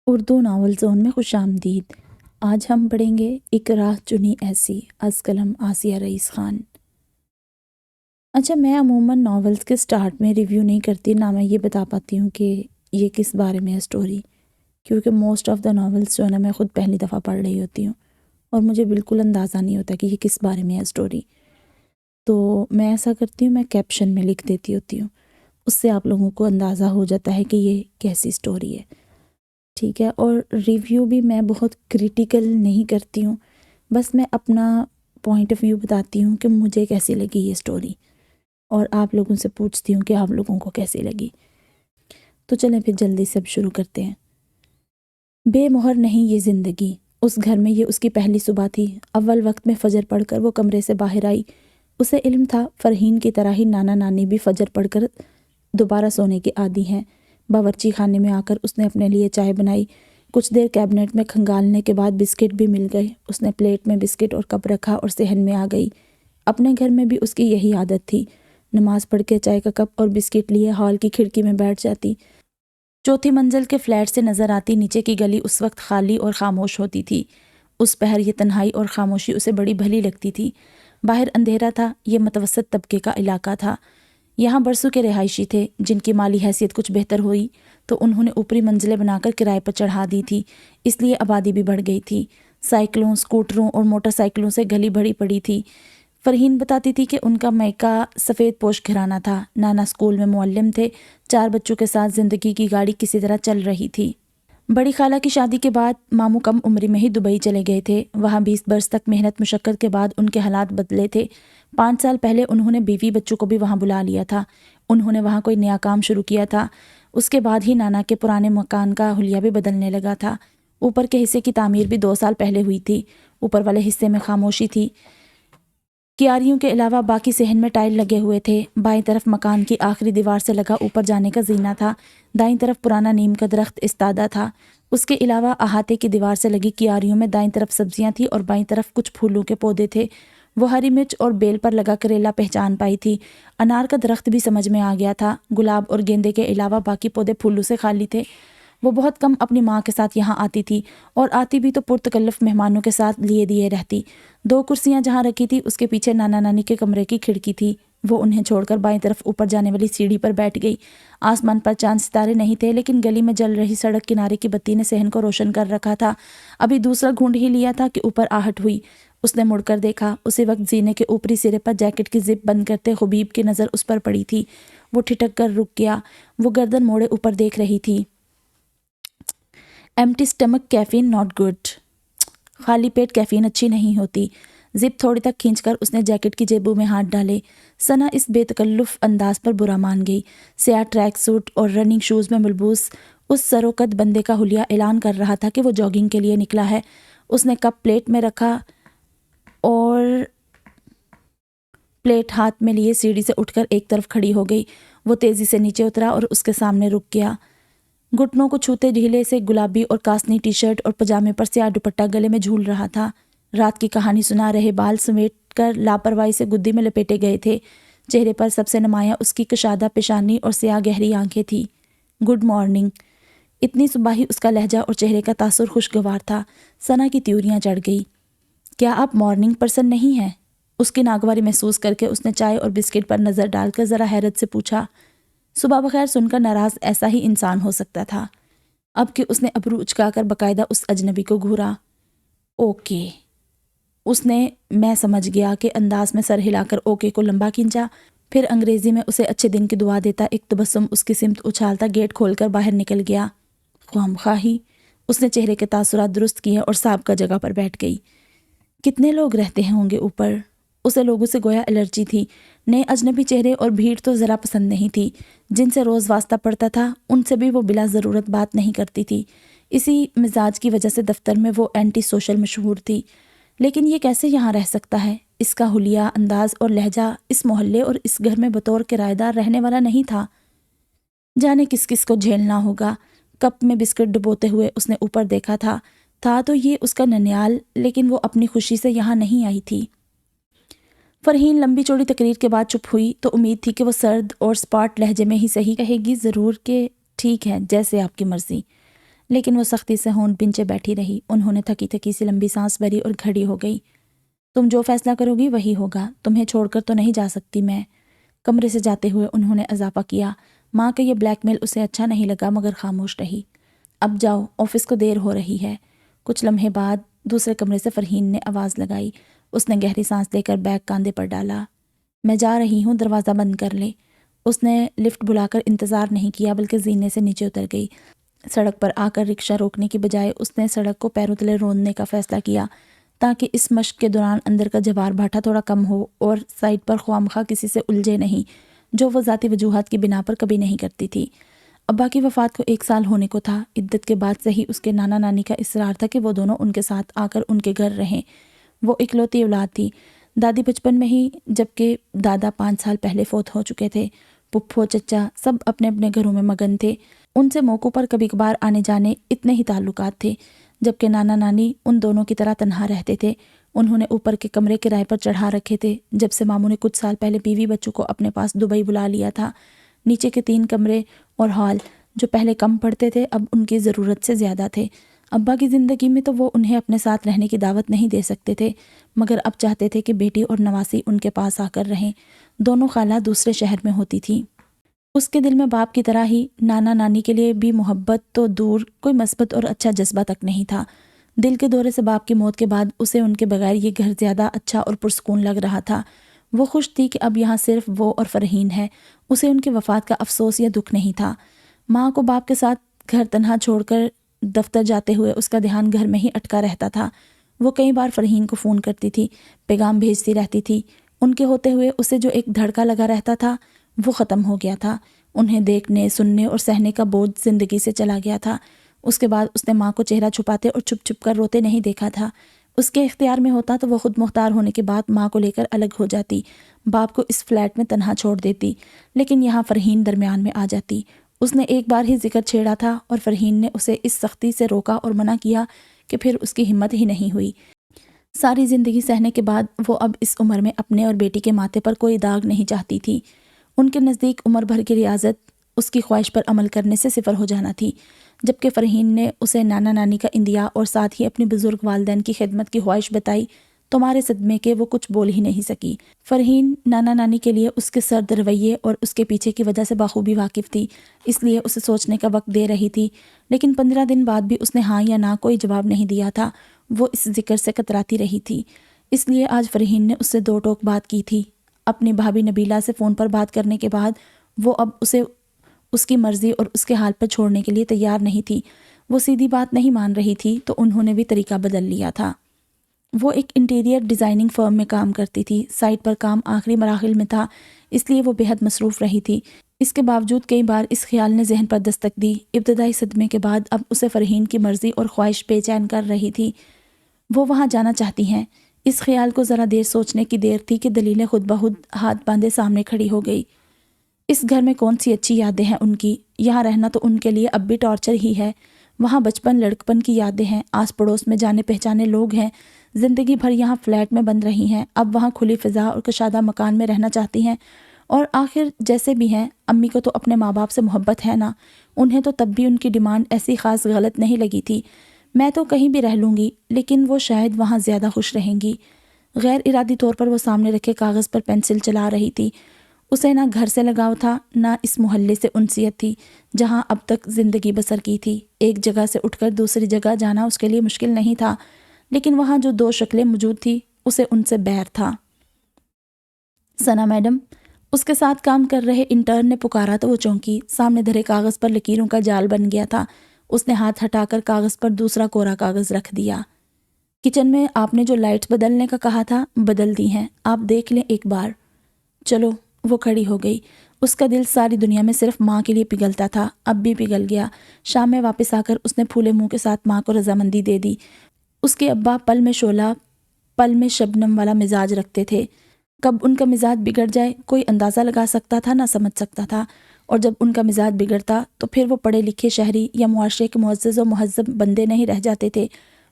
Urdu novel zone میں خوش آمدید۔ آج ہم پڑھیں گے ایک راہ چنی ایسی از قلم آسیہ رئیس خان۔ اچھا، میں عموماً ناولز کے سٹارٹ میں ریویو نہیں کرتی، نہ میں یہ بتا پاتی ہوں کہ یہ کس بارے میں ہے سٹوری، کیونکہ موسٹ آف دا ناولز جو ہے نا میں خود پہلی دفعہ پڑھ رہی ہوتی ہوں اور مجھے بالکل اندازہ نہیں ہوتا کہ یہ کس بارے میں ہے سٹوری۔ تو میں ایسا کرتی ہوں، میں کیپشن میں لکھ دیتی ہوتی ہوں، اس سے آپ لوگوں کو اندازہ ہو جاتا ہے کہ یہ کیسی سٹوری ہے، ٹھیک ہے۔ اور ریویو بھی میں بہت کریٹیکل نہیں کرتی ہوں، بس میں اپنا پوائنٹ آف ویو بتاتی ہوں کہ مجھے کیسی لگی یہ سٹوری، اور آپ لوگوں سے پوچھتی ہوں کہ آپ لوگوں کو کیسی لگی۔ تو چلیں پھر جلدی سے اب شروع کرتے ہیں۔ بے مہر نہیں یہ زندگی، اس گھر میں یہ اس کی پہلی صبح تھی۔ اول وقت میں فجر پڑھ کر وہ کمرے سے باہر آئی۔ اسے علم تھا فرحین کی طرح ہی نانا نانی بھی فجر پڑھ کر دوبارہ سونے کے عادی ہیں۔ باورچی خانے میں آ کر اس نے اپنے لیے چائے بنائی۔ کچھ دیر کیبنٹ میں کھنگالنے کے بعد بسکٹ بھی مل گئے۔ اس نے پلیٹ میں بسکٹ اور کپ رکھا اور صحن میں آ گئی۔ اپنے گھر میں بھی اس کی یہی عادت تھی، نماز پڑھ کے چائے کا کپ اور بسکٹ لیے ہال کی کھڑکی میں بیٹھ جاتی۔ چوتھی منزل کے فلیٹ سے نظر آتی نیچے کی گلی اس وقت خالی اور خاموش ہوتی تھی۔ اس پہر یہ تنہائی اور خاموشی اسے بڑی بھلی لگتی تھی۔ باہر اندھیرا تھا، یہ متوسط طبقے کا علاقہ تھا۔ یہاں برسوں کے رہائشی تھے، جن کی مالی حیثیت کچھ بہتر ہوئی تو انہوں نے اوپری منزلیں بنا کر کرائے پر چڑھا دی تھی، اس لیے آبادی بھی بڑھ گئی تھی۔ سائیکلوں، سکوٹروں اور موٹر سائیکلوں سے گلی بھری پڑی تھی۔ فرحین بتاتی تھی کہ ان کا میکا سفید پوش گھرانہ تھا، نانا اسکول میں معلم تھے، 4 بچوں کے ساتھ زندگی کی گاڑی کسی طرح چل رہی تھی۔ بڑی خالہ کی شادی کے بعد ماموں کم عمری میں ہی دبئی چلے گئے تھے۔ وہاں 20 برس تک محنت مشقت کے بعد ان کے حالات بدلے تھے۔ 5 سال پہلے انہوں نے بیوی بچوں کو بھی وہاں بلا لیا تھا۔ انہوں نے وہاں کوئی نیا کام شروع کیا تھا۔ اس کے بعد ہی نانا کے پرانے مکان کا حلیہ بھی بدلنے لگا تھا۔ اوپر کے حصے کی تعمیر بھی 2 سال پہلے ہوئی تھی۔ اوپر والے حصے میں خاموشی تھی۔ کیاریوں کے علاوہ باقی صحن میں ٹائل لگے ہوئے تھے۔ بائیں طرف مکان کی آخری دیوار سے لگا اوپر جانے کا زینہ تھا۔ دائیں طرف پرانا نیم کا درخت استادہ تھا۔ اس کے علاوہ احاطے کی دیوار سے لگی کیاریوں میں دائیں طرف سبزیاں تھیں اور بائیں طرف کچھ پھولوں کے پودے تھے۔ وہ ہری مرچ اور بیل پر لگا کریلا پہچان پائی تھی۔ انار کا درخت بھی سمجھ میں آ گیا تھا۔ گلاب اور گیندے کے علاوہ باقی پودے پھولوں سے خالی تھے۔ وہ بہت کم اپنی ماں کے ساتھ یہاں آتی تھی، اور آتی بھی تو پرتکلف مہمانوں کے ساتھ لیے دیے رہتی۔ 2 کرسیاں جہاں رکھی تھی اس کے پیچھے نانا نانی کے کمرے کی کھڑکی تھی۔ وہ انہیں چھوڑ کر بائیں طرف اوپر جانے والی سیڑھی پر بیٹھ گئی۔ آسمان پر چاند ستارے نہیں تھے، لیکن گلی میں جل رہی سڑک کنارے کی بتی نے صحن کو روشن کر رکھا تھا۔ ابھی دوسرا گھونٹ ہی لیا تھا کہ اوپر آہٹ ہوئی۔ اس نے مڑ کر دیکھا۔ اسی وقت زینے کے اوپری سرے پر جیکٹ کی زپ بند کرتے حبیب کی نظر اس پر پڑی تھی۔ وہ ٹھٹک کر رک گیا۔ وہ گردن موڑے اوپر دیکھ رہی تھی۔ Empty stomach caffeine not good. خالی پیٹ کیفین اچھی نہیں ہوتی۔ زپ تھوڑی تک کھینچ کر اس نے جیکٹ کی جیبوں میں ہاتھ ڈالے۔ ثنا اس بے تکلف انداز پر برا مان گئی۔ سیاہ ٹریک سوٹ اور رننگ شوز میں ملبوس اس سروقد بندے کا حلیہ اعلان کر رہا تھا کہ وہ جاگنگ کے لیے نکلا ہے۔ اس نے کپ پلیٹ میں رکھا اور پلیٹ ہاتھ میں لیے سیڑھی سے اٹھ کر ایک طرف کھڑی ہو گئی۔ وہ تیزی سے نیچے اترا اور اس کے سامنے رک گیا۔ گھٹنوں کو چھوتے ڈھیلے سے گلابی اور کاسنی ٹی شرٹ اور پجامے پر سیاہ دوپٹہ گلے میں جھول رہا تھا۔ رات کی کہانی سنا رہے بال سمیٹ کر لاپرواہی سے گدی میں لپیٹے گئے تھے۔ چہرے پر سب سے نمایاں اس کی کشادہ پیشانی اور سیاہ گہری آنکھیں تھیں۔ Good morning. اتنی صبح ہی اس کا لہجہ اور چہرے کا تاثر خوشگوار تھا۔ ثنا کی تیوریاں چڑھ گئی۔ کیا آپ مارننگ پرسن نہیں ہیں؟ اس کی ناگواری محسوس کر کے اس نے چائے اور بسکٹ پر نظر ڈال کر ذرا حیرت سے پوچھا۔ صبح بخیر سن کر ناراض ایسا ہی انسان ہو سکتا تھا۔ اب کہ اس نے ابرو اچکا کر باقاعدہ اس اجنبی کو گھورا۔ اوکے۔ اس نے میں سمجھ گیا کہ انداز میں سر ہلا کر اوکے کو لمبا کھینچا، پھر انگریزی میں اسے اچھے دن کی دعا دیتا ایک تبسم اس کی سمت اچھالتا گیٹ کھول کر باہر نکل گیا۔ خواہی اس نے چہرے کے تاثرات درست کیے اور سابقہ جگہ پر بیٹھ گئی۔ کتنے لوگ رہتے ہوں گے اوپر؟ اسے لوگوں سے گویا الرجی تھی۔ نئے اجنبی چہرے اور بھیڑ تو ذرا پسند نہیں تھی۔ جن سے روز واسطہ پڑتا تھا ان سے بھی وہ بلا ضرورت بات نہیں کرتی تھی۔ اسی مزاج کی وجہ سے دفتر میں وہ اینٹی سوشل مشہور تھی۔ لیکن یہ کیسے یہاں رہ سکتا ہے؟ اس کا حلیہ، انداز اور لہجہ اس محلے اور اس گھر میں بطور کرایہ دار رہنے والا نہیں تھا۔ جانے کس کس کو جھیلنا ہوگا۔ کپ میں بسکٹ ڈبوتے ہوئے اس نے اوپر دیکھا تھا تو یہ اس کا ننیال، لیکن وہ اپنی خوشی سے یہاں نہیں آئی تھی۔ فرحین لمبی چوڑی تقریر کے بعد چپ ہوئی تو امید تھی کہ وہ سرد اور سپاٹ لہجے میں ہی صحیح کہے گی، ضرور کہ ٹھیک ہے، جیسے آپ کی مرضی۔ لیکن وہ سختی سے ہونٹ بھنچے بیٹھی رہی۔ انہوں نے تھکی تھکی سی لمبی سانس بھری اور کھڑی ہو گئی۔ تم جو فیصلہ کرو گی وہی ہوگا، تمہیں چھوڑ کر تو نہیں جا سکتی میں۔ کمرے سے جاتے ہوئے انہوں نے اضافہ کیا۔ ماں کا یہ بلیک میل اسے اچھا نہیں لگا مگر خاموش رہی۔ اب جاؤ، آفس کو دیر ہو رہی ہے۔ کچھ لمحے بعد دوسرے کمرے سے فرحین نے آواز لگائی۔ اس نے گہری سانس لے کر بیگ کاندھے پر ڈالا۔ میں جا رہی ہوں، دروازہ بند کر لے۔ اس نے لفٹ بلا کر انتظار نہیں کیا بلکہ زینے سے نیچے اتر گئی۔ سڑک پر آ کر رکشہ روکنے کی بجائے اس نے سڑک کو پیروں تلے روندنے کا فیصلہ کیا تاکہ اس مشق کے دوران اندر کا جوار بھاٹا تھوڑا کم ہو اور سائٹ پر خواہ کسی سے الجھے نہیں، جو وہ ذاتی وجوہات کی بنا پر کبھی نہیں کرتی تھی۔ ابا کی وفات کو 1 سال ہونے کو تھا۔ عدت کے بعد سے ہی اس کے نانا نانی کا اصرار تھا کہ وہ دونوں ان کے ساتھ آ کر ان کے گھر رہیں۔ وہ اکلوتی اولاد تھی۔ دادی بچپن میں ہی جبکہ دادا 5 سال پہلے فوت ہو چکے تھے۔ پھپھو چچا سب اپنے اپنے گھروں میں مگن تھے۔ ان سے موقعوں پر کبھی کبھار آنے جانے اتنے ہی تعلقات تھے، جبکہ نانا نانی ان دونوں کی طرح تنہا رہتے تھے۔ انہوں نے اوپر کے کمرے کرائے پر چڑھا رکھے تھے جب سے ماموں نے کچھ سال پہلے بیوی بچوں کو اپنے پاس دبئی بلا لیا تھا۔ نیچے کے 3 کمرے اور ہال جو پہلے کم پڑتے تھے اب ان کی ضرورت سے زیادہ تھے۔ ابا کی زندگی میں تو وہ انہیں اپنے ساتھ رہنے کی دعوت نہیں دے سکتے تھے مگر اب چاہتے تھے کہ بیٹی اور نواسی ان کے پاس آ کر رہیں۔ دونوں خالہ دوسرے شہر میں ہوتی تھیں۔ اس کے دل میں باپ کی طرح ہی نانا نانی کے لیے بھی محبت تو دور کوئی مثبت اور اچھا جذبہ تک نہیں تھا۔ دل کے دورے سے باپ کی موت کے بعد اسے ان کے بغیر یہ گھر زیادہ اچھا اور پرسکون لگ رہا تھا۔ وہ خوش تھی کہ اب یہاں صرف وہ اور فرحین ہے۔ اسے ان کی وفات کا افسوس یا دکھ نہیں تھا۔ ماں کو باپ کے ساتھ گھر تنہا چھوڑ کر دفتر جاتے ہوئے اس کا دھیان گھر میں ہی اٹکا رہتا تھا۔ وہ کئی بار فرحین کو فون کرتی تھی، پیغام بھیجتی رہتی تھی۔ ان کے ہوتے ہوئے اسے جو ایک دھڑکا لگا رہتا تھا وہ ختم ہو گیا تھا۔ انہیں دیکھنے، سننے اور سہنے کا بوجھ زندگی سے چلا گیا تھا۔ اس کے بعد اس نے ماں کو چہرہ چھپاتے اور چھپ چھپ کر روتے نہیں دیکھا تھا۔ اس کے اختیار میں ہوتا تو وہ خود مختار ہونے کے بعد ماں کو لے کر الگ ہو جاتی، باپ کو اس فلیٹ میں تنہا چھوڑ دیتی، لیکن یہاں فرحین درمیان میں آ جاتی۔ اس نے ایک بار ہی ذکر چھیڑا تھا اور فرحین نے اسے اس سختی سے روکا اور منع کیا کہ پھر اس کی ہمت ہی نہیں ہوئی۔ ساری زندگی سہنے کے بعد وہ اب اس عمر میں اپنے اور بیٹی کے ماتھے پر کوئی داغ نہیں چاہتی تھی۔ ان کے نزدیک عمر بھر کی ریاضت اس کی خواہش پر عمل کرنے سے صفر ہو جانا تھی، جبکہ فرحین نے اسے نانا نانی کا اندیا اور ساتھ ہی اپنی بزرگ والدین کی خدمت کی خواہش بتائی تو مارے صدمے کے وہ کچھ بول ہی نہیں سکی۔ فرحین نانا نانی کے لیے اس کے سرد رویے اور اس کے پیچھے کی وجہ سے بخوبی واقف تھی، اس لیے اسے سوچنے کا وقت دے رہی تھی، لیکن 15 دن بعد بھی اس نے ہاں یا نہ کوئی جواب نہیں دیا تھا۔ وہ اس ذکر سے کتراتی رہی تھی، اس لیے آج فرحین نے اس سے 2 ٹوک بات کی تھی۔ اپنی بھابھی نبیلہ سے فون پر بات کرنے کے بعد وہ اب اسے اس کی مرضی اور اس کے حال پر چھوڑنے کے لیے تیار نہیں تھی۔ وہ سیدھی بات نہیں مان رہی تھی تو انہوں نے بھی طریقہ بدل لیا تھا۔ وہ ایک انٹیریئر ڈیزائننگ فرم میں کام کرتی تھی۔ سائٹ پر کام آخری مراحل میں تھا، اس لیے وہ بے حد مصروف رہی تھی۔ اس کے باوجود کئی بار اس خیال نے ذہن پر دستک دی۔ ابتدائی صدمے کے بعد اب اسے فرحین کی مرضی اور خواہش بے چین کر رہی تھی۔ وہ وہاں جانا چاہتی ہیں۔ اس خیال کو ذرا دیر سوچنے کی دیر تھی کہ دلیلیں خود بخود ہاتھ باندھے سامنے کھڑی ہو گئی۔ اس گھر میں کون سی اچھی یادیں ہیں ان کی؟ یہاں رہنا تو ان کے لیے اب بھی ٹارچر ہی ہے۔ وہاں بچپن لڑکپن کی یادیں ہیں، آس پڑوس میں جانے پہچانے لوگ ہیں، زندگی بھر یہاں فلیٹ میں بند رہی ہیں، اب وہاں کھلی فضا اور کشادہ مکان میں رہنا چاہتی ہیں۔ اور آخر جیسے بھی ہیں، امی کو تو اپنے ماں باپ سے محبت ہے نا، انہیں تو تب بھی ان کی ڈیمانڈ ایسی خاص غلط نہیں لگی تھی۔ میں تو کہیں بھی رہ لوں گی لیکن وہ شاید وہاں زیادہ خوش رہیں گی۔ غیر ارادی طور پر وہ سامنے رکھے کاغذ پر پینسل چلا رہی تھی۔ اسے نہ گھر سے لگاؤ تھا، نہ اس محلے سے انسیت تھی جہاں اب تک زندگی بسر کی تھی۔ ایک جگہ سے اٹھ کر دوسری جگہ جانا اس کے لیے مشکل نہیں تھا، لیکن وہاں جو 2 شکلیں موجود تھی اسے ان سے بیر تھا۔ ثنا میڈم، اس کے ساتھ کام کر رہے انٹرن نے پکارا تو وہ چونکی۔ سامنے دھرے کاغذ پر لکیروں کا جال بن گیا تھا۔ اس نے ہاتھ ہٹا کر کاغذ پر دوسرا کورا کاغذ رکھ دیا۔ کچن میں آپ نے جو لائٹس بدلنے کا کہا تھا بدل دی ہیں، آپ دیکھ لیں ایک بار۔ چلو۔ وہ کھڑی ہو گئی۔ اس کا دل ساری دنیا میں صرف ماں کے لیے پگھلتا تھا، اب بھی پگھل گیا۔ شام میں واپس آ کر اس نے پھولے منہ کے ساتھ ماں کو رضامندی دے دی۔ اس کے ابا پل میں شعلہ پل میں شبنم والا مزاج رکھتے تھے۔ کب ان کا مزاج بگڑ جائے کوئی اندازہ لگا سکتا تھا نہ سمجھ سکتا تھا، اور جب ان کا مزاج بگڑتا تو پھر وہ پڑھے لکھے شہری یا معاشرے کے معزز و مہذب بندے نہیں رہ جاتے تھے،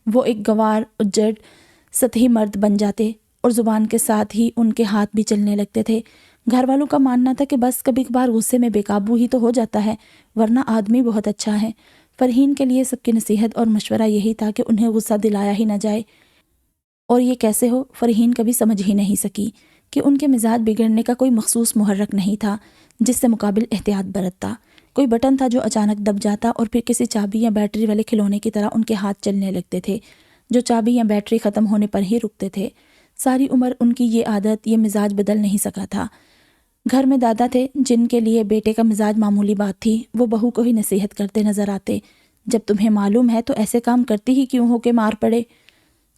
وہ ایک گنوار اجڑ سطحی مرد بن جاتے، اور زبان کے ساتھ ہی ان کے ہاتھ بھی چلنے لگتے تھے۔ گھر والوں کا ماننا تھا کہ بس کبھی کبھار غصے میں بے قابو ہی تو ہو جاتا ہے، ورنہ آدمی بہت اچھا ہے۔ فرحین کے لیے سب کی نصیحت اور مشورہ یہی تھا کہ انہیں غصہ دلایا ہی نہ جائے، اور یہ کیسے ہو فرحین کبھی سمجھ ہی نہیں سکی کہ ان کے مزاج بگڑنے کا کوئی مخصوص محرک نہیں تھا جس سے مقابل احتیاط برتتا، کوئی بٹن تھا جو اچانک دب جاتا اور پھر کسی چابی یا بیٹری والے کھلونے کی طرح ان کے ہاتھ چلنے لگتے تھے جو چابی یا بیٹری ختم ہونے پر ہی رکتے تھے۔ ساری عمر ان کی یہ عادت، یہ مزاج بدل نہیں سکا تھا۔ گھر میں دادا تھے جن کے لیے بیٹے کا مزاج معمولی بات تھی، وہ بہو کو ہی نصیحت کرتے نظر آتے، جب تمہیں معلوم ہے تو ایسے کام کرتی ہی کیوں ہو کہ مار پڑے۔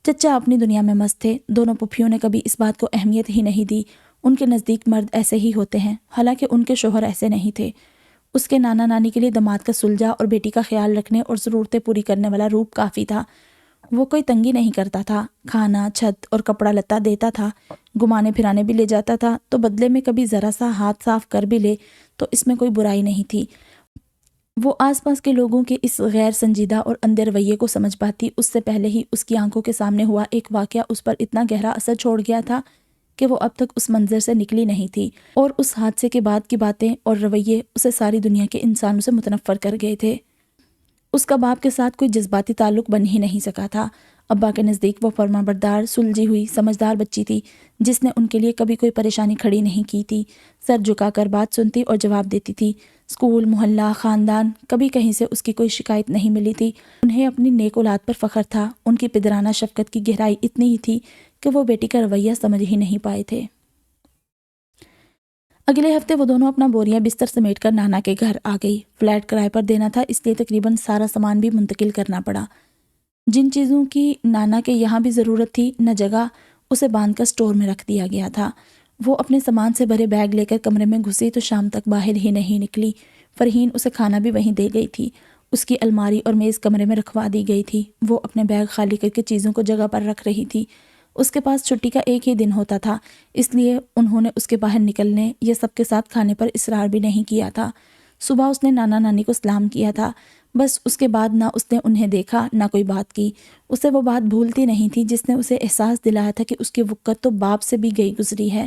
چچا اپنی دنیا میں مست تھے، دونوں پھوپھیوں نے کبھی اس بات کو اہمیت ہی نہیں دی، ان کے نزدیک مرد ایسے ہی ہوتے ہیں، حالانکہ ان کے شوہر ایسے نہیں تھے۔ اس کے نانا نانی کے لیے داماد کا سلجھا اور بیٹی کا خیال رکھنے اور ضرورتیں پوری کرنے والا روپ کافی تھا، وہ کوئی تنگی نہیں کرتا تھا، کھانا، چھت اور کپڑا لتا دیتا تھا، گھمانے پھرانے بھی لے جاتا تھا تو بدلے میں کبھی ذرا سا ہاتھ صاف کر بھی لے تو اس میں کوئی برائی نہیں تھی۔ وہ آس پاس کے لوگوں کے اس غیر سنجیدہ اور اندھے رویے کو سمجھ پاتی اس سے پہلے ہی اس کی آنکھوں کے سامنے ہوا ایک واقعہ اس پر اتنا گہرا اثر چھوڑ گیا تھا کہ وہ اب تک اس منظر سے نکلی نہیں تھی، اور اس حادثے کے بعد کی باتیں اور رویے اسے ساری دنیا کے انسانوں سے متنفر کر گئے تھے۔ اس کا باپ کے ساتھ کوئی جذباتی تعلق بن ہی نہیں سکا تھا۔ ابا کے نزدیک وہ فرما بردار، سلجھی ہوئی، سمجھدار بچی تھی جس نے ان کے لیے کبھی کوئی پریشانی کھڑی نہیں کی تھی، سر جھکا کر بات سنتی اور جواب دیتی تھی۔ اسکول، محلہ، خاندان، کبھی کہیں سے اس کی کوئی شکایت نہیں ملی تھی۔ انہیں اپنی نیک اولاد پر فخر تھا، ان کی پدرانہ شفقت کی گہرائی اتنی ہی تھی کہ وہ بیٹی کا رویہ سمجھ ہی نہیں پائے تھے۔ اگلے ہفتے وہ دونوں اپنا بوریاں بستر سمیٹ کر نانا کے گھر آ گئی۔ فلیٹ کرائے پر دینا تھا، اس لیے تقریباً سارا سامان بھی منتقل کرنا پڑا۔ جن چیزوں کی نانا کے یہاں بھی ضرورت تھی نہ جگہ، اسے باندھ کر سٹور میں رکھ دیا گیا تھا۔ وہ اپنے سامان سے بھرے بیگ لے کر کمرے میں گھسی تو شام تک باہر ہی نہیں نکلی۔ فرحین اسے کھانا بھی وہیں دے گئی تھی، اس کی الماری اور میز کمرے میں رکھوا دی گئی تھی۔ وہ اپنے بیگ خالی کر کے چیزوں کو جگہ پر رکھ رہی تھی۔ اس کے پاس چھٹی کا ایک ہی دن ہوتا تھا، اس لیے انہوں نے اس کے باہر نکلنے یا سب کے ساتھ کھانے پر اصرار بھی نہیں کیا تھا۔ صبح اس نے نانا نانی کو سلام کیا تھا، بس اس کے بعد نہ اس نے انہیں دیکھا نہ کوئی بات کی۔ اسے وہ بات بھولتی نہیں تھی جس نے اسے احساس دلایا تھا کہ اس کی وقت تو باپ سے بھی گئی گزری ہے۔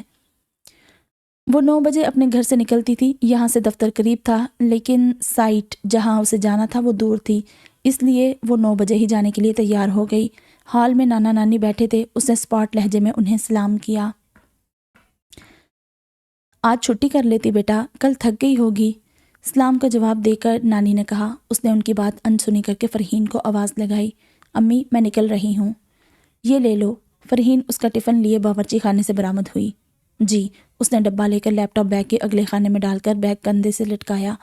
وہ 9 بجے اپنے گھر سے نکلتی تھی، یہاں سے دفتر قریب تھا لیکن سائٹ جہاں اسے جانا تھا وہ دور تھی، اس لیے وہ 9 بجے ہی جانے کے لیے تیار ہو گئی۔ ہال میں نانا نانی بیٹھے تھے، اس نے اسپاٹ لہجے میں انہیں سلام کیا۔ آج چھٹی کر لیتی بیٹا، کل تھک گئی ہوگی، سلام کا جواب دے کر نانی نے کہا۔ اس نے ان کی بات انسنی کر کے فرحین کو آواز لگائی، امی میں نکل رہی ہوں، یہ لے لو۔ فرحین اس کا ٹفن لیے باورچی خانے سے برآمد ہوئی۔ جی، اس نے ڈبہ لے کر لیپ ٹاپ بیگ کے اگلے خانے میں ڈال کر بیگ کندھے سے لٹکایا۔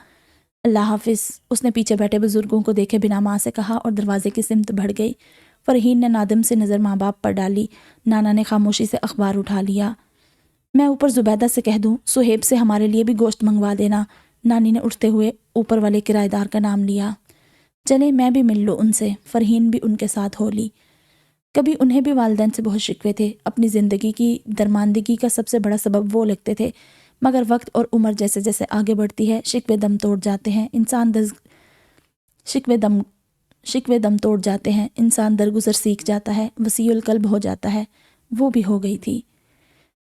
اللہ حافظ، اس نے پیچھے بیٹھے بزرگوں کو دیکھے بنا ماں سے کہا اور دروازے کی سمت بڑھ گئی۔ فرحین نے نادم سے نظر ماں باپ پر ڈالی۔ نانا نے خاموشی سے اخبار اٹھا لیا۔ میں اوپر زبیدہ سے کہہ دوں سہیب سے ہمارے لیے بھی گوشت منگوا دینا، نانی نے اٹھتے ہوئے اوپر والے کرایہ دار کا نام لیا۔ چلے میں بھی مل لوں ان سے، فرحین بھی ان کے ساتھ ہو لی۔ کبھی انہیں بھی والدین سے بہت شکوے تھے، اپنی زندگی کی درماندگی کا سب سے بڑا سبب وہ لگتے تھے، مگر وقت اور عمر جیسے جیسے آگے بڑھتی ہے شکوے دم توڑ جاتے ہیں، شکوے دم توڑ جاتے ہیں، انسان درگزر سیکھ جاتا ہے، وسیع القلب ہو جاتا ہے۔ وہ بھی ہو گئی تھی۔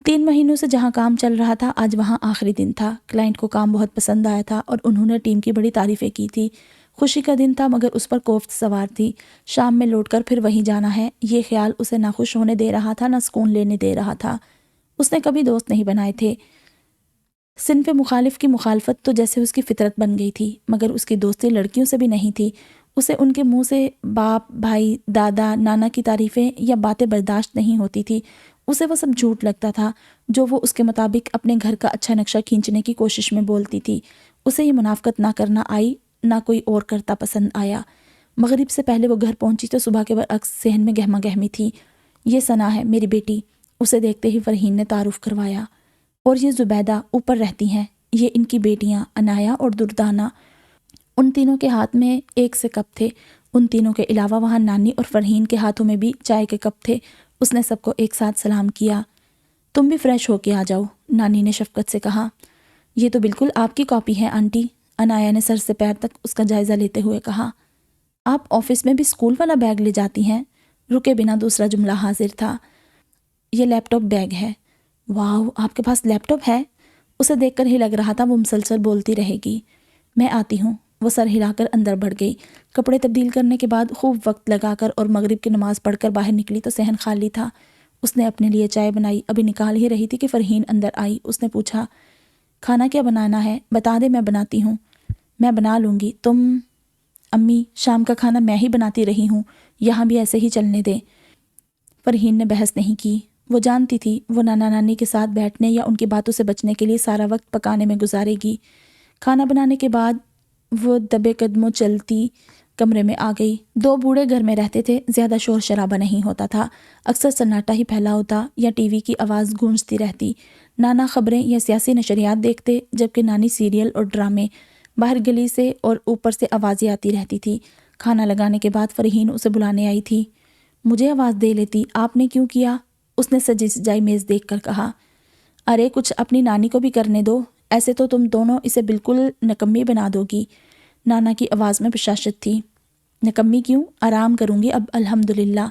3 مہینوں سے جہاں کام چل رہا تھا آج وہاں آخری دن تھا۔ کلائنٹ کو کام بہت پسند آیا تھا اور انہوں نے ٹیم کی بڑی تعریفیں کی تھی۔ خوشی کا دن تھا مگر اس پر کوفت سوار تھی، شام میں لوٹ کر پھر وہیں جانا ہے، یہ خیال اسے نہ خوش ہونے دے رہا تھا نہ سکون لینے دے رہا تھا۔ اس نے کبھی دوست نہیں بنائے تھے، صنف مخالف کی مخالفت تو جیسے اس کی فطرت بن گئی تھی، مگر اس کی دوستی لڑکیوں سے بھی نہیں تھی۔ اسے ان کے منہ سے باپ، بھائی، دادا، نانا کی تعریفیں یا باتیں برداشت نہیں ہوتی تھی، اسے وہ سب جھوٹ لگتا تھا جو وہ اس کے مطابق اپنے گھر کا اچھا نقشہ کھینچنے کی کوشش میں بولتی تھی۔ اسے یہ منافقت نہ کرنا آئی، نہ کوئی اور کرتا پسند آیا۔ مغرب سے پہلے وہ گھر پہنچی تو صبح کے برعکس صحن میں گہما گہمی تھی۔ یہ ثنا ہے میری بیٹی، اسے دیکھتے ہی فرحین نے تعارف کروایا، اور یہ زبیدہ اوپر رہتی ہیں، یہ ان کی بیٹیاں عنایا اور دردانہ۔ ان تینوں کے ہاتھ میں ایک سے کپ تھے، ان تینوں کے علاوہ وہاں نانی اور فرحین کے ہاتھوں میں بھی چائے کے کپ تھے۔ اس نے سب کو ایک ساتھ سلام کیا۔ تم بھی فریش ہو کے آ جاؤ، نانی نے شفقت سے کہا۔ یہ تو بالکل آپ کی کاپی ہے آنٹی، عنایا نے سر سے پیر تک اس کا جائزہ لیتے ہوئے کہا۔ آپ آفس میں بھی اسکول والا بیگ لے جاتی ہیں؟ رکے بنا دوسرا جملہ حاضر تھا۔ یہ لیپ ٹاپ بیگ ہے۔ واو، آپ کے پاس لیپ ٹاپ ہے؟ اسے دیکھ کر ہی لگ رہا تھا وہ مسلسل بولتی رہے گی۔ میں آتی ہوں، وہ سر ہلا کر اندر بڑھ گئی۔ کپڑے تبدیل کرنے کے بعد خوب وقت لگا کر اور مغرب کی نماز پڑھ کر باہر نکلی تو صحن خالی تھا۔ اس نے اپنے لیے چائے بنائی، ابھی نکال ہی رہی تھی کہ فرحین اندر آئی۔ اس نے پوچھا، کھانا کیا بنانا ہے؟ بتا دے، میں بناتی ہوں۔ میں بنا لوں گی، تم؟ امی، شام کا کھانا میں ہی بناتی رہی ہوں، یہاں بھی ایسے ہی چلنے دے۔ فرحین نے بحث نہیں کی۔ وہ جانتی تھی وہ نانا نانی کے ساتھ بیٹھنے یا ان کی باتوں سے بچنے کے لیے سارا وقت پکانے میں گزارے گی۔ کھانا بنانے کے بعد وہ دبے قدموں چلتی کمرے میں آ گئی۔ دو بوڑھے گھر میں رہتے تھے، زیادہ شور شرابہ نہیں ہوتا تھا، اکثر سناٹا ہی پھیلا ہوتا یا ٹی وی کی آواز گونجتی رہتی۔ نانا خبریں یا سیاسی نشریات دیکھتے، جبکہ نانی سیریل اور ڈرامے۔ باہر گلی سے اور اوپر سے آوازیں آتی رہتی تھی۔ کھانا لگانے کے بعد فرحین اسے بلانے آئی تھی۔ مجھے آواز دے لیتی، آپ نے کیوں کیا؟ اس نے سجی سجائی میز دیکھ کر کہا۔ ارے کچھ اپنی نانی کو بھی کرنے دو، ایسے تو تم دونوں اسے بالکل نکمی بنا دو گی۔ نانا کی آواز میں بشاشت تھی۔ نکمی کیوں؟ آرام کروں گی اب الحمدللہ۔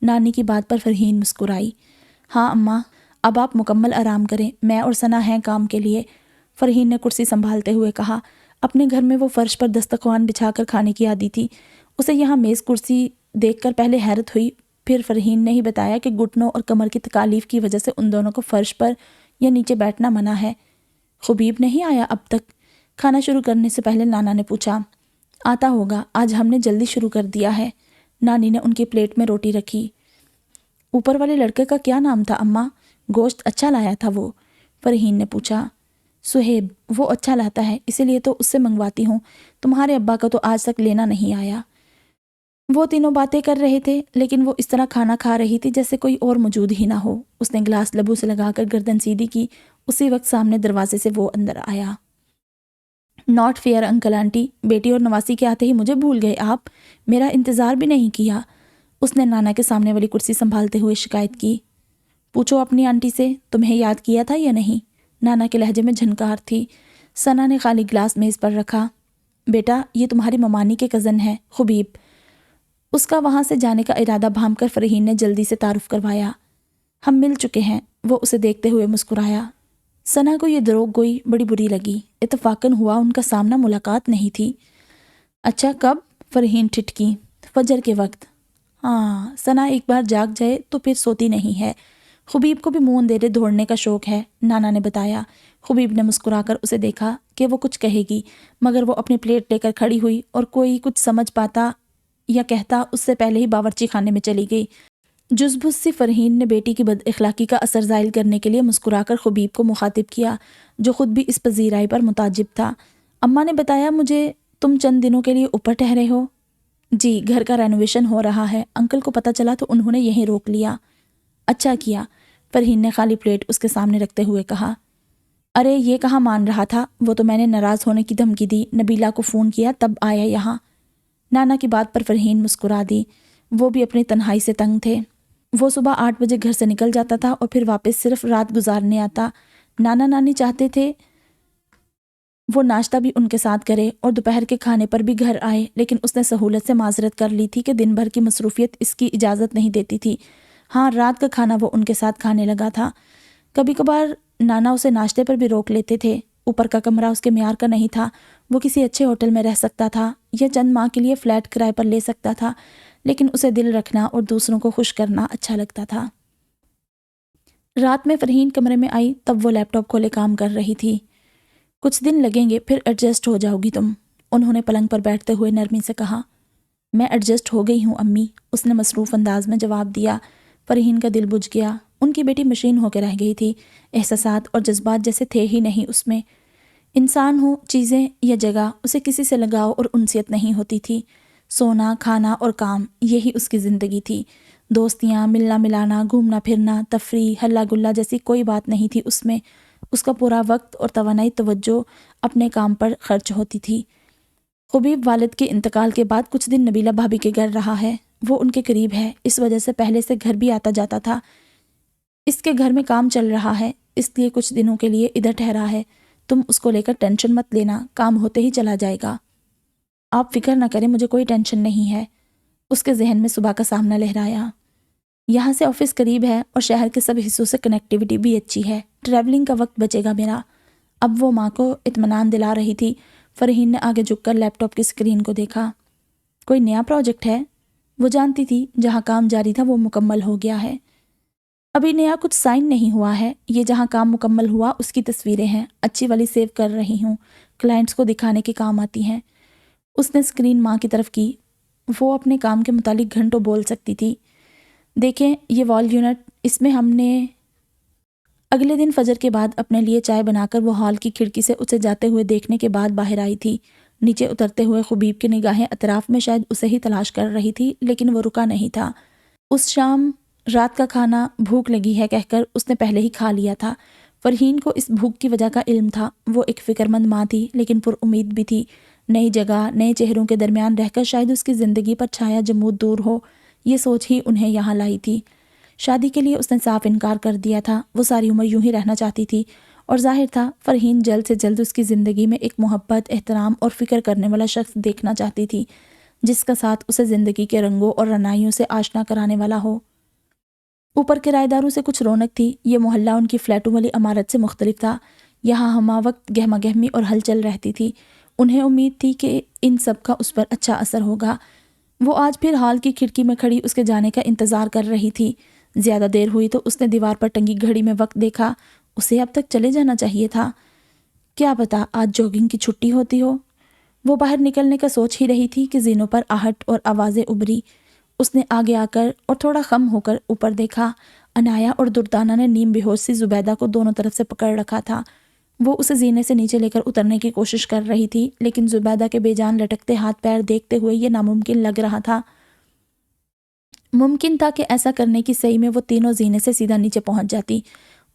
نانی کی بات پر فرحین مسکرائی۔ ہاں اماں، اب آپ مکمل آرام کریں، میں اور ثنا ہیں کام کے لیے۔ فرحین نے کرسی سنبھالتے ہوئے کہا۔ اپنے گھر میں وہ فرش پر دسترخوان بچھا کر کھانے کی عادی تھی۔ اسے یہاں میز کرسی دیکھ کر پہلے حیرت ہوئی، پھر فرحین نے ہی بتایا کہ گھٹنوں اور کمر کی تکالیف کی وجہ سے ان دونوں کو فرش پر یا نیچے بیٹھنا منع ہے۔ خبیب نہیں آیا اب تک؟ کھانا شروع کرنے سے پہلے نانا نے پوچھا۔ آتا ہوگا، آج ہم نے جلدی شروع کر دیا ہے۔ نانی نے ان کی پلیٹ میں روٹی رکھی۔ اوپر والے لڑکے کا کیا نام تھا اماں؟ گوشت اچھا لایا تھا وہ؟ فرحین نے پوچھا۔ سہیب، وہ اچھا لاتا ہے، اسی لیے تو اس سے منگواتی ہوں۔ تمہارے ابا کا تو آج تک لینا نہیں آیا۔ وہ تینوں باتیں کر رہے تھے، لیکن وہ اس طرح کھانا کھا رہی تھی جیسے کوئی اور موجود ہی نہ ہو۔ اس نے گلاس لبوں سے لگا کر گردن سیدھی کی۔ اسی وقت سامنے دروازے سے وہ اندر آیا۔ ناٹ فیئر انکل آنٹی، بیٹی اور نواسی کے آتے ہی مجھے بھول گئے آپ، میرا انتظار بھی نہیں کیا۔ اس نے نانا کے سامنے والی کرسی سنبھالتے ہوئے شکایت کی۔ پوچھو اپنی آنٹی سے، تمہیں یاد کیا تھا یا نہیں؟ نانا کے لہجے میں جھنکار تھی۔ ثنا نے خالی گلاس میز پر رکھا۔ بیٹا، یہ تمہاری ممانی کے کزن ہے، خبیب۔ اس کا وہاں سے جانے کا ارادہ بھانپ کر فرحین نے جلدی سے تعارف کروایا۔ ہم مل چکے ہیں۔ وہ اسے دیکھتے ہوئے مسکرایا۔ ثنا کو یہ دروغ گوئی بڑی بری لگی۔ اتفاقاً ہوا ان کا سامنا ملاقات نہیں تھی۔ اچھا کب؟ فرحین ٹھٹکی۔ فجر کے وقت۔ ہاں، ثنا ایک بار جاگ جائے تو پھر سوتی نہیں ہے۔ خبیب کو بھی منہ اندھیرے دوڑنے کا شوق ہے، نانا نے بتایا۔ خبیب نے مسکرا کر اسے دیکھا کہ وہ کچھ کہے گی، مگر وہ اپنی پلیٹ لے کر کھڑی ہوئی اور کوئی کچھ سمجھ پاتا یا کہتا اس سے پہلے ہی باورچی خانے میں چلی گئی۔ جزبز سی فرحین نے بیٹی کی بد اخلاقی کا اثر زائل کرنے کے لیے مسکرا کر خبیب کو مخاطب کیا، جو خود بھی اس پذیرائی پر متعجب تھا۔ اماں نے بتایا مجھے تم چند دنوں کے لیے اوپر ٹھہرے ہو؟ جی، گھر کا رینوویشن ہو رہا ہے، انکل کو پتہ چلا تو انہوں نے یہیں روک لیا۔ اچھا کیا، فرحین نے خالی پلیٹ اس کے سامنے رکھتے ہوئے کہا۔ ارے یہ کہاں مان رہا تھا، وہ تو میں نے ناراض ہونے کی دھمکی دی، نبیلہ کو فون کیا تب آیا یہاں۔ نانا کی بات پر فرحین مسکرا دی۔ وہ بھی اپنی تنہائی سے تنگ تھے۔ وہ صبح 8 بجے گھر سے نکل جاتا تھا اور پھر واپس صرف رات گزارنے آتا۔ نانا نانی چاہتے تھے وہ ناشتہ بھی ان کے ساتھ کرے اور دوپہر کے کھانے پر بھی گھر آئے، لیکن اس نے سہولت سے معذرت کر لی تھی کہ دن بھر کی مصروفیت اس کی اجازت نہیں دیتی تھی۔ ہاں، رات کا کھانا وہ ان کے ساتھ کھانے لگا تھا۔ کبھی کبھار نانا اسے ناشتے پر بھی روک لیتے تھے۔ اوپر کا کمرہ اس کے معیار کا نہیں تھا، وہ کسی اچھے ہوٹل میں رہ سکتا تھا یا چند ماہ کے لیے فلیٹ کرائے پر لے سکتا تھا، لیکن اسے دل رکھنا اور دوسروں کو خوش کرنا اچھا لگتا تھا۔ رات میں فرحین کمرے میں آئی تب وہ لیپ ٹاپ کھولے کام کر رہی تھی۔ کچھ دن لگیں گے، پھر ایڈجسٹ ہو جاؤ گی تم، انہوں نے پلنگ پر بیٹھتے ہوئے نرمی سے کہا۔ میں ایڈجسٹ ہو گئی ہوں امی، اس نے مصروف انداز میں جواب دیا۔ فرحین کا دل بجھ گیا۔ ان کی بیٹی مشین ہو کے رہ گئی تھی، احساسات اور جذبات جیسے تھے ہی نہیں اس میں۔ انسان ہو، چیزیں یا جگہ، اسے کسی سے لگاؤ اور انسیت نہیں ہوتی تھی۔ سونا، کھانا اور کام، یہی اس کی زندگی تھی۔ دوستیاں، ملنا ملانا، گھومنا پھرنا، تفریح، ہلا گلا جیسی کوئی بات نہیں تھی اس میں۔ اس کا پورا وقت اور توانائی توجہ اپنے کام پر خرچ ہوتی تھی۔ خبیب والد کے انتقال کے بعد کچھ دن نبیلہ بھابھی کے گھر رہا ہے۔ وہ ان کے قریب ہے، اس وجہ سے پہلے سے گھر بھی آتا جاتا تھا۔ اس کے گھر میں کام چل رہا ہے، اس لیے کچھ دنوں کے لیے ادھر ٹھہرا ہے۔ تم اس کو لے کر ٹینشن مت لینا، کام ہوتے ہی چلا جائے گا۔ آپ فکر نہ کریں، مجھے کوئی ٹینشن نہیں ہے۔ اس کے ذہن میں صبح کا سامنا لہرایا۔ یہاں سے آفس قریب ہے اور شہر کے سب حصوں سے کنیکٹیوٹی بھی اچھی ہے، ٹریولنگ کا وقت بچے گا میرا۔ اب وہ ماں کو اطمینان دلا رہی تھی۔ فرحین نے آگے جھک کر لیپ ٹاپ کی اسکرین کو دیکھا۔ کوئی نیا پروجیکٹ ہے؟ وہ جانتی تھی جہاں کام جاری تھا وہ مکمل ہو گیا ہے۔ ابھی نیا کچھ سائن نہیں ہوا ہے، یہ جہاں کام مکمل ہوا اس کی تصویریں ہیں، اچھی والی سیو کر رہی ہوں، کلائنٹس کو دکھانے کے کام آتی ہیں۔ اس نے اسکرین ماں کی طرف کی۔ وہ اپنے کام کے متعلق گھنٹوں بول سکتی تھی۔ دیکھیں یہ وال یونٹ، اس میں ہم نے اگلے دن فجر کے بعد اپنے لیے چائے بنا کر وہ ہال کی کھڑکی سے اسے جاتے ہوئے دیکھنے کے بعد باہر آئی تھی۔ نیچے اترتے ہوئے خبیب کی نگاہیں اطراف میں شاید اسے ہی تلاش کر رہی تھی، لیکن وہ رکا نہیں تھا۔ اس شام رات کا کھانا بھوک لگی ہے کہہ کر اس نے پہلے ہی کھا لیا تھا۔ فرحین کو اس بھوک کی وجہ کا علم تھا۔ وہ ایک فکرمند ماں تھی لیکن پر امید بھی تھی۔ نئی جگہ، نئے چہروں کے درمیان رہ کر شاید اس کی زندگی پر چھایا جمود دور ہو، یہ سوچ ہی انہیں یہاں لائی تھی۔ شادی کے لیے اس نے صاف انکار کر دیا تھا۔ وہ ساری عمر یوں ہی رہنا چاہتی تھی، اور ظاہر تھا فرحین جلد سے جلد اس کی زندگی میں ایک محبت، احترام اور فکر کرنے والا شخص دیکھنا چاہتی تھی، جس کا ساتھ اسے زندگی کے رنگوں اور رنائیوں سے آشنا کرانے والا ہو۔ اوپر کرایہ داروں سے کچھ رونق تھی۔ یہ محلہ ان کی فلیٹوں والی عمارت سے مختلف تھا۔ یہاں ہمہ وقت گہما گہمی اور ہلچل رہتی تھی۔ انہیں امید تھی کہ ان سب کا اس پر اچھا اثر ہوگا۔ وہ آج پھر ہال کی کھڑکی میں کھڑی اس کے جانے کا انتظار کر رہی تھی۔ زیادہ دیر ہوئی تو اس نے دیوار پر ٹنگی گھڑی میں وقت دیکھا۔ اسے اب تک چلے جانا چاہیے تھا۔ کیا پتا آج جوگنگ کی چھٹی ہوتی ہو۔ وہ باہر نکلنے کا سوچ ہی رہی تھی کہ زینوں پر آہٹ اور آوازیں ابھری۔ اس نے آگے آ کر اور تھوڑا خم ہو کر اوپر دیکھا۔ عنایہ اور دردانہ نے نیم بے ہوش سی زبیدہ کو دونوں طرف سے پکڑ رکھا تھا۔ وہ اسے زینے سے نیچے لے کر اترنے کی کوشش کر رہی تھی، لیکن زبیدہ کے بے جان لٹکتے ہاتھ پیر دیکھتے ہوئے یہ ناممکن لگ رہا تھا۔ ممکن تھا کہ ایسا کرنے کی سعی میں وہ تینوں زینے سے سیدھا نیچے پہنچ جاتی۔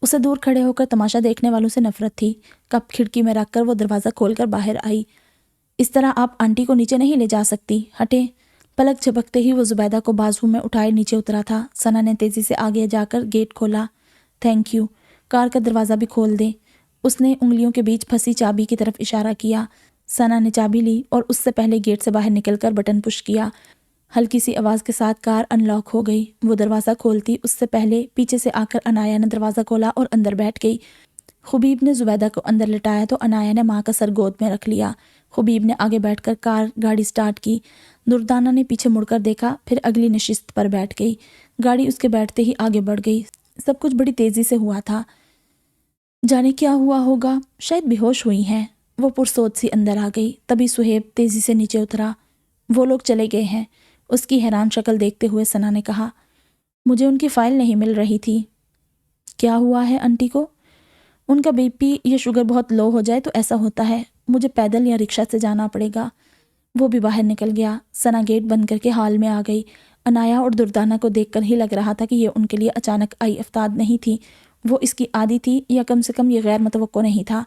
اسے دور کھڑے ہو کر تماشا دیکھنے والوں سے نفرت تھی۔ کپ کھڑکی میں رکھ کر وہ دروازہ کھول کر باہر آئی۔ اس طرح آپ آنٹی کو نیچے نہیں لے جا سکتی، ہٹیں۔ پلک جھپکتے ہی وہ زبیدہ کو بازو میں اٹھائے نیچے اترا تھا۔ ثنا نے تیزی سے آگے جا کر گیٹ کھولا۔ تھینک یو، کار کا دروازہ بھی کھول دیں۔ اس نے انگلیوں کے بیچ پھنسی چابی کی طرف اشارہ کیا۔ ثنا نے چابی لی اور اس سے پہلے گیٹ سے باہر نکل کر بٹن پش کیا۔ ہلکی سی آواز کے ساتھ کار ان لاک ہو گئی۔ وہ دروازہ کھولتی اس سے پہلے پیچھے سے آ کر عنایہ نے دروازہ کھولا اور اندر بیٹھ گئی۔ خبیب نے زبیدہ کو اندر لٹایا تو عنایہ نے ماں کا سر گود میں رکھ لیا۔ خبیب نے آگے بیٹھ کر گاڑی سٹارٹ کی۔ دردانہ نے پیچھے مڑ کر دیکھا، پھر اگلی نشست پر بیٹھ گئی۔ گاڑی اس کے بیٹھتے ہی آگے بڑھ گئی۔ سب کچھ بڑی تیزی سے ہوا تھا۔ جانے کیا ہوا ہوگا، شاید بے ہوش ہوئی ہیں۔ وہ پرسوچ سی اندر آ گئی۔ تبھی سہیب تیزی سے نیچے اترا۔ وہ لوگ چلے گئے ہیں، اس کی حیران شکل دیکھتے ہوئے ثنا نے کہا۔ مجھے ان کی فائل نہیں مل رہی تھی۔ کیا ہوا ہے انٹی کو؟ ان کا بی پی یا شوگر بہت لو ہو جائے تو ایسا ہوتا ہے۔ مجھے پیدل یا رکشہ سے جانا پڑے گا۔ وہ بھی باہر نکل گیا۔ ثنا گیٹ بند کر کے ہال میں آ گئی۔ عنایہ اور دردانہ کو دیکھ کر ہی لگ رہا تھا کہ یہ ان کے لیے اچانک آئی افتاد نہیں تھی، وہ اس کی عادی تھی، یا کم سے کم یہ غیر متوقع نہیں تھا۔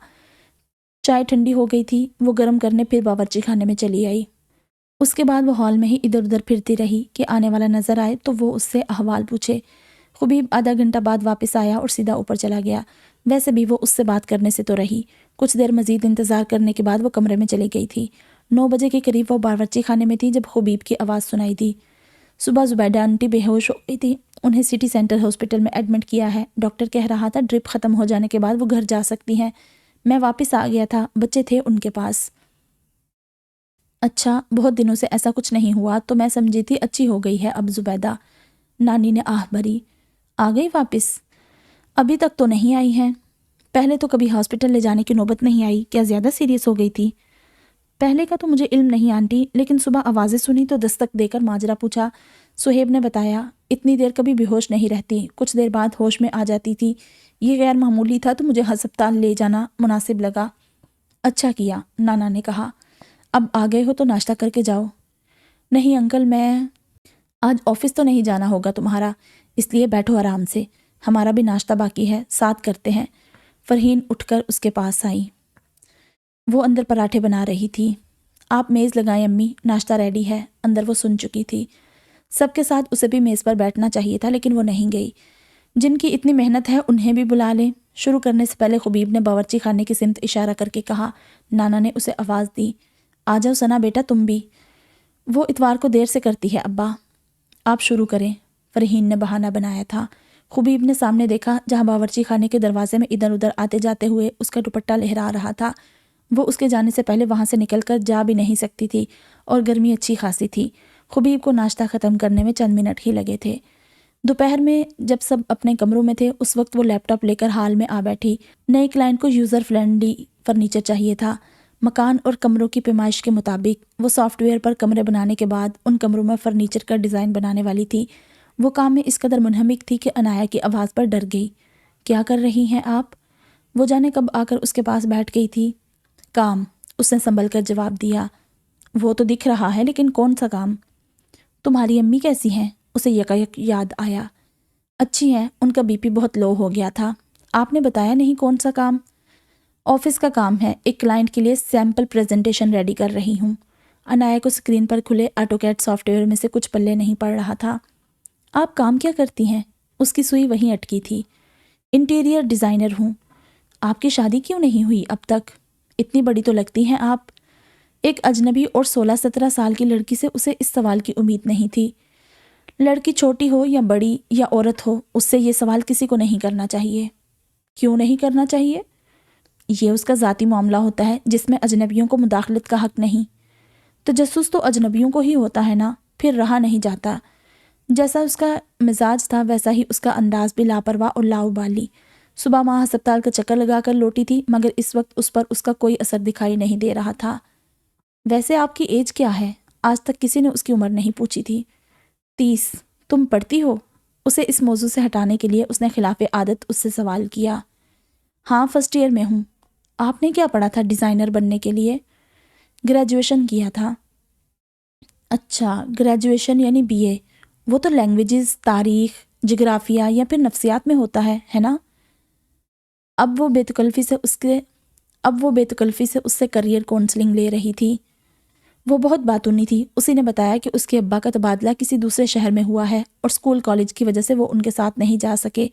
چائے ٹھنڈی ہو گئی تھی۔ وہ گرم کرنے پھر باورچی خانے میں چلی آئی۔ اس کے بعد وہ ہال میں ہی ادھر ادھر پھرتی رہی کہ آنے والا نظر آئے تو وہ اس سے احوال پوچھے۔ خبیب آدھا گھنٹہ بعد واپس آیا اور سیدھا اوپر چلا گیا۔ ویسے بھی وہ اس سے بات کرنے سے تو رہی۔ کچھ دیر مزید انتظار کرنے کے بعد وہ کمرے میں چلی گئی تھی۔ 9 بجے کے قریب وہ باورچی خانے میں تھی جب خبیب کی آواز سنائی دی۔ صبح زبیدہ آنٹی بے ہوش ہو گئی تھی، انہیں سٹی سینٹر ہاسپٹل میں ایڈمٹ کیا ہے۔ ڈاکٹر کہہ رہا تھا ڈرپ ختم ہو جانے کے بعد وہ گھر جا سکتی ہیں۔ میں واپس آ گیا تھا، بچے تھے ان کے پاس۔ اچھا، بہت دنوں سے ایسا کچھ نہیں ہوا تو میں سمجھی تھی اچھی ہو گئی ہے اب زبیدہ۔ نانی نے آہ بھری۔ آ گئی واپس؟ ابھی تک تو نہیں آئی ہیں۔ پہلے تو کبھی ہاسپٹل لے جانے کی نوبت نہیں آئی، کیا زیادہ سیریس ہو گئی تھی؟ پہلے کا تو مجھے علم نہیں آنٹی، لیکن صبح آوازیں سنی تو دستک دے کر ماجرا پوچھا۔ سہیب نے بتایا اتنی دیر کبھی بے ہوش نہیں رہتی، کچھ دیر بعد ہوش میں آ جاتی تھی۔ یہ غیر معمولی تھا تو مجھے ہسپتال لے جانا مناسب لگا۔ اچھا کیا، نانا نے کہا۔ اب آ گئے ہو تو ناشتہ کر کے جاؤ۔ نہیں انکل، میں آج آفس تو نہیں جانا ہوگا تمہارا، اس لیے بیٹھو آرام سے، ہمارا بھی ناشتہ باقی ہے، ساتھ کرتے ہیں۔ فرحین اٹھ کر اس کے پاس آئی۔ وہ اندر پراٹھے بنا رہی تھی۔ آپ میز لگائیں امی، ناشتہ ریڈی ہے۔ اندر وہ سن چکی تھی۔ سب کے ساتھ اسے بھی میز پر بیٹھنا چاہیے تھا لیکن وہ نہیں گئی۔ جن کی اتنی محنت ہے انہیں بھی بلا لیں۔ شروع کرنے سے پہلے خبیب نے باورچی خانے کی سمت اشارہ کر کے کہا۔ نانا نے اسے آواز دی۔ آ جاؤ ثنا بیٹا تم بھی۔ وہ اتوار کو دیر سے کرتی ہے ابا۔ آپ شروع کریں، فرحین نے بہانہ بنایا تھا۔ خبیب نے سامنے دیکھا جہاں باورچی خانے کے دروازے میں ادھر ادھر آتے جاتے ہوئے اس کا دوپٹہ لہرا رہا تھا۔ وہ اس کے جانے سے پہلے وہاں سے نکل کر جا بھی نہیں سکتی تھی اور گرمی اچھی خاصی تھی۔ خبیب کو ناشتہ ختم کرنے میں چند منٹ ہی لگے تھے۔ دوپہر میں جب سب اپنے کمروں میں تھے اس وقت وہ لیپ ٹاپ لے کر ہال میں آ بیٹھی۔ نئے کلائنٹ کو یوزر فرینڈلی فرنیچر چاہیے تھا۔ مکان اور کمروں کی پیمائش کے مطابق وہ سافٹ ویئر پر کمرے بنانے کے بعد ان کمروں میں فرنیچر کا ڈیزائن بنانے والی تھی۔ وہ کام میں اس قدر منہمک تھی کہ عنایا کی آواز پر ڈر گئی۔ کیا کر رہی ہیں آپ؟ وہ جانے کب آ کر اس کے پاس بیٹھ گئی تھی۔ کام، اس نے سنبھل کر جواب دیا۔ وہ تو دکھ رہا ہے لیکن کون سا کام؟ تمہاری امی کیسی ہیں؟ اسے یکایک یاد آیا۔ اچھی ہیں، ان کا بی پی بہت لو ہو گیا تھا۔ آپ نے بتایا نہیں کون سا کام؟ آفس کا کام ہے، ایک کلائنٹ کے لیے سیمپل پریزنٹیشن ریڈی کر رہی ہوں۔ عنایا کو اسکرین پر کھلے آٹوکیڈ سافٹ ویئر میں سے کچھ پلے نہیں پڑ رہا تھا۔ آپ کام کیا کرتی ہیں؟ اس کی سوئی وہیں اٹکی تھی۔ انٹیریئر ڈیزائنر ہوں۔ آپ کی شادی کیوں نہیں ہوئی اب تک؟ اتنی بڑی تو لگتی ہیں آپ۔ ایک اجنبی اور 16-17 سال کی لڑکی سے اسے اس سوال کی امید نہیں تھی۔ لڑکی چھوٹی ہو یا بڑی یا عورت ہو، اس سے یہ سوال کسی کو نہیں کرنا چاہیے۔ کیوں نہیں کرنا چاہیے؟ یہ اس کا ذاتی معاملہ ہوتا ہے جس میں اجنبیوں کو مداخلت کا حق نہیں۔ تجسس تو اجنبیوں کو ہی ہوتا ہے نا، پھر رہا نہیں جاتا۔ جیسا اس کا مزاج تھا ویسا ہی اس کا انداز بھی لاپرواہ اور لاؤبالی۔ صبح ماں ہسپتال کا چکر لگا کر لوٹی تھی مگر اس وقت اس پر اس کا کوئی اثر دکھائی نہیں دے رہا تھا۔ ویسے آپ کی ایج کیا ہے؟ آج تک کسی نے اس کی عمر نہیں پوچھی تھی۔ 30۔ تم پڑھتی ہو؟ اسے اس موضوع سے ہٹانے کے لیے اس نے خلاف عادت اس سے سوال کیا۔ ہاں، فرسٹ ایئر میں ہوں۔ آپ نے کیا پڑھا تھا ڈیزائنر بننے کے لیے؟ گریجویشن کیا تھا۔ اچھا، گریجویشن یعنی بی اے۔ وہ تو لینگویجز، تاریخ، جغرافیہ یا پھر نفسیات میں ہوتا ہے نا؟ اب وہ بے تکلفی سے اس سے کریئر کونسلنگ لے رہی تھی۔ وہ بہت باتونی تھی۔ اسی نے بتایا کہ اس کے ابا کا تبادلہ کسی دوسرے شہر میں ہوا ہے اور اسکول کالج کی وجہ سے وہ ان کے ساتھ نہیں جا سکے۔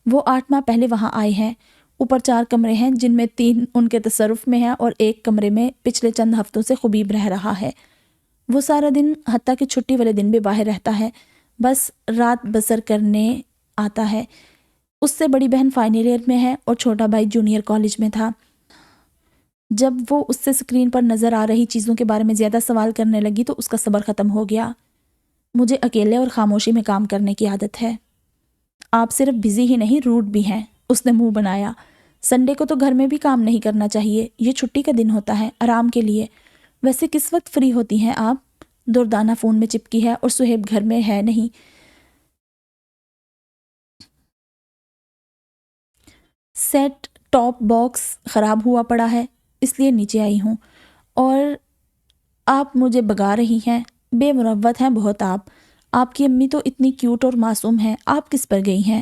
وہ 8 ماہ پہلے وہاں آئے ہیں۔ اوپر 4 کمرے ہیں جن میں 3 ان کے تصرف میں ہیں اور ایک کمرے میں پچھلے چند ہفتوں سے خبیب رہ رہا ہے۔ وہ سارا دن حتیٰ کہ چھٹی والے دن بھی باہر رہتا ہے، بس رات بسر کرنے آتا ہے۔ اس سے بڑی بہن فائنل ایئر میں ہے اور چھوٹا بھائی جونیئر کالج میں تھا۔ جب وہ اس سے اسکرین پر نظر آ رہی چیزوں کے بارے میں زیادہ سوال کرنے لگی تو اس کا صبر ختم ہو گیا۔ مجھے اکیلے اور خاموشی میں کام کرنے کی عادت ہے۔ آپ صرف بزی ہی نہیں، روڈ بھی ہیں، اس نے منہ بنایا۔ سنڈے کو تو گھر میں بھی کام نہیں کرنا چاہیے، یہ چھٹی کا دن ہوتا ہے، آرام کے لیے۔ ویسے کس وقت فری ہوتی ہیں آپ؟ دردانہ فون میں چپکی ہے اور سہیب گھر میں ہے نہیں۔ سیٹ ٹاپ باکس خراب ہوا پڑا ہے، اس لیے نیچے آئی ہوں۔ اور آپ مجھے بگا رہی ہیں، بے مروت ہیں بہت آپ۔ آپ کی امی تو اتنی کیوٹ اور معصوم ہیں، آپ کس پر گئی ہیں؟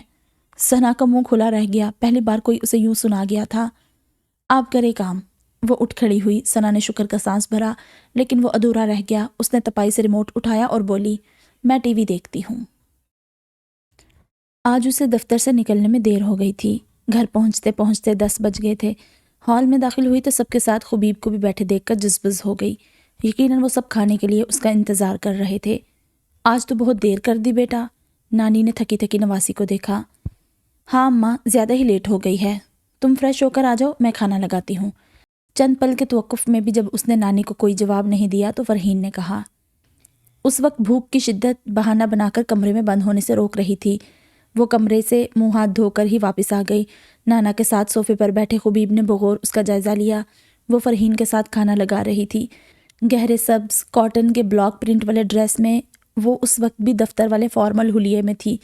ثنا کا منہ کھلا رہ گیا، پہلی بار کوئی اسے یوں سنا گیا تھا۔ آپ کرے کام۔ وہ اٹھ کھڑی ہوئی۔ ثنا نے شکر کا سانس بھرا لیکن وہ ادھورا رہ گیا۔ اس نے تپائی سے ریموٹ اٹھایا اور بولی، میں ٹی وی دیکھتی ہوں۔ آج اسے دفتر سے نکلنے میں دیر ہو گئی تھی۔ گھر پہنچتے پہنچتے 10 بج گئے تھے۔ ہال میں داخل ہوئی تو سب کے ساتھ خبیب کو بھی بیٹھے دیکھ کر جذبز ہو گئی۔ یقیناً وہ سب کھانے کے لیے اس کا انتظار کر رہے تھے۔ آج تو بہت دیر کر دی بیٹا، نانی نے تھکی تھکی نواسی کو دیکھا۔ ہاں اماں، زیادہ ہی لیٹ ہو گئی ہے، تم فریش ہو کر آ جاؤ، میں کھانا لگاتی ہوں۔ چند پل کے توقف میں بھی جب اس نے نانی کو کوئی جواب نہیں دیا تو فرحین نے کہا۔ اس وقت بھوک کی شدت بہانہ بنا کر کمرے میں بند ہونے سے روک رہی تھی۔ وہ کمرے سے منہ ہاتھ دھو کر ہی واپس آ گئی۔ نانا کے ساتھ صوفے پر بیٹھے خبیب نے بغور اس کا جائزہ لیا۔ وہ فرحین کے ساتھ کھانا لگا رہی تھی۔ گہرے سبز کاٹن کے بلاک پرنٹ والے ڈریس میں وہ اس وقت بھی دفتر والے فارمل حلیے میں تھی۔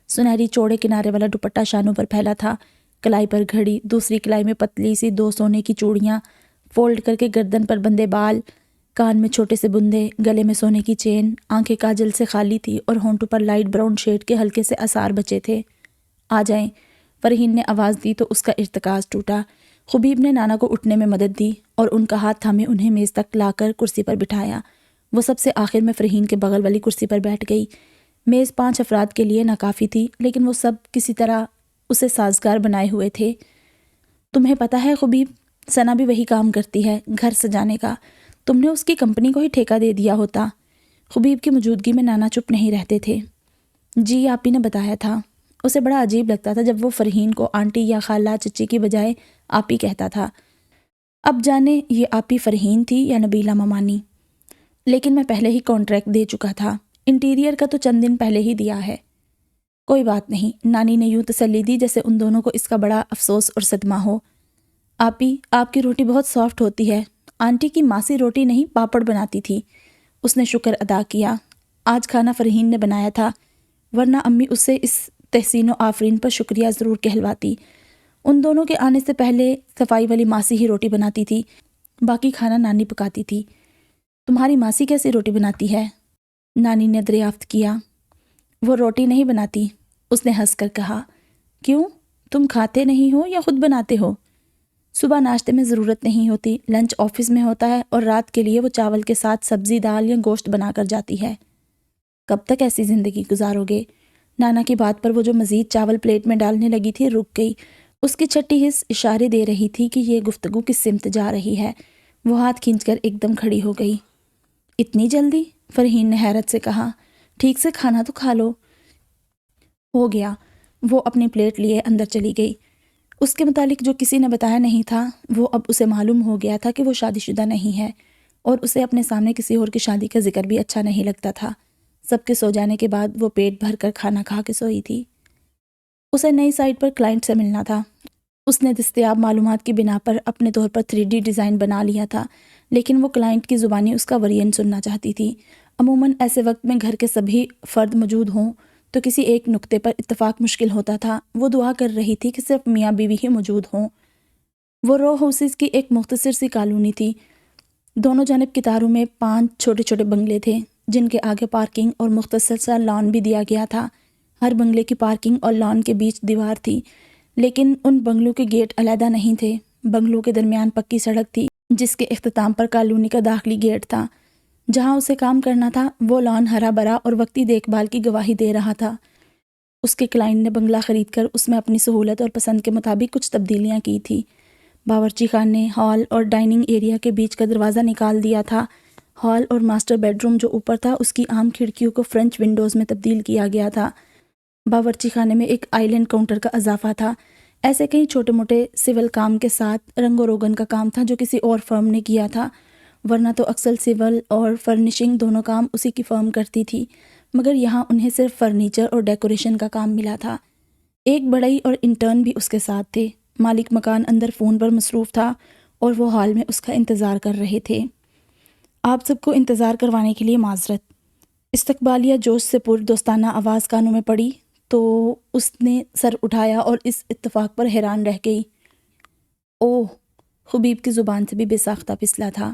سنہری چوڑے کنارے والا دوپٹہ شانوں پر پھیلا تھا، کلائی پر گھڑی، دوسری کلائی میں پتلی سی 2 سونے کی چوڑیاں، فولڈ کر کے گردن پر بندے بال، کان میں چھوٹے سے بندے، گلے میں سونے کی چین، آنکھیں کاجل سے خالی تھی اور ہونٹوں پر لائٹ براؤن شیڈ کے ہلکے سے آثار بچے تھے۔ آ جائیں، فرحین نے آواز دی تو اس کا ارتکاز ٹوٹا۔ خبیب نے نانا کو اٹھنے میں مدد دی اور ان کا ہاتھ تھامے انہیں میز تک لا کر کرسی پر بٹھایا۔ وہ سب سے آخر میں فرحین کے بغل والی کرسی پر بیٹھ گئی۔ میز 5 افراد کے لیے ناکافی تھی لیکن وہ سب کسی طرح اسے سازگار بنائے ہوئے تھے۔ تمہیں پتہ ہے خبیب، ثنا بھی وہی کام کرتی ہے، گھر سجانے کا۔ تم نے اس کی کمپنی کو ہی ٹھیکہ دے دیا ہوتا۔ خبیب کی موجودگی میں نانا چپ نہیں رہتے تھے۔ جی آپ ہی نے بتایا تھا۔ اسے بڑا عجیب لگتا تھا جب وہ فرحین کو آنٹی یا خالہ چچی کی بجائے آپ ہی کہتا تھا۔ اب جانے یہ آپی فرحین تھی یا نبیلہ ممانی، لیکن میں پہلے ہی کانٹریکٹ دے چکا تھا، انٹیریئر کا تو چند دن پہلے ہی دیا ہے۔ کوئی بات نہیں، نانی نے یوں تسلی دی جیسے ان دونوں کو اس کا بڑا افسوس اور صدمہ ہو۔ آپی، آپ کی روٹی بہت سافٹ ہوتی ہے، آنٹی کی ماسی روٹی نہیں پاپڑ بناتی تھی۔ اس نے شکر ادا کیا۔ آج کھانا فرحین نے بنایا تھا، ورنہ امی اس سے اس تحسین و آفرین پر شکریہ ضرور کہلواتی۔ ان دونوں کے آنے سے پہلے صفائی والی ماسی ہی روٹی بناتی تھی، باقی کھانا نانی پکاتی تھی۔ تمہاری ماسی کیسی روٹی بناتی ہے؟ نانی نے دریافت کیا۔ وہ روٹی نہیں بناتی، اس نے ہنس کر کہا۔ کیوں؟ تم کھاتے نہیں ہو یا خود بناتے ہو؟ صبح ناشتے میں ضرورت نہیں ہوتی، لنچ آفس میں ہوتا ہے اور رات کے لیے وہ چاول کے ساتھ سبزی دال یا گوشت بنا کر جاتی ہے۔ کب تک ایسی زندگی گزارو گے؟ نانا کی بات پر وہ جو مزید چاول پلیٹ میں ڈالنے لگی تھی رک گئی۔ اس کی چھٹی حس اشارے دے رہی تھی کہ یہ گفتگو کس سمت جا رہی ہے۔ وہ ہاتھ کھینچ کر ایک دم کھڑی ہو گئی۔ اتنی جلدی؟ فرحین نے حیرت سے کہا۔ ٹھیک سے کھانا تو کھا لو۔ ہو گیا۔ وہ اپنی پلیٹ لیے اندر چلی گئی۔ اس کے متعلق جو کسی نے بتایا نہیں تھا، وہ اب اسے معلوم ہو گیا تھا کہ وہ شادی شدہ نہیں ہے، اور اسے اپنے سامنے کسی اور کی شادی کا ذکر بھی اچھا نہیں لگتا تھا۔ سب کے سو جانے کے بعد وہ پیٹ بھر کر کھانا کھا کے سوئی تھی۔ اسے نئی سائٹ پر کلائنٹ سے ملنا تھا۔ اس نے دستیاب معلومات کی بنا پر اپنے طور پر 3D ڈیزائن بنا لیا تھا، لیکن وہ کلائنٹ کی زبانی اس کا ورژن سننا چاہتی تھی۔ عموماً ایسے وقت میں گھر کے سبھی فرد موجود ہوں تو کسی ایک نقطے پر اتفاق مشکل ہوتا تھا۔ وہ دعا کر رہی تھی کہ صرف میاں بیوی ہی موجود ہوں۔ وہ رو ہاؤسز کی ایک مختصر سی کالونی تھی۔ دونوں جانب کتاروں میں 5 چھوٹے چھوٹے بنگلے تھے، جن کے آگے پارکنگ اور مختصر سا لان بھی دیا گیا تھا۔ ہر بنگلے کی پارکنگ اور لان کے بیچ دیوار تھی، لیکن ان بنگلوں کے گیٹ علیحدہ نہیں تھے۔ بنگلوں کے درمیان پکی سڑک تھی، جس کے اختتام پر کالونی کا داخلی گیٹ تھا۔ جہاں اسے کام کرنا تھا وہ لان ہرا بھرا اور وقتی دیکھ بھال کی گواہی دے رہا تھا۔ اس کے کلائنٹ نے بنگلہ خرید کر اس میں اپنی سہولت اور پسند کے مطابق کچھ تبدیلیاں کی تھی۔ باورچی خانے، ہال اور ڈائننگ ایریا کے بیچ کا دروازہ نکال دیا تھا۔ ہال اور ماسٹر بیڈ روم جو اوپر تھا، اس کی عام کھڑکیوں کو فرنچ ونڈوز میں تبدیل کیا گیا تھا۔ باورچی خانے میں ایک آئلینڈ کاؤنٹر کا اضافہ تھا۔ ایسے کئی چھوٹے موٹے سول کام کے ساتھ رنگ و روگن کا کام تھا جو کسی اور فرم نے کیا تھا، ورنہ تو اکثر سول اور فرنشنگ دونوں کام اسی کی فرم کرتی تھی، مگر یہاں انہیں صرف فرنیچر اور ڈیکوریشن کا کام ملا تھا۔ ایک بڑئی اور انٹرن بھی اس کے ساتھ تھے۔ مالک مکان اندر فون پر مصروف تھا اور وہ ہال میں اس کا انتظار کر رہے تھے۔ آپ سب کو انتظار کروانے کے لیے معذرت۔ استقبالیہ جوش سے پر دوستانہ آواز کانوں میں پڑی تو اس نے سر اٹھایا اور اس اتفاق پر حیران رہ گئی۔ اوہ! خبیب کی زبان سے بھی بے ساختہ پھسلا تھا۔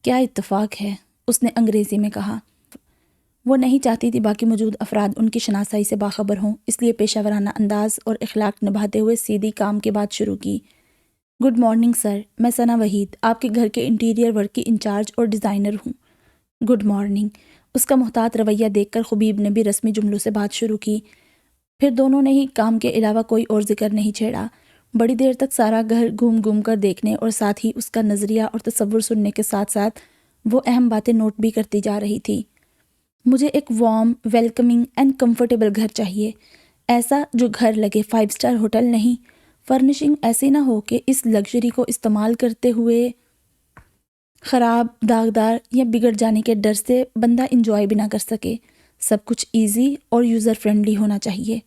کیا اتفاق ہے؟ اس نے انگریزی میں کہا۔ وہ نہیں چاہتی تھی باقی موجود افراد ان کی شناسائی سے باخبر ہوں، اس لیے پیشہ ورانہ انداز اور اخلاق نبھاتے ہوئے سیدھی کام کی بات شروع کی۔ گڈ مارننگ سر، میں ثنا وحید، آپ کے گھر کے انٹیریئر ورک کی انچارج اور ڈیزائنر ہوں۔ Good morning. اس کا محتاط رویہ دیکھ کر خبیب نے بھی رسمی جملوں سے بات شروع کی۔ پھر دونوں نے ہی کام کے علاوہ کوئی اور ذکر نہیں چھیڑا۔ بڑی دیر تک سارا گھر گھوم گھوم کر دیکھنے اور ساتھ ہی اس کا نظریہ اور تصور سننے کے ساتھ ساتھ وہ اہم باتیں نوٹ بھی کرتی جا رہی تھی۔ مجھے ایک وارم، ویلکمنگ اینڈ کمفرٹیبل گھر چاہیے، ایسا جو گھر لگے 5 اسٹار ہوٹل نہیں۔ فرنشنگ ایسی نہ ہو کہ اس لگژری کو استعمال کرتے ہوئے خراب، داغدار یا بگڑ جانے کے ڈر سے بندہ انجوائے بھی نہ کر سکے۔ سب کچھ ایزی اور یوزر فرینڈلی ہونا چاہیے۔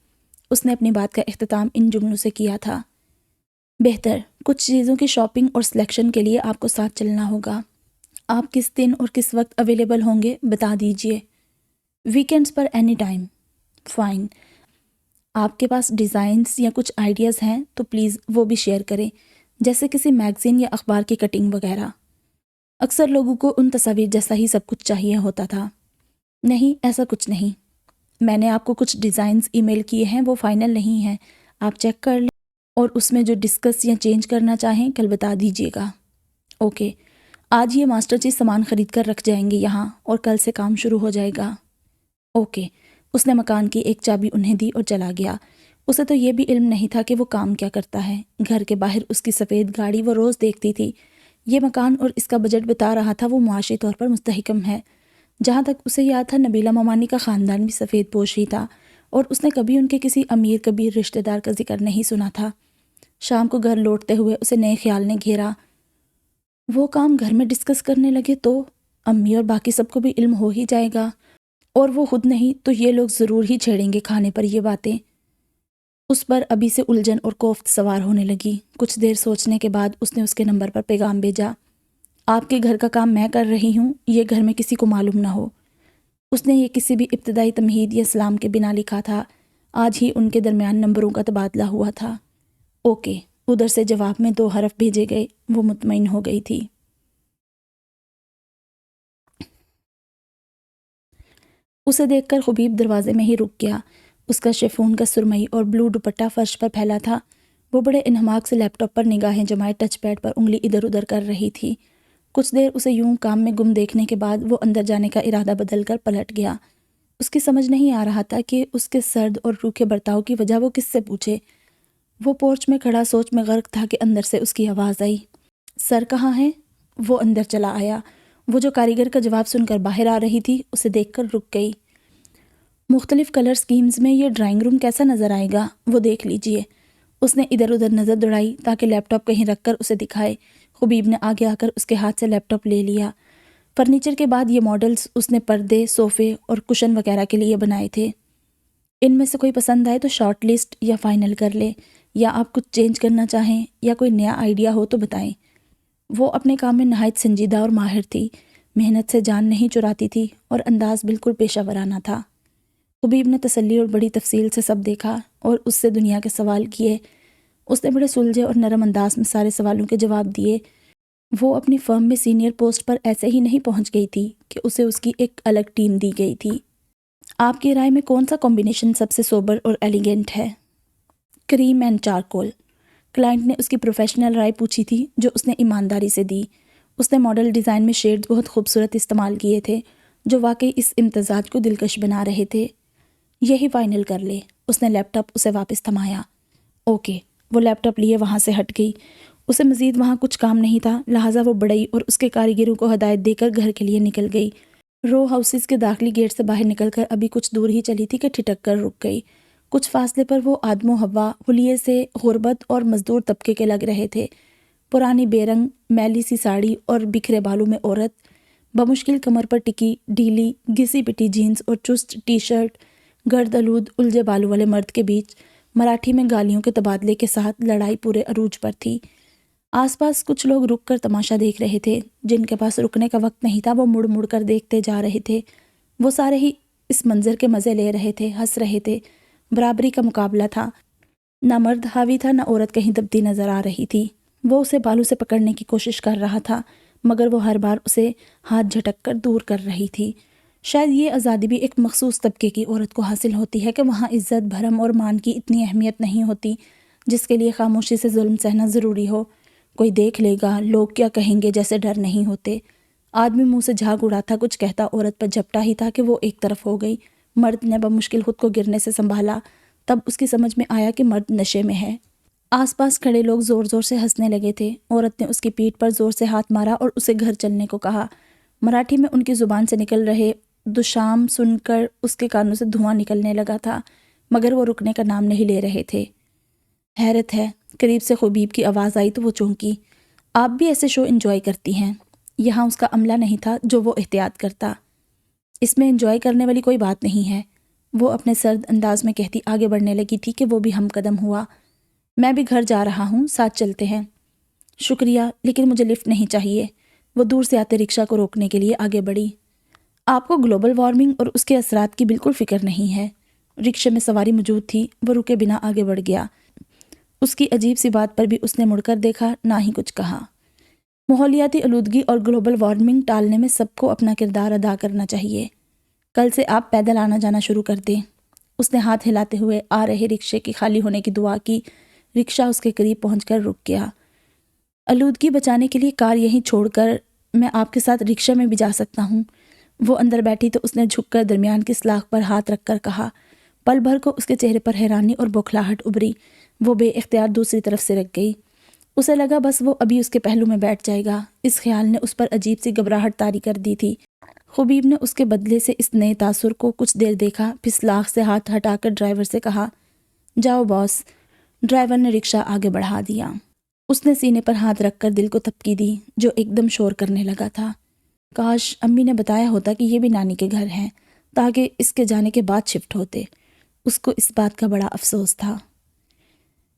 اس نے اپنی بات کا اختتام ان جملوں سے کیا تھا۔ بہتر، کچھ چیزوں کی شاپنگ اور سلیکشن کے لیے آپ کو ساتھ چلنا ہوگا۔ آپ کس دن اور کس وقت اویلیبل ہوں گے بتا دیجئے۔ ویکینڈز پر اینی ٹائم۔ فائن۔ آپ کے پاس ڈیزائنز یا کچھ آئیڈیاز ہیں تو پلیز وہ بھی شیئر کریں، جیسے کسی میگزین یا اخبار کی کٹنگ وغیرہ۔ اکثر لوگوں کو ان تصاویر جیسا ہی سب کچھ چاہیے ہوتا تھا۔ نہیں، ایسا کچھ نہیں۔ میں نے آپ کو کچھ ڈیزائنز ای میل کیے ہیں، وہ فائنل نہیں ہیں، آپ چیک کر لیں اور اس میں جو ڈسکس یا چینج کرنا چاہیں کل بتا دیجیے گا۔ اوکے، آج یہ ماسٹر جی سامان خرید کر رکھ جائیں گے یہاں اور کل سے کام شروع ہو جائے گا۔ اوکے۔ اس نے مکان کی ایک چابی انہیں دی اور چلا گیا۔ اسے تو یہ بھی علم نہیں تھا کہ وہ کام کیا کرتا ہے۔ گھر کے باہر اس کی سفید گاڑی وہ روز دیکھتی تھی۔ یہ مکان اور اس کا بجٹ بتا رہا تھا وہ معاشی طور پر مستحکم ہے۔ جہاں تک اسے یاد تھا نبیلہ ممانی کا خاندان بھی سفید پوش ہی تھا اور اس نے کبھی ان کے کسی امیر کبیر رشتہ دار کا ذکر نہیں سنا تھا۔ شام کو گھر لوٹتے ہوئے اسے نئے خیال نے گھیرا۔ وہ کام گھر میں ڈسکس کرنے لگے تو امی اور باقی سب کو بھی علم ہو ہی جائے گا، اور وہ خود نہیں تو یہ لوگ ضرور ہی چھیڑیں گے کھانے پر یہ باتیں۔ اس پر ابھی سے الجھن اور کوفت سوار ہونے لگی۔ کچھ دیر سوچنے کے بعد اس نے اس کے نمبر پر پیغام بھیجا، آپ کے گھر کا کام میں کر رہی ہوں، یہ گھر میں کسی کو معلوم نہ ہو۔ اس نے یہ کسی بھی ابتدائی تمہید یا سلام کے بنا لکھا تھا، آج ہی ان کے درمیان نمبروں کا تبادلہ ہوا تھا۔ اوکے، ادھر سے جواب میں 2 حرف بھیجے گئے، وہ مطمئن ہو گئی تھی۔ اسے دیکھ کر خبیب دروازے میں ہی رک گیا۔ اس کا شیفون کا سرمئی اور بلو دوپٹہ فرش پر پھیلا تھا۔ وہ بڑے انہماک سے لیپ ٹاپ پر نگاہیں جمائے ٹچ پیڈ پر انگلی ادھر ادھر کر رہی تھی۔ کچھ دیر اسے یوں کام میں گم دیکھنے کے بعد وہ اندر جانے کا ارادہ بدل کر پلٹ گیا۔ اس کی سمجھ نہیں آ رہا تھا کہ اس کے سرد اور روکھے برتاؤ کی وجہ وہ کس سے پوچھے۔ وہ پورچ میں کھڑا سوچ میں غرق تھا کہ اندر سے اس کی آواز آئی، سر کہاں ہے؟ وہ اندر چلا آیا۔ وہ جو کاریگر کا جواب سن کر باہر آ رہی تھی، اسے دیکھ کر رک گئی۔ مختلف کلر سکیمز میں یہ ڈرائنگ روم کیسا نظر آئے گا، وہ دیکھ لیجئے۔ اس نے ادھر ادھر نظر دوڑائی تاکہ لیپ ٹاپ کہیں رکھ کر اسے دکھائے۔ خبیب نے آگے آ کر اس کے ہاتھ سے لیپ ٹاپ لے لیا۔ فرنیچر کے بعد یہ ماڈلز اس نے پردے، صوفے اور کشن وغیرہ کے لیے بنائے تھے۔ ان میں سے کوئی پسند آئے تو شارٹ لسٹ یا فائنل کر لے، یا آپ کچھ چینج کرنا چاہیں یا کوئی نیا آئیڈیا ہو تو بتائیں۔ وہ اپنے کام میں نہایت سنجیدہ اور ماہر تھی، محنت سے جان نہیں چراتی تھی اور انداز بالکل پیشہ ورانہ تھا۔ خبیب نے تسلی اور بڑی تفصیل سے سب دیکھا اور اس سے دنیا کے سوال کیے۔ اس نے بڑے سلجھے اور نرم انداز میں سارے سوالوں کے جواب دیے۔ وہ اپنی فرم میں سینئر پوسٹ پر ایسے ہی نہیں پہنچ گئی تھی کہ اسے اس کی ایک الگ ٹیم دی گئی تھی۔ آپ کی رائے میں کون سا کمبینیشن سب سے سوبر اور ایلیگنٹ ہے؟ کریم اینڈ چارکول۔ کلائنٹ نے اس کی پروفیشنل رائے پوچھی تھی جو اس نے ایمانداری سے دی۔ اس نے ماڈل ڈیزائن میں شیڈز بہت خوبصورت استعمال کیے تھے جو واقعی اس امتزاج کو دلکش بنا رہے تھے۔ یہی فائنل کر لے۔ اس نے لیپ ٹاپ اسے واپس تھمایا۔ اوکے، وہ لیپ ٹاپ لیے وہاں سے ہٹ گئی۔ اسے مزید وہاں کچھ کام نہیں تھا، لہٰذا وہ بڑئی اور اس کے کاریگروں کو ہدایت دے کر گھر کے لیے نکل گئی۔ رو ہاؤسز کے داخلی گیٹ سے باہر نکل کر ابھی کچھ دور ہی چلی تھی کہ ٹھٹک کر رک گئی۔ کچھ فاصلے پر وہ آدم و حوا حلیے سے غربت اور مزدور طبقے کے لگ رہے تھے۔ پرانی بے رنگ میلی سی ساڑی اور بکھرے بالوں میں عورت، بمشکل کمر پر ٹکی ڈھیلی گھسی پٹی جینز اور چست ٹی شرٹ، گرد آلود الجھے بالوں والے مرد کے بیچ مراٹھی میں گالیوں کے تبادلے کے ساتھ لڑائی پورے عروج پر تھی۔ آس پاس کچھ لوگ رک کر تماشا دیکھ رہے تھے، جن کے پاس رکنے کا وقت نہیں تھا وہ مڑ مڑ کر دیکھتے جا رہے تھے۔ وہ سارے ہی اس منظر کے مزے لے رہے تھے، ہنس رہے تھے۔ برابری کا مقابلہ تھا، نہ مرد حاوی تھا نہ عورت کہیں دبتی نظر آ رہی تھی۔ وہ اسے بالوں سے پکڑنے کی کوشش کر رہا تھا، مگر وہ ہر بار اسے ہاتھ جھٹک کر دور کر رہی تھی۔ شاید یہ آزادی بھی ایک مخصوص طبقے کی عورت کو حاصل ہوتی ہے کہ وہاں عزت، بھرم اور مان کی اتنی اہمیت نہیں ہوتی جس کے لیے خاموشی سے ظلم سہنا ضروری ہو۔ کوئی دیکھ لے گا، لوگ کیا کہیں گے جیسے ڈر نہیں ہوتے۔ آدمی منہ سے جھاگ اڑا تھا، کچھ کہتا عورت پر جھپٹا ہی تھا کہ وہ ایک طرف ہو گئی۔ مرد نے بمشکل خود کو گرنے سے سنبھالا، تب اس کی سمجھ میں آیا کہ مرد نشے میں ہے۔ آس پاس کھڑے لوگ زور زور سے ہنسنے لگے تھے۔ عورت نے اس کی پیٹھ پر زور سے ہاتھ مارا اور اسے گھر چلنے کو کہا۔ مراٹھی میں ان کی زبان سے نکل رہے دشام سن کر اس کے کانوں سے دھواں نکلنے لگا تھا، مگر وہ رکنے کا نام نہیں لے رہے تھے۔ حیرت ہے، قریب سے خبیب کی آواز آئی تو وہ چونکی۔ آپ بھی ایسے شو انجوائے کرتی ہیں؟ یہاں اس کا عملہ نہیں تھا جو وہ احتیاط کرتا۔ اس میں انجوائے کرنے والی کوئی بات نہیں ہے، وہ اپنے سرد انداز میں کہتی آگے بڑھنے لگی تھی کہ وہ بھی ہم قدم ہوا۔ میں بھی گھر جا رہا ہوں، ساتھ چلتے ہیں۔ شکریہ، لیکن مجھے لفٹ نہیں چاہیے۔ وہ دور سے آتے رکشہ کو روکنے کے لیے آگے بڑھی۔ آپ کو گلوبل وارمنگ اور اس کے اثرات کی بالکل فکر نہیں ہے۔ رکشے میں سواری موجود تھی، وہ رکے بنا آگے بڑھ گیا۔ اس کی عجیب سی بات پر بھی اس نے مڑ کر دیکھا، نہ ہی کچھ کہا۔ ماحولیاتی آلودگی اور گلوبل وارمنگ ٹالنے میں سب کو اپنا کردار ادا کرنا چاہیے۔ کل سے آپ پیدل آنا جانا شروع کر دیں۔ اس نے ہاتھ ہلاتے ہوئے آ رہے رکشے کی خالی ہونے کی دعا کی۔ رکشہ اس کے قریب پہنچ کر رک گیا۔ آلودگی بچانے کے لیے کار یہیں چھوڑ کر میں آپ کے ساتھ رکشے میں بھی جا سکتا ہوں۔ وہ اندر بیٹھی تو اس نے جھک کر درمیان کی سلاخ پر ہاتھ رکھ کر کہا۔ پل بھر کو اس کے چہرے پر حیرانی اور بوکھلاہٹ ابھری۔ وہ بے اختیار دوسری طرف سے رک گئی۔ اسے لگا بس وہ ابھی اس کے پہلو میں بیٹھ جائے گا۔ اس خیال نے اس پر عجیب سی گھبراہٹ طاری کر دی تھی۔ خبیب نے اس کے بدلے سے اس نئے تاثر کو کچھ دیر دیکھا، پھر سلاخ سے ہاتھ ہٹا کر ڈرائیور سے کہا، جاؤ باس۔ ڈرائیور نے رکشہ آگے بڑھا دیا۔ اس نے سینے پر ہاتھ رکھ کر دل کو تھپکی دی جو ایک دم شور کرنے لگا تھا۔ کاش امی نے بتایا ہوتا کہ یہ بھی نانی کے گھر ہیں تاکہ اس کے جانے کے بعد شفٹ ہوتے۔ اس کو اس بات کا بڑا افسوس تھا۔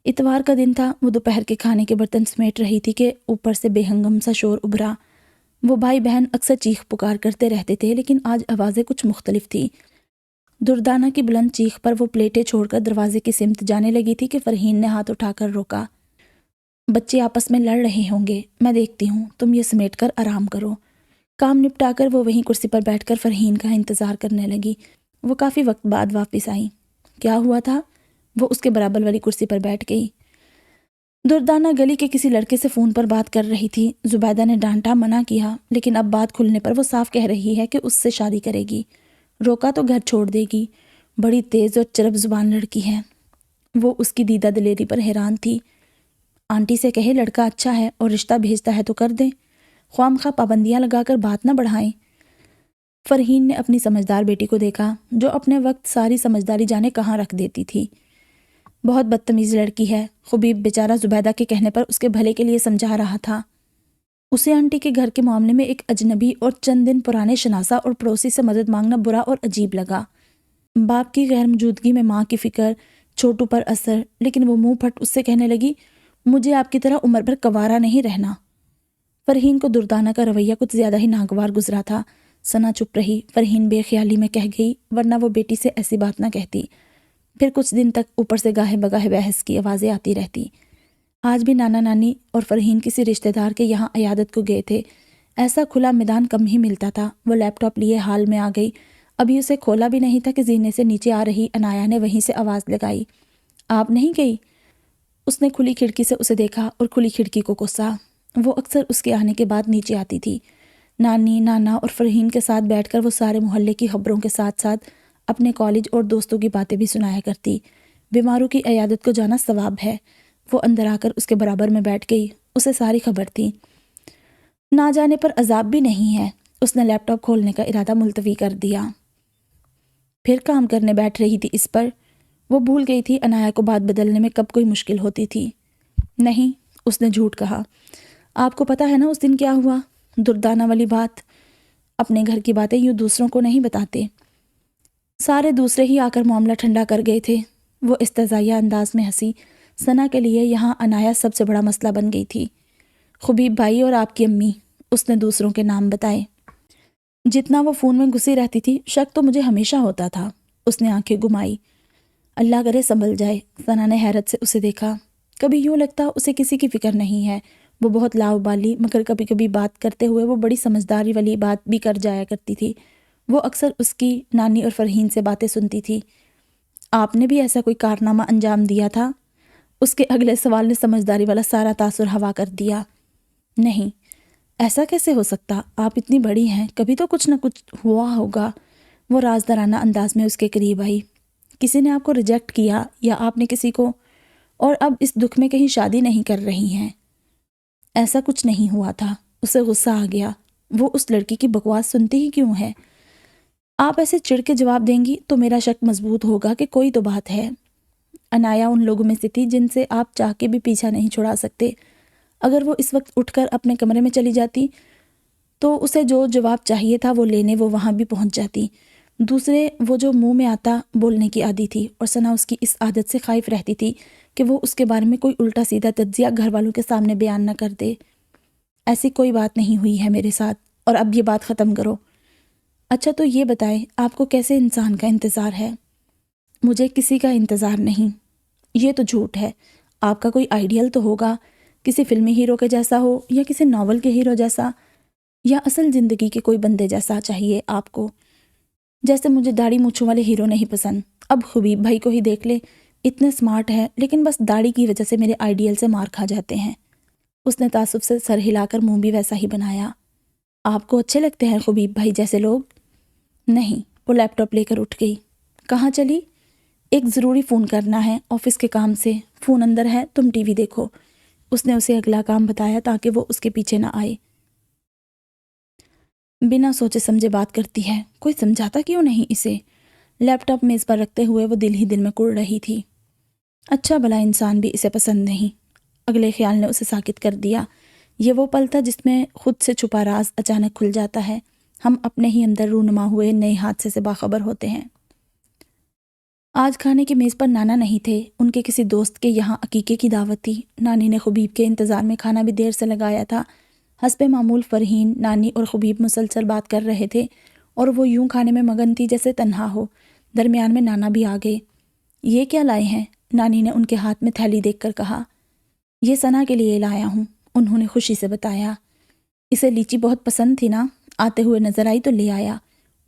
اتوار کا دن تھا، وہ دوپہر کے کھانے کے برتن سمیٹ رہی تھی کہ اوپر سے بے ہنگم سا شور ابھرا۔ وہ بھائی بہن اکثر چیخ پکار کرتے رہتے تھے لیکن آج آوازیں کچھ مختلف تھیں۔ دردانہ کی بلند چیخ پر وہ پلیٹیں چھوڑ کر دروازے کی سمت جانے لگی تھی کہ فرحین نے ہاتھ اٹھا کر روکا۔ بچے آپس میں لڑ رہے ہوں گے، میں دیکھتی ہوں، تم یہ سمیٹ کر آرام کرو۔ کام نپٹا کر وہ وہیں کرسی پر بیٹھ کر فرحین کا انتظار کرنے لگی۔ وہ کافی وقت بعد واپس آئی۔ کیا ہوا تھا؟ وہ اس کے برابر والی کرسی پر بیٹھ گئی۔ دردانہ گلی کے کسی لڑکے سے فون پر بات کر رہی تھی۔ زبیدہ نے ڈانٹا، منع کیا، لیکن اب بات کھلنے پر وہ صاف کہہ رہی ہے کہ اس سے شادی کرے گی۔ روکا تو گھر چھوڑ دے گی۔ بڑی تیز اور چرب زبان لڑکی ہے۔ وہ اس کی دیدہ دلیری پر حیران تھی۔ آنٹی سے کہے لڑکا اچھا ہے اور رشتہ بھیجتا ہے تو کر دیں، خواہ مخواہ پابندیاں لگا کر بات نہ بڑھائیں۔ فرحین نے اپنی سمجھدار بیٹی کو دیکھا جو اپنے وقت ساری سمجھداری جانے کہاں رکھ دیتی تھی۔ بہت بدتمیز لڑکی ہے، خبیب بیچارہ زبیدہ کے کہنے پر اس کے بھلے کے لیے سمجھا رہا تھا۔ اسے آنٹی کے گھر کے معاملے میں ایک اجنبی اور چند دن پرانے شناسا اور پڑوسی سے مدد مانگنا برا اور عجیب لگا۔ باپ کی غیر موجودگی میں ماں کی فکر، چھوٹو پر اثر، لیکن وہ منہ پھٹ اس سے کہنے لگی مجھے آپ کی طرح عمر بھر کنوارا نہیں رہنا۔ فرحین کو دردانہ کا رویہ کچھ زیادہ ہی ناگوار گزرا تھا۔ ثنا چپ رہی۔ فرحین بے خیالی میں کہہ گئی ورنہ وہ بیٹی سے ایسی بات نہ کہتی۔ پھر کچھ دن تک اوپر سے گاہے بگاہے بحث کی آوازیں آتی رہتی۔ آج بھی نانا نانی اور فرحین کسی رشتہ دار کے یہاں عیادت کو گئے تھے۔ ایسا کھلا میدان کم ہی ملتا تھا۔ وہ لیپ ٹاپ لیے ہال میں آ گئی۔ ابھی اسے کھولا بھی نہیں تھا کہ زینے سے نیچے آ رہی عنایا نے وہیں سے آواز لگائی، آپ نہیں گئی؟ اس نے کھلی کھڑکی سے اسے دیکھا اور کھلی کھڑکی کو کوسا۔ وہ اکثر اس کے آنے کے بعد نیچے آتی تھی۔ نانی، نانا اور فرحین کے ساتھ بیٹھ کر وہ سارے محلے کی خبروں کے ساتھ ساتھ اپنے کالج اور دوستوں کی باتیں بھی سنایا کرتی۔ بیماروں کی عیادت کو جانا ثواب ہے۔ وہ اندر آ کر اس کے برابر میں بیٹھ گئی۔ اسے ساری خبر تھی۔ نہ جانے پر عذاب بھی نہیں ہے۔ اس نے لیپ ٹاپ کھولنے کا ارادہ ملتوی کر دیا۔ پھر کام کرنے بیٹھ رہی تھی اس پر۔ وہ بھول گئی تھی عنایا کو بات بدلنے میں کب کوئی مشکل ہوتی تھی۔ نہیں، اس نے جھوٹ کہا۔ آپ کو پتہ ہے نا اس دن کیا ہوا؟ دردانہ والی بات۔ اپنے گھر کی باتیں یوں دوسروں کو نہیں بتاتے۔ سارے دوسرے ہی آ کر معاملہ ٹھنڈا کر گئے تھے۔ وہ استہزائیہ انداز میں ہنسی۔ ثنا کے لیے یہاں عنایا سب سے بڑا مسئلہ بن گئی تھی۔ خبیب بھائی اور آپ کی امی، اس نے دوسروں کے نام بتائے۔ جتنا وہ فون میں گھسی رہتی تھی شک تو مجھے ہمیشہ ہوتا تھا۔ اس نے آنکھیں گھمائی۔ اللہ کرے سنبھل جائے۔ ثنا نے حیرت سے اسے دیکھا۔ کبھی یوں لگتا اسے کسی کی فکر نہیں ہے۔ وہ بہت لاؤبالی، مگر کبھی کبھی بات کرتے ہوئے وہ بڑی سمجھداری والی بات بھی کر جایا کرتی تھی۔ وہ اکثر اس کی نانی اور فرحین سے باتیں سنتی تھی۔ آپ نے بھی ایسا کوئی کارنامہ انجام دیا تھا؟ اس کے اگلے سوال نے سمجھداری والا سارا تاثر ہوا کر دیا۔ نہیں، ایسا کیسے ہو سکتا؟ آپ اتنی بڑی ہیں، کبھی تو کچھ نہ کچھ ہوا ہوگا۔ وہ رازدارانہ انداز میں اس کے قریب آئی۔ کسی نے آپ کو ریجیکٹ کیا یا آپ نے کسی کو؟ اور اب اس دکھ میں کہیں شادی نہیں کر رہی ہیں؟ ایسا کچھ نہیں ہوا تھا۔ اسے غصہ آ گیا۔ وہ اس لڑکی کی بکواس سنتی ہی کیوں ہے؟ آپ ایسے چڑ کے جواب دیں گی تو میرا شک مضبوط ہوگا کہ کوئی تو بات ہے۔ عنایا ان لوگوں میں سے تھی جن سے آپ چاہ کے بھی پیچھا نہیں چھڑا سکتے۔ اگر وہ اس وقت اٹھ کر اپنے کمرے میں چلی جاتی تو اسے جو جواب چاہیے تھا وہ لینے وہ وہاں بھی پہنچ جاتی۔ دوسرے، وہ جو منہ میں آتا بولنے کی عادی تھی اور ثنا اس کی اس عادت سے خائف رہتی تھی کہ وہ اس کے بارے میں کوئی الٹا سیدھا تجزیہ گھر والوں کے سامنے بیان نہ کر دے۔ ایسی کوئی بات نہیں ہوئی ہے میرے ساتھ، اور اب یہ بات ختم کرو۔ اچھا تو یہ بتائیں آپ کو کیسے انسان کا انتظار ہے؟ مجھے کسی کا انتظار نہیں۔ یہ تو جھوٹ ہے۔ آپ کا کوئی آئیڈیل تو ہوگا، کسی فلمی ہیرو کے جیسا ہو یا کسی ناول کے ہیرو جیسا، یا اصل زندگی کے کوئی بندے جیسا چاہیے آپ کو۔ جیسے مجھے داڑھی مونچھوں والے ہیرو نہیں پسند۔ اب خبیب بھائی کو ہی دیکھ لے، اتنے سمارٹ ہے لیکن بس داڑھی کی وجہ سے میرے آئیڈیل سے مار کھا جاتے ہیں۔ اس نے تعصب سے سر ہلا کر منہ بھی ویسا ہی بنایا۔ آپ کو اچھے لگتے ہیں خبیب بھائی جیسے لوگ؟ نہیں۔ وہ لیپ ٹاپ لے کر اٹھ گئی۔ کہاں چلی؟ ایک ضروری فون کرنا ہے آفس کے کام سے۔ فون اندر ہے، تم ٹی وی دیکھو۔ اس نے اسے اگلا کام بتایا تاکہ وہ اس کے پیچھے نہ آئے۔ بنا سوچے سمجھے بات کرتی ہے، کوئی سمجھاتا کیوں نہیں اسے؟ لیپ ٹاپ میز پر رکھتے ہوئے وہ دل ہی دل میں کڑ رہی تھی۔ اچھا بھلا انسان بھی اسے پسند نہیں۔ اگلے خیال نے اسے ساکت کر دیا۔ یہ وہ پل تھا جس میں خود سے چھپا راز اچانک کھل جاتا ہے، ہم اپنے ہی اندر رونما ہوئے نئے حادثے سے باخبر ہوتے ہیں۔ آج کھانے کی میز پر نانا نہیں تھے، ان کے کسی دوست کے یہاں عقیقے کی دعوت تھی۔ نانی نے خبیب کے انتظار میں کھانا بھی دیر سے لگایا تھا۔ حسب معمول فرحین، نانی اور خبیب مسلسل بات کر رہے تھے اور وہ یوں کھانے میں مگن تھی جیسے تنہا ہو۔ درمیان میں نانا بھی آ گئے۔ یہ کیا لائے ہیں؟ نانی نے ان کے ہاتھ میں تھیلی دیکھ کر کہا۔ یہ ثنا کے لیے لایا ہوں، انہوں نے خوشی سے بتایا۔ اسے لیچی بہت پسند تھی نا، آتے ہوئے نظر آئی تو لے آیا۔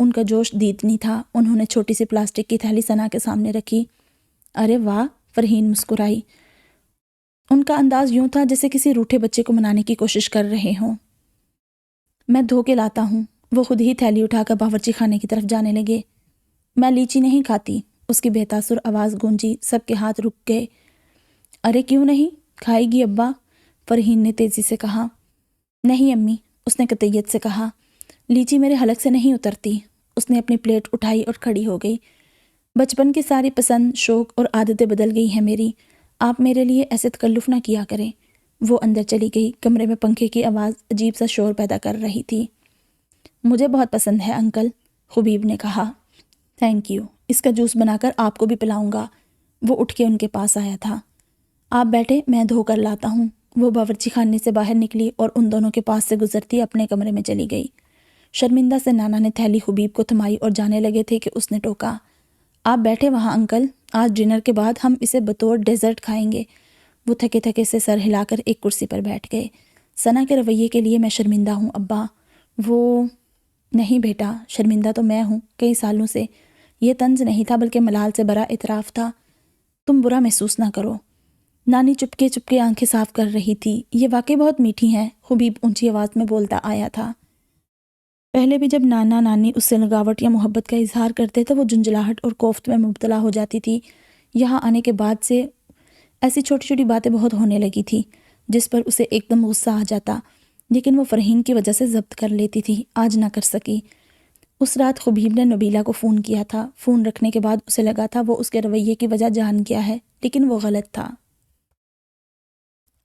ان کا جوش دیدنی تھا۔ انہوں نے چھوٹی سی پلاسٹک کی تھیلی ثنا کے سامنے رکھی۔ ارے واہ، فرحین مسکرائی۔ ان کا انداز یوں تھا جیسے کسی روٹھے بچے کو منانے کی کوشش کر رہے ہوں۔ میں دھو کے لاتا ہوں۔ وہ خود ہی تھیلی اٹھا کر باورچی خانے کی طرف جانے لگے۔ میں لیچی نہیں کھاتی، اس کی بے تاثر آواز گونجی، سب کے ہاتھ رک گئے۔ ارے کیوں نہیں؟ کھائے گی ابا، فرحین نے تیزی سے کہا۔ نہیں امی، اس نے قطعیت سے کہا، لیچی میرے حلق سے نہیں اترتی۔ اس نے اپنی پلیٹ اٹھائی اور کھڑی ہو گئی۔ بچپن کی ساری پسند، شوق اور عادتیں بدل گئی ہیں میری، آپ میرے لیے ایسے تکلف نہ کیا کریں۔ وہ اندر چلی گئی۔ کمرے میں پنکھے کی آواز عجیب سا شور پیدا کر رہی تھی۔ مجھے بہت پسند ہے انکل، خبیب نے کہا۔ تھینک یو، اس کا جوس بنا کر آپ کو بھی پلاؤں گا۔ وہ اٹھ کے ان کے پاس آیا تھا۔ آپ بیٹھے، میں دھو کر لاتا ہوں۔ وہ باورچی خانے سے باہر نکلی اور ان دونوں کے پاس سے گزرتی اپنے کمرے میں چلی گئی۔ شرمندہ سے نانا نے تھیلی خبیب کو تھمائی اور جانے لگے تھے کہ اس نے ٹوکا۔ آپ بیٹھے وہاں انکل، آج ڈنر کے بعد ہم اسے بطور ڈیزرٹ کھائیں گے۔ وہ تھکے تھکے سے سر ہلا کر ایک کرسی پر بیٹھ گئے۔ ثنا کے رویے کے لیے میں شرمندہ ہوں ابا۔ وہ نہیں بیٹا، شرمندہ تو میں ہوں، کئی سالوں سے۔ یہ طنز نہیں تھا بلکہ ملال سے بڑا اعتراف تھا۔ تم برا محسوس نہ کرو۔ نانی چپکے چپکے آنکھیں صاف کر رہی تھی۔ یہ واقعی بہت میٹھی ہیں، خبیب اونچی آواز میں بولتا آیا تھا۔ پہلے بھی جب نانا نانی اس سے لگاوٹ یا محبت کا اظہار کرتے تو وہ جھنجھلاہٹ اور کوفت میں مبتلا ہو جاتی تھی۔ یہاں آنے کے بعد سے ایسی چھوٹی چھوٹی باتیں بہت ہونے لگی تھی جس پر اسے ایک دم غصہ آ جاتا، لیکن وہ فرحین کی وجہ سے ضبط کر لیتی تھی، آج نہ کر سکی۔ اس رات خبیب نے نبیلہ کو فون کیا تھا۔ فون رکھنے کے بعد اسے لگا تھا وہ اس کے رویے کی وجہ جان گیا ہے، لیکن وہ غلط تھا۔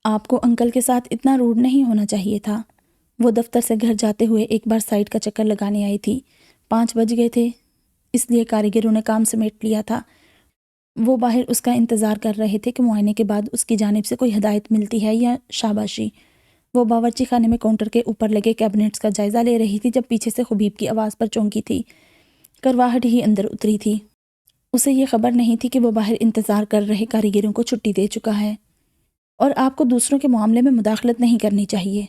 آپ کو انکل کے ساتھ اتنا روڈ نہیں ہونا چاہیے تھا۔ وہ دفتر سے گھر جاتے ہوئے ایک بار سائٹ کا چکر لگانے آئی تھی۔ 5 بج گئے تھے، اس لیے کاریگروں نے کام سمیٹ لیا تھا۔ وہ باہر اس کا انتظار کر رہے تھے کہ معائنے کے بعد اس کی جانب سے کوئی ہدایت ملتی ہے یا شاباشی۔ وہ باورچی خانے میں کاؤنٹر کے اوپر لگے کیبنٹس کا جائزہ لے رہی تھی جب پیچھے سے خبیب کی آواز پر چونکی تھی۔ کرواہٹ ہی اندر اتری تھی۔ اسے یہ خبر نہیں تھی کہ وہ باہر انتظار کر رہے کاریگروں کو چھٹی دے چکا ہے، اور آپ کو دوسروں کے معاملے میں مداخلت نہیں کرنی چاہیے۔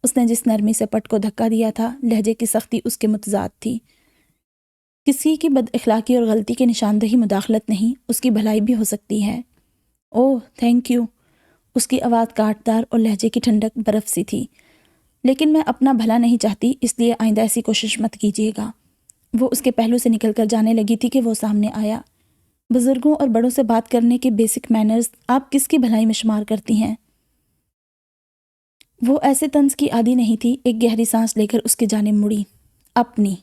اس نے جس نرمی سے پٹ کو دھکا دیا تھا، لہجے کی سختی اس کے متضاد تھی۔ کسی کی بد اخلاقی اور غلطی کی نشاندہی مداخلت نہیں، اس کی بھلائی بھی ہو سکتی ہے۔ اوہ تھینک یو، اس کی آواز کاٹدار اور لہجے کی ٹھنڈک برف سی تھی۔ لیکن میں اپنا بھلا نہیں چاہتی، اس لیے آئندہ ایسی کوشش مت کیجیے گا۔ وہ اس کے پہلو سے نکل کر جانے لگی تھی کہ وہ سامنے آیا۔ بزرگوں اور بڑوں سے بات کرنے کے بیسک مینرز آپ کس کی بھلائی میں شمار کرتی ہیں؟ وہ ایسے طنز کی عادی نہیں تھی۔ ایک گہری سانس لے کر اس کی جانب مڑی۔ اپنی،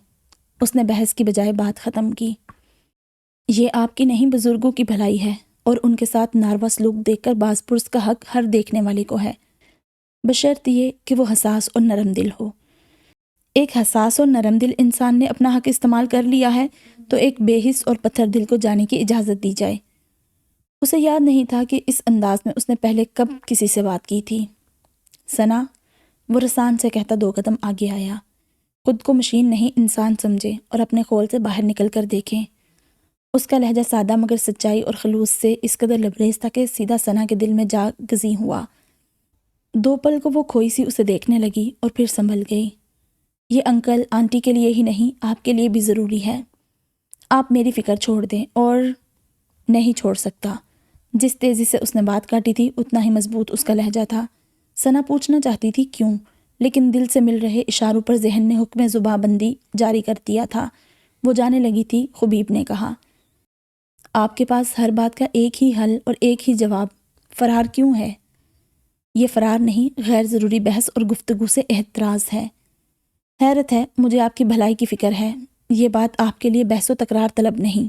اس نے بحث کی بجائے بات ختم کی۔ یہ آپ کی نہیں، بزرگوں کی بھلائی ہے، اور ان کے ساتھ ناروا سلوک دیکھ کر باز پرس کا حق ہر دیکھنے والے کو ہے، بشرط یہ کہ وہ حساس اور نرم دل ہو۔ ایک حساس اور نرم دل انسان نے اپنا حق استعمال کر لیا ہے تو ایک بے حس اور پتھر دل کو جانے کی اجازت دی جائے۔ اسے یاد نہیں تھا کہ اس انداز میں اس نے پہلے کب کسی سے بات کی تھی۔ ثنا، وہ رسان سے کہتا 2 قدم آگے آیا۔ خود کو مشین نہیں انسان سمجھے اور اپنے خول سے باہر نکل کر دیکھیں۔ اس کا لہجہ سادہ مگر سچائی اور خلوص سے اس قدر لبریز تھا کہ سیدھا ثنا کے دل میں جا گزیں ہوا۔ 2 پل کو وہ کھوئی سی اسے دیکھنے لگی اور پھر سنبھل گئی۔ یہ انکل آنٹی کے لیے ہی نہیں، آپ کے لیے بھی ضروری ہے۔ آپ میری فکر چھوڑ دیں، اور نہیں چھوڑ سکتا۔ جس تیزی سے اس نے بات کاٹی تھی اتنا ہی مضبوط اس کا لہجہ تھا۔ ثنا پوچھنا چاہتی تھی کیوں، لیکن دل سے مل رہے اشاروں پر ذہن نے حکم زبان بندی جاری کر دیا تھا۔ وہ جانے لگی تھی، خبیب نے کہا، آپ کے پاس ہر بات کا ایک ہی حل اور ایک ہی جواب، فرار کیوں ہے؟ یہ فرار نہیں، غیر ضروری بحث اور گفتگو سے احتراز ہے۔ حیرت ہے، مجھے آپ کی بھلائی کی فکر ہے، یہ بات آپ کے لیے بحث و تکرار طلب نہیں۔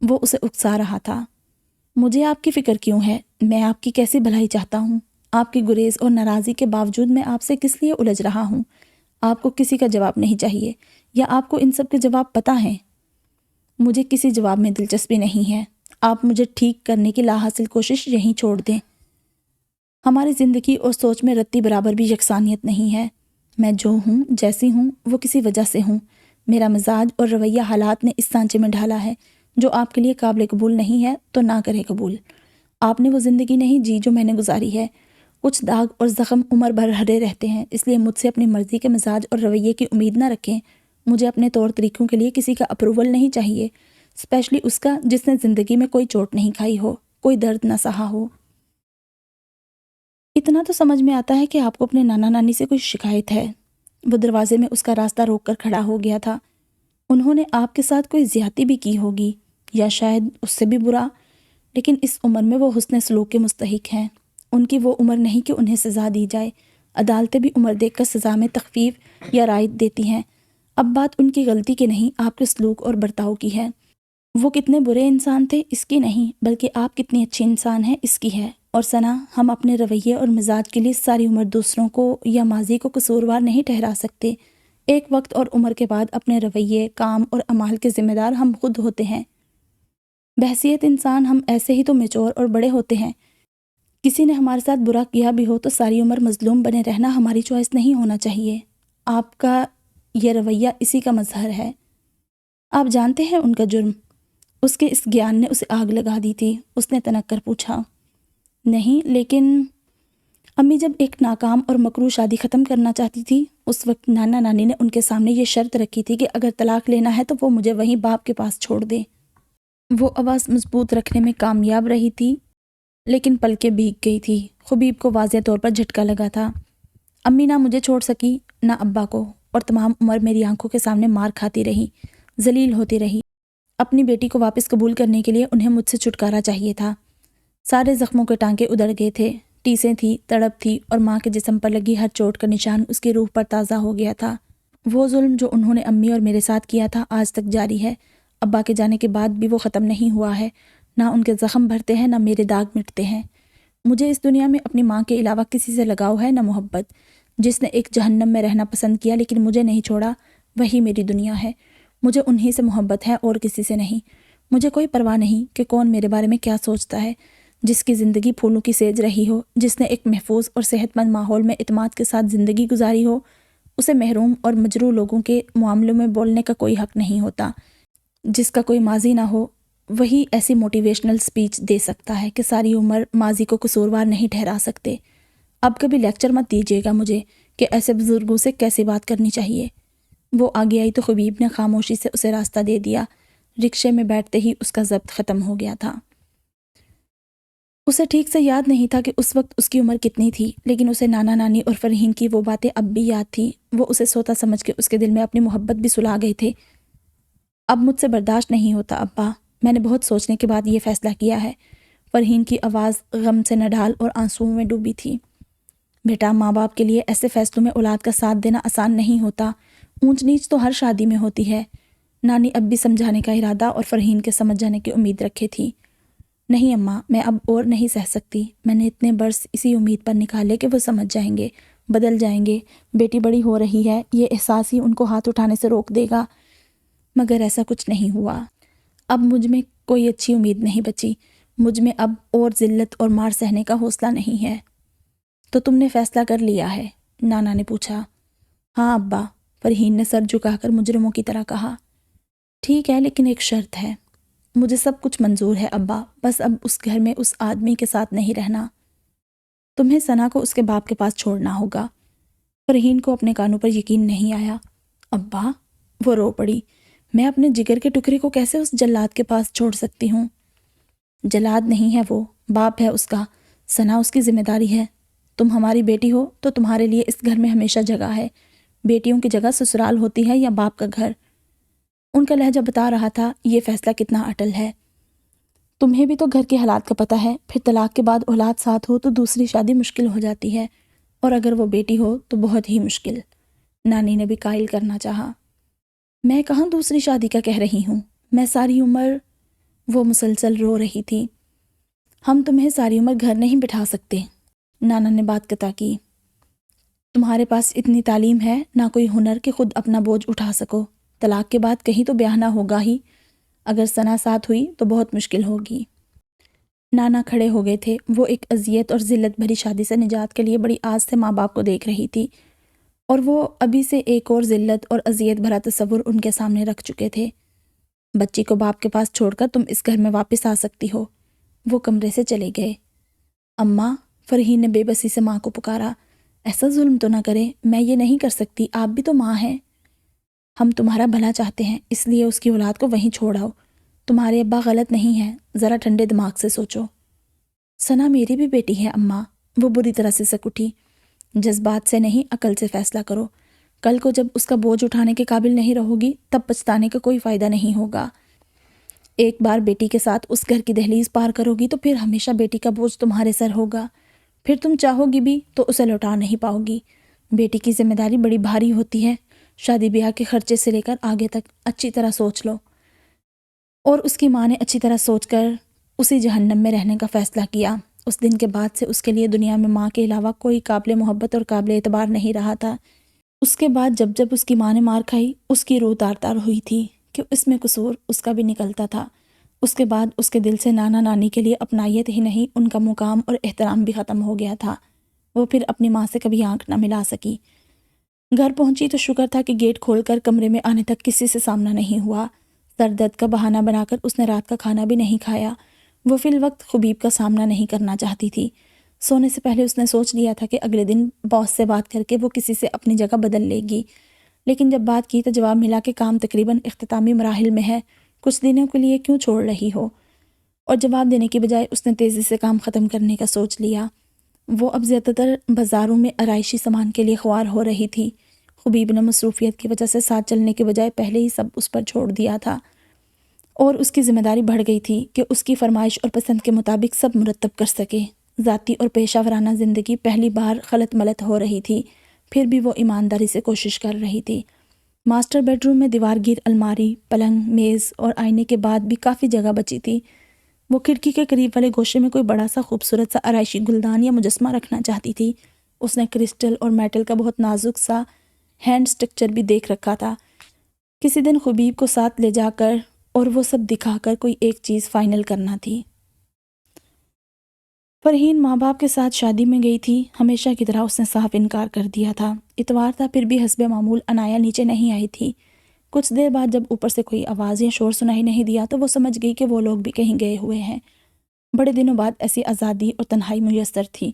وہ اسے اکسا رہا تھا۔ مجھے آپ کی فکر کیوں ہے؟ میں آپ کی کیسی بھلائی چاہتا ہوں؟ آپ کی گریز اور ناراضی کے باوجود میں آپ سے کس لیے الجھ رہا ہوں؟ آپ کو کسی کا جواب نہیں چاہیے، یا آپ کو ان سب کے جواب پتہ ہیں؟ مجھے کسی جواب میں دلچسپی نہیں ہے۔ آپ مجھے ٹھیک کرنے کی لا حاصل کوشش یہیں چھوڑ دیں۔ ہماری زندگی اور سوچ میں رتی برابر بھی یکسانیت نہیں ہے۔ میں جو ہوں، جیسی ہوں، وہ کسی وجہ سے ہوں۔ میرا مزاج اور رویہ حالات نے اس سانچے میں ڈھالا ہے۔ جو آپ کے لیے قابل قبول نہیں ہے تو نہ کرے قبول۔ آپ نے وہ زندگی نہیں جی جو میں نے گزاری ہے۔ کچھ داغ اور زخم عمر بھر ہرے رہتے ہیں، اس لیے مجھ سے اپنی مرضی کے مزاج اور رویے کی امید نہ رکھیں۔ مجھے اپنے طور طریقوں کے لیے کسی کا اپروول نہیں چاہیے، اسپیشلی اس کا جس نے زندگی میں کوئی چوٹ نہیں کھائی ہو، کوئی درد نہ سہا ہو۔ اتنا تو سمجھ میں آتا ہے کہ آپ کو اپنے نانا نانی سے کوئی شکایت ہے۔ وہ دروازے میں اس کا راستہ روک کر کھڑا ہو گیا تھا۔ انہوں نے آپ کے ساتھ کوئی زیادتی بھی کی ہوگی، یا شاید اس سے بھی برا، لیکن اس عمر میں وہ حسن سلوک کے مستحق ہیں۔ ان کی وہ عمر نہیں کہ انہیں سزا دی جائے۔ عدالتیں بھی عمر دیکھ کر سزا میں تخفیف یا رعایت دیتی ہیں۔ اب بات ان کی غلطی کی نہیں، آپ کے سلوک اور برتاؤ کی ہے۔ وہ کتنے برے انسان تھے اس کی نہیں، بلکہ آپ کتنی اچھی انسان ہیں اس کی ہے۔ اور ثنا، ہم اپنے رویے اور مزاج کے لیے ساری عمر دوسروں کو یا ماضی کو قصوروار نہیں ٹھہرا سکتے۔ ایک وقت اور عمر کے بعد اپنے رویے، کام اور اعمال کے ذمہ دار ہم خود ہوتے ہیں۔ بحیثیت انسان ہم ایسے ہی تو میچور اور بڑے ہوتے ہیں۔ کسی نے ہمارے ساتھ برا کیا بھی ہو تو ساری عمر مظلوم بنے رہنا ہماری چوائس نہیں ہونا چاہیے۔ آپ کا یہ رویہ اسی کا مظہر ہے۔ آپ جانتے ہیں ان کا جرم؟ اس کے اس گیان نے اسے آگ لگا دی تھی۔ اس نے تنک کر پوچھا۔ نہیں، لیکن امی جب ایک ناکام اور مکروہ شادی ختم کرنا چاہتی تھی، اس وقت نانا نانی نے ان کے سامنے یہ شرط رکھی تھی کہ اگر طلاق لینا ہے تو وہ مجھے وہیں باپ کے پاس چھوڑ دے۔ وہ آواز مضبوط رکھنے میں کامیاب رہی تھی، لیکن پلکیں بھیگ گئی تھی۔ خبیب کو واضح طور پر جھٹکا لگا تھا۔ امی نہ مجھے چھوڑ سکی، نہ ابا کو، اور تمام عمر میری آنکھوں کے سامنے مار کھاتی رہی، ذلیل ہوتی رہی۔ اپنی بیٹی کو واپس قبول کرنے کے لیے انہیں مجھ سے چھٹکارا چاہیے تھا۔ سارے زخموں کے ٹانکے ادھڑ گئے تھے، ٹیسیں تھی، تڑپ تھی، اور ماں کے جسم پر لگی ہر چوٹ کا نشان اس کی روح پر تازہ ہو گیا تھا۔ وہ ظلم جو انہوں نے امی اور میرے ساتھ کیا تھا آج تک جاری ہے۔ ابا کے جانے کے بعد بھی وہ ختم نہیں ہوا ہے۔ نہ ان کے زخم بھرتے ہیں، نہ میرے داغ مٹتے ہیں۔ مجھے اس دنیا میں اپنی ماں کے علاوہ کسی سے لگاؤ ہے، نہ محبت۔ جس نے ایک جہنم میں رہنا پسند کیا لیکن مجھے نہیں چھوڑا، وہی میری دنیا ہے۔ مجھے انہی سے محبت ہے اور کسی سے نہیں۔ مجھے کوئی پرواہ نہیں کہ کون میرے بارے میں کیا سوچتا ہے۔ جس کی زندگی پھولوں کی سیج رہی ہو، جس نے ایک محفوظ اور صحت مند ماحول میں اعتماد کے ساتھ زندگی گزاری ہو، اسے محروم اور مجروح لوگوں کے معاملوں میں بولنے کا کوئی حق نہیں ہوتا۔ جس کا کوئی ماضی نہ ہو، وہی ایسی موٹیویشنل سپیچ دے سکتا ہے کہ ساری عمر ماضی کو قصوروار نہیں ٹھہرا سکتے۔ اب کبھی لیکچر مت دیجیے گا مجھے کہ ایسے بزرگوں سے کیسے بات کرنی چاہیے۔ وہ آگے آئی تو خبیب نے خاموشی سے اسے راستہ دے دیا۔ رکشے میں بیٹھتے ہی اس کا ضبط ختم ہو گیا تھا۔ اسے ٹھیک سے یاد نہیں تھا کہ اس وقت اس کی عمر کتنی تھی، لیکن اسے نانا نانی اور فرحین کی وہ باتیں اب بھی یاد تھیں۔ وہ اسے سوتا سمجھ کے اس کے دل میں اپنی محبت بھی سلا گئے تھے۔ اب مجھ سے برداشت نہیں ہوتا ابا، میں نے بہت سوچنے کے بعد یہ فیصلہ کیا ہے۔ فرحین کی آواز غم سے نڈھال اور آنسوؤں میں ڈوبی تھی۔ بیٹا، ماں باپ کے لیے ایسے فیصلوں میں اولاد کا ساتھ دینا آسان نہیں ہوتا۔ اونچ نیچ تو ہر شادی میں ہوتی ہے۔ نانی اب بھی سمجھانے کا ارادہ اور فرحین کے سمجھ جانے کی امید رکھے تھی۔ نہیں اماں، میں اب اور نہیں سہ سکتی۔ میں نے اتنے برس اسی امید پر نکالے کہ وہ سمجھ جائیں گے، بدل جائیں گے۔ بیٹی بڑی ہو رہی ہے، یہ احساس ہی ان کو ہاتھ اٹھانے سے روک دے گا، مگر ایسا کچھ نہیں ہوا۔ اب مجھ میں کوئی اچھی امید نہیں بچی۔ مجھ میں اب اور ذلت اور مار سہنے کا حوصلہ نہیں ہے۔ تو تم نے فیصلہ کر لیا ہے؟ نانا نے پوچھا۔ ہاں ابا، فرحین نے سر جھکا کر مجرموں کی طرح کہا۔ ٹھیک ہے، لیکن ایک شرط ہے۔ مجھے سب کچھ منظور ہے ابا، بس اب اس گھر میں اس آدمی کے ساتھ نہیں رہنا۔ تمہیں ثنا کو اس کے باپ کے پاس چھوڑنا ہوگا۔ فرحین کو اپنے کانوں پر یقین نہیں آیا۔ ابا، وہ رو پڑی۔ میں اپنے جگر کے ٹکڑے کو کیسے اس جلاد کے پاس چھوڑ سکتی ہوں؟ جلاد نہیں ہے وہ، باپ ہے اس کا۔ ثنا اس کی ذمہ داری ہے۔ تم ہماری بیٹی ہو تو تمہارے لیے اس گھر میں ہمیشہ جگہ ہے۔ بیٹیوں کی جگہ سسرال ہوتی ہے یا باپ کا گھر۔ ان کا لہجہ بتا رہا تھا یہ فیصلہ کتنا اٹل ہے۔ تمہیں بھی تو گھر کے حالات کا پتہ ہے، پھر طلاق کے بعد اولاد ساتھ ہو تو دوسری شادی مشکل ہو جاتی ہے، اور اگر وہ بیٹی ہو تو بہت ہی مشکل۔ نانی نے بھی قائل کرنا چاہا۔ میں کہاں دوسری شادی کا کہہ رہی ہوں، میں ساری عمر… وہ مسلسل رو رہی تھی۔ ہم تمہیں ساری عمر گھر نہیں بٹھا سکتے، نانا نے بات قطع کی۔ تمہارے پاس اتنی تعلیم ہے، نہ کوئی ہنر کہ خود اپنا بوجھ اٹھا سکو۔ طلاق کے بعد کہیں تو بیاہ نہ ہوگا ہی، اگر ثنا ساتھ ہوئی تو بہت مشکل ہوگی۔ نانا کھڑے ہو گئے تھے۔ وہ ایک اذیت اور ذلت بھری شادی سے نجات کے لیے بڑی آس سے ماں باپ کو دیکھ رہی تھی، اور وہ ابھی سے ایک اور ذلت اور اذیت بھرا تصور ان کے سامنے رکھ چکے تھے۔ بچی کو باپ کے پاس چھوڑ کر تم اس گھر میں واپس آ سکتی ہو۔ وہ کمرے سے چلے گئے۔ اماں، فرحین نے بے بسی سے ماں کو پکارا، ایسا ظلم تو نہ کریں، میں یہ نہیں کر سکتی، آپ بھی تو ماں ہیں۔ ہم تمہارا بھلا چاہتے ہیں، اس لیے اس کی اولاد کو وہیں چھوڑ آؤ۔ تمہارے ابا غلط نہیں ہیں، ذرا ٹھنڈے دماغ سے سوچو۔ ثنا میری بھی بیٹی ہے اماں، وہ بری طرح سے سک اٹھی۔ جذبات سے نہیں، عقل سے فیصلہ کرو۔ کل کو جب اس کا بوجھ اٹھانے کے قابل نہیں رہو گی، تب پچھتانے کا کوئی فائدہ نہیں ہوگا۔ ایک بار بیٹی کے ساتھ اس گھر کی دہلیز پار کرو گی تو پھر ہمیشہ بیٹی کا بوجھ تمہارے سر ہوگا، پھر تم چاہو گی بھی تو اسے لوٹا نہیں پاؤ گی۔ بیٹی کی ذمہ داری بڑی بھاری ہوتی ہے، شادی بیاہ کے خرچے سے لے کر آگے تک اچھی طرح سوچ لو۔ اور اس کی ماں نے اچھی طرح سوچ کر اسی جہنم میں رہنے کا فیصلہ کیا۔ اس دن کے بعد سے اس کے لیے دنیا میں ماں کے علاوہ کوئی قابل محبت اور قابل اعتبار نہیں رہا تھا۔ اس کے بعد جب جب اس کی ماں نے مار کھائی، اس کی روح تار تار ہوئی تھی کہ اس میں قصور اس کا بھی نکلتا تھا۔ اس کے بعد اس کے دل سے نانا نانی کے لیے اپنائیت ہی نہیں، ان کا مقام اور احترام بھی ختم ہو گیا تھا۔ وہ پھر اپنی ماں سے کبھی آنکھ نہ ملا سکی۔ گھر پہنچی تو شکر تھا کہ گیٹ کھول کر کمرے میں آنے تک کسی سے سامنا نہیں ہوا۔ سر درد کا بہانہ بنا کر اس نے رات کا کھانا بھی نہیں کھایا۔ وہ فی الوقت خبیب کا سامنا نہیں کرنا چاہتی تھی۔ سونے سے پہلے اس نے سوچ لیا تھا کہ اگلے دن باس سے بات کر کے وہ کسی سے اپنی جگہ بدل لے گی، لیکن جب بات کی تو جواب ملا کہ کام تقریباً اختتامی مراحل میں ہے، کچھ دنوں کے لیے کیوں چھوڑ رہی ہو؟ اور جواب دینے کی بجائے اس نے تیزی سے کام ختم کرنے کا سوچ لیا۔ وہ اب زیادہ تر بازاروں میں آرائشی سامان کے لیے خوار ہو رہی تھی۔ خبیب نے مصروفیت کی وجہ سے ساتھ چلنے کے بجائے پہلے ہی سب اس پر چھوڑ دیا تھا، اور اس کی ذمہ داری بڑھ گئی تھی کہ اس کی فرمائش اور پسند کے مطابق سب مرتب کر سکے۔ ذاتی اور پیشہ ورانہ زندگی پہلی بار خلط ملط ہو رہی تھی، پھر بھی وہ ایمانداری سے کوشش کر رہی تھی۔ ماسٹر بیڈ روم میں دیوار گیر الماری، پلنگ، میز اور آئینے کے بعد بھی کافی جگہ بچی تھی۔ وہ کھڑکی کے قریب والے گوشے میں کوئی بڑا سا خوبصورت سا آرائشی گلدان یا مجسمہ رکھنا چاہتی تھی۔ اس نے کرسٹل اور میٹل کا بہت نازک سا ہینڈ سٹرکچر بھی دیکھ رکھا تھا۔ کسی دن خبیب کو ساتھ لے جا کر اور وہ سب دکھا کر کوئی ایک چیز فائنل کرنا تھی۔ فرحین ماں باپ کے ساتھ شادی میں گئی تھی، ہمیشہ کی طرح اس نے صاف انکار کر دیا تھا۔ اتوار تھا، پھر بھی حسب معمول عنایا نیچے نہیں آئی تھی۔ کچھ دیر بعد جب اوپر سے کوئی آواز یا شور سنائی نہیں دیا تو وہ سمجھ گئی کہ وہ لوگ بھی کہیں گئے ہوئے ہیں۔ بڑے دنوں بعد ایسی آزادی اور تنہائی میسر تھی۔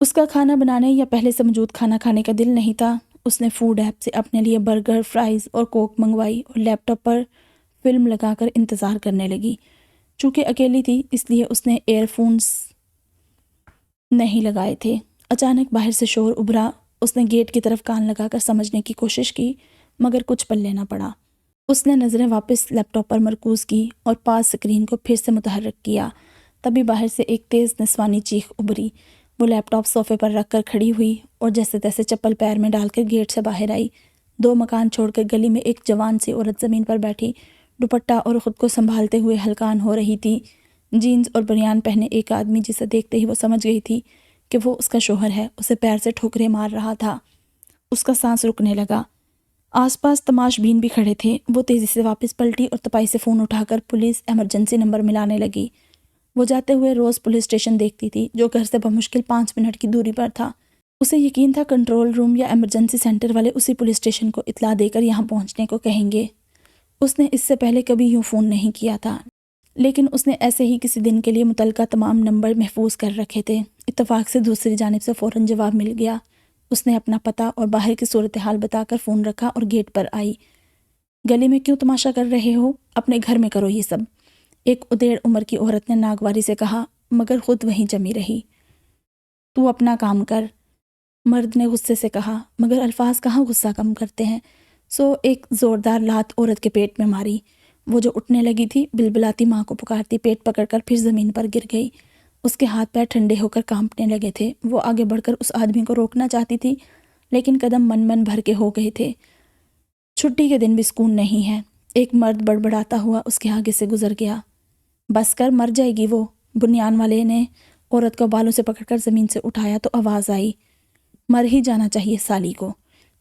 اس کا کھانا بنانے یا پہلے سے موجود کھانا کھانے کا دل نہیں تھا۔ اس نے فوڈ ایپ سے اپنے لیے برگر، فرائز اور کوک منگوائی اور لیپ ٹاپ پر فلم لگا کر انتظار کرنے لگی۔ چونکہ اکیلی تھی اس لیے اس نے ایئر فونز نہیں لگائے تھے۔ اچانک باہر سے شور ابھرا۔ اس نے گیٹ کی طرف کان لگا کر سمجھنے کی کوشش کی، مگر کچھ پلے نہ پڑا۔ اس نے نظریں واپس لیپ ٹاپ پر مرکوز کی اور پاس سکرین کو پھر سے متحرک کیا۔ تبھی باہر سے ایک تیز نسوانی چیخ ابھری۔ وہ لیپ ٹاپ صوفے پر رکھ کر کھڑی ہوئی اور جیسے تیسے چپل پیر میں ڈال کر گیٹ سے باہر آئی۔ 2 مکان چھوڑ کر گلی میں ایک جوان سی عورت زمین پر بیٹھی دوپٹہ اور خود کو سنبھالتے ہوئے ہلکان ہو رہی تھی۔ جینز اور بنیان پہنے ایک آدمی جسے دیکھتے ہی وہ سمجھ گئی تھی کہ وہ اس کا شوہر ہے، اسے پیر سے ٹھوکریں مار رہا تھا۔ اس کا سانس رکنے لگا۔ آس پاس تماش بین بھی کھڑے تھے۔ وہ تیزی سے واپس پلٹی اور تپائی سے فون اٹھا کر پولیس ایمرجنسی نمبر ملانے لگی۔ وہ جاتے ہوئے روز پولیس اسٹیشن دیکھتی تھی جو گھر سے بمشکل 5 منٹ کی دوری پر تھا۔ اسے یقین تھا کنٹرول روم یا ایمرجنسی سینٹر والے اسی پولیس اسٹیشن کو اطلاع دے کر یہاں پہنچنے کو کہیں گے۔ اس نے اس سے پہلے کبھی یوں فون نہیں کیا تھا، لیکن اس نے ایسے ہی کسی دن کے لیے متعلقہ تمام نمبر محفوظ کر رکھے تھے۔ اتفاق سے دوسری جانب سے فوراً جواب مل گیا۔ اس نے اپنا پتہ اور باہر کی صورتحال بتا کر فون رکھا اور گیٹ پر آئی۔ گلی میں کیوں تماشا کر رہے ہو؟ اپنے گھر میں کرو یہ سب، ایک ادیڑ عمر کی عورت نے ناگواری سے کہا، مگر خود وہیں جمی رہی۔ تو اپنا کام کر، مرد نے غصے سے کہا، مگر الفاظ کہاں غصہ کم کرتے ہیں۔ سو ایک زوردار لات عورت کے پیٹ میں ماری۔ وہ جو اٹھنے لگی تھی بلبلاتی ماں کو پکارتی پیٹ پکڑ کر پھر زمین پر گر گئی۔ اس کے ہاتھ پیر ٹھنڈے ہو کر کانپنے لگے تھے۔ وہ آگے بڑھ کر اس آدمی کو روکنا چاہتی تھی، لیکن قدم من بھر کے ہو گئے تھے۔ چھٹی کے دن بھی سکون نہیں ہے۔ ایک مرد بڑبڑاتا ہوا اس کے آگے سے گزر گیا۔ بس کر، مر جائے گی وہ۔ بنیان والے نے عورت کو بالوں سے پکڑ کر زمین سے اٹھایا تو آواز آئی، مر ہی جانا چاہیے سالی کو۔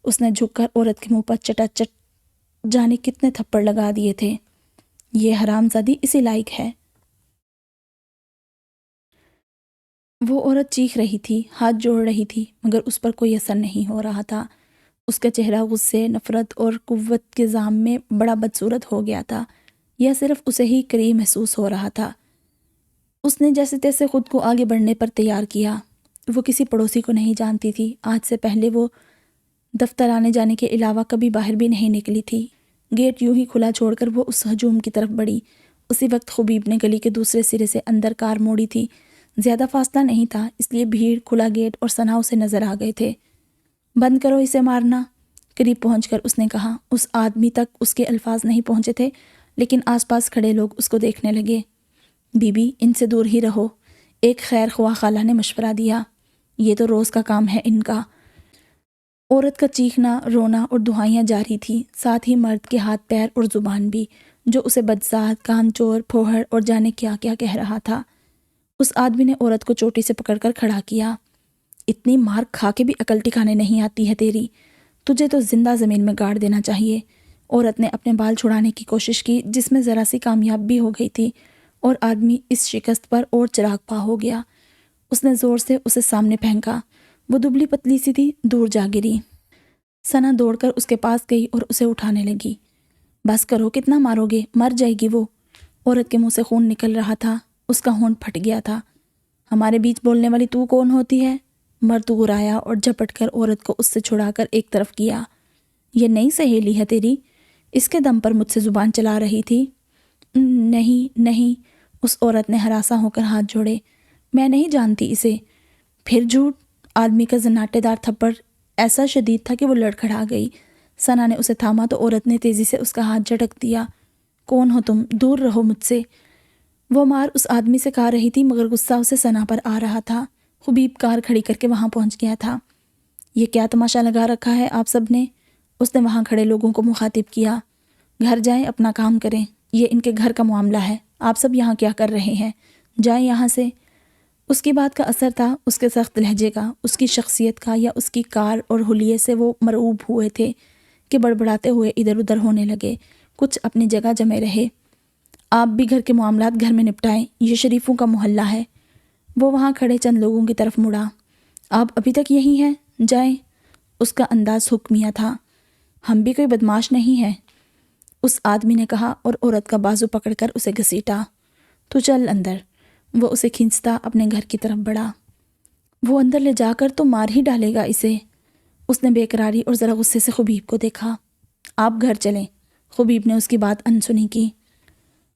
اس نے جھک کر عورت کے منہ پر چٹا چٹ جانے کتنے تھپڑ لگا دیے تھے۔ یہ حرام زادی اسی لائق ہے۔ وہ عورت چیخ رہی تھی، ہاتھ جوڑ رہی تھی، مگر اس پر کوئی اثر نہیں ہو رہا تھا۔ اس کا چہرہ غصے، نفرت اور قوت کے ذام میں بڑا بدصورت ہو گیا تھا، یا صرف اسے ہی کری محسوس ہو رہا تھا۔ اس نے جیسے تیسے خود کو آگے بڑھنے پر تیار کیا۔ وہ کسی پڑوسی کو نہیں جانتی تھی، آج سے پہلے وہ دفتر آنے جانے کے علاوہ کبھی باہر بھی نہیں نکلی تھی۔ گیٹ یوں ہی کھلا چھوڑ کر وہ اس ہجوم کی طرف بڑھی۔ اسی وقت خبیب نے گلی کے دوسرے سرے سے اندر کار موڑی تھی۔ زیادہ فاصلہ نہیں تھا، اس لیے بھیڑ، کھلا گیٹ اور ثنا اسے نظر آ گئے تھے۔ بند کرو اسے مارنا، قریب پہنچ کر اس نے کہا۔ اس آدمی تک اس کے الفاظ نہیں پہنچے تھے، لیکن آس پاس کھڑے لوگ اس کو دیکھنے لگے۔ بی بی ان سے دور ہی رہو، ایک خیر خواہ خالہ نے مشورہ دیا۔ یہ تو روز کا کام ہے ان کا۔ عورت کا چیخنا، رونا اور دہائیاں جاری تھی، ساتھ ہی مرد کے ہاتھ پیر اور زبان بھی، جو اسے بدذات، کام چور، پھوہڑ اور جانے کیا کیا کہہ رہا تھا۔ اس آدمی نے عورت کو چوٹی سے پکڑ کر کھڑا کیا۔ اتنی مار کھا کے بھی عقل ٹھکانے نہیں آتی ہے تیری، تجھے تو زندہ زمین میں گاڑ دینا چاہیے۔ عورت نے اپنے بال چھڑانے کی کوشش کی، جس میں ذرا سی کامیاب بھی ہو گئی تھی، اور آدمی اس شکست پر اور چراغ پا ہو گیا۔ اس نے زور سے اسے سامنے پھینکا۔ وہ دبلی پتلی سی تھی، دور جا گری۔ ثنا دوڑ کر اس کے پاس گئی اور اسے اٹھانے لگی۔ بس کرو، کتنا مارو گے، مر جائے گی وہ۔ عورت کے منہ سے خون نکل رہا تھا، اس کا ہونٹ پھٹ گیا تھا۔ ہمارے بیچ بولنے والی تو کون ہوتی ہے؟ مرد غرایا اور جھپٹ کر عورت کو اس سے چھڑا کر ایک طرف کیا۔ یہ نئی سہیلی ہے تیری؟ اس کے دم پر مجھ سے زبان چلا رہی تھی؟ نہیں نہیں، اس عورت نے ہراساں ہو کر ہاتھ جوڑے، میں نہیں جانتی اسے۔ پھر جھوٹ؟ آدمی کا زناٹے دار تھپڑ ایسا شدید تھا کہ وہ لڑکھڑا گئی۔ ثنا نے اسے تھاما تو عورت نے تیزی سے اس کا ہاتھ جھٹک دیا۔ کون ہو تم؟ دور رہو مجھ سے۔ وہ مار اس آدمی سے کھا رہی تھی، مگر غصہ اسے ثنا پر آ رہا تھا۔ خبیب کار کھڑی کر کے وہاں پہنچ گیا تھا۔ یہ کیا تماشا لگا رکھا ہے آپ سب نے؟ اس نے وہاں کھڑے لوگوں کو مخاطب کیا۔ گھر جائیں، اپنا کام کریں، یہ ان کے گھر کا معاملہ ہے، آپ سب یہاں کیا کر رہے ہیں؟ جائیں یہاں سے۔ اس کی بات کا اثر تھا، اس کے سخت لہجے کا، اس کی شخصیت کا، یا اس کی کار اور حلیے سے وہ مرعوب ہوئے تھے کہ بڑبڑاتے ہوئے ادھر ادھر ہونے لگے۔ کچھ اپنی جگہ جمے رہے۔ آپ بھی گھر کے معاملات گھر میں نپٹائیں، یہ شریفوں کا محلہ ہے۔ وہ وہاں کھڑے چند لوگوں کی طرف مڑا۔ آپ ابھی تک یہی ہیں؟ جائیں۔ اس کا انداز حکمیہ تھا۔ ہم بھی کوئی بدماش نہیں ہیں، اس آدمی نے کہا اور عورت کا بازو پکڑ کر اسے گھسیٹا۔ تو چل اندر۔ وہ اسے کھینچتا اپنے گھر کی طرف بڑھا۔ وہ اندر لے جا کر تو مار ہی ڈالے گا اسے۔ اس نے بے قراری اور ذرا غصے سے خبیب کو دیکھا۔ آپ گھر چلیں۔ خبیب نے اس کی بات انسنی کی۔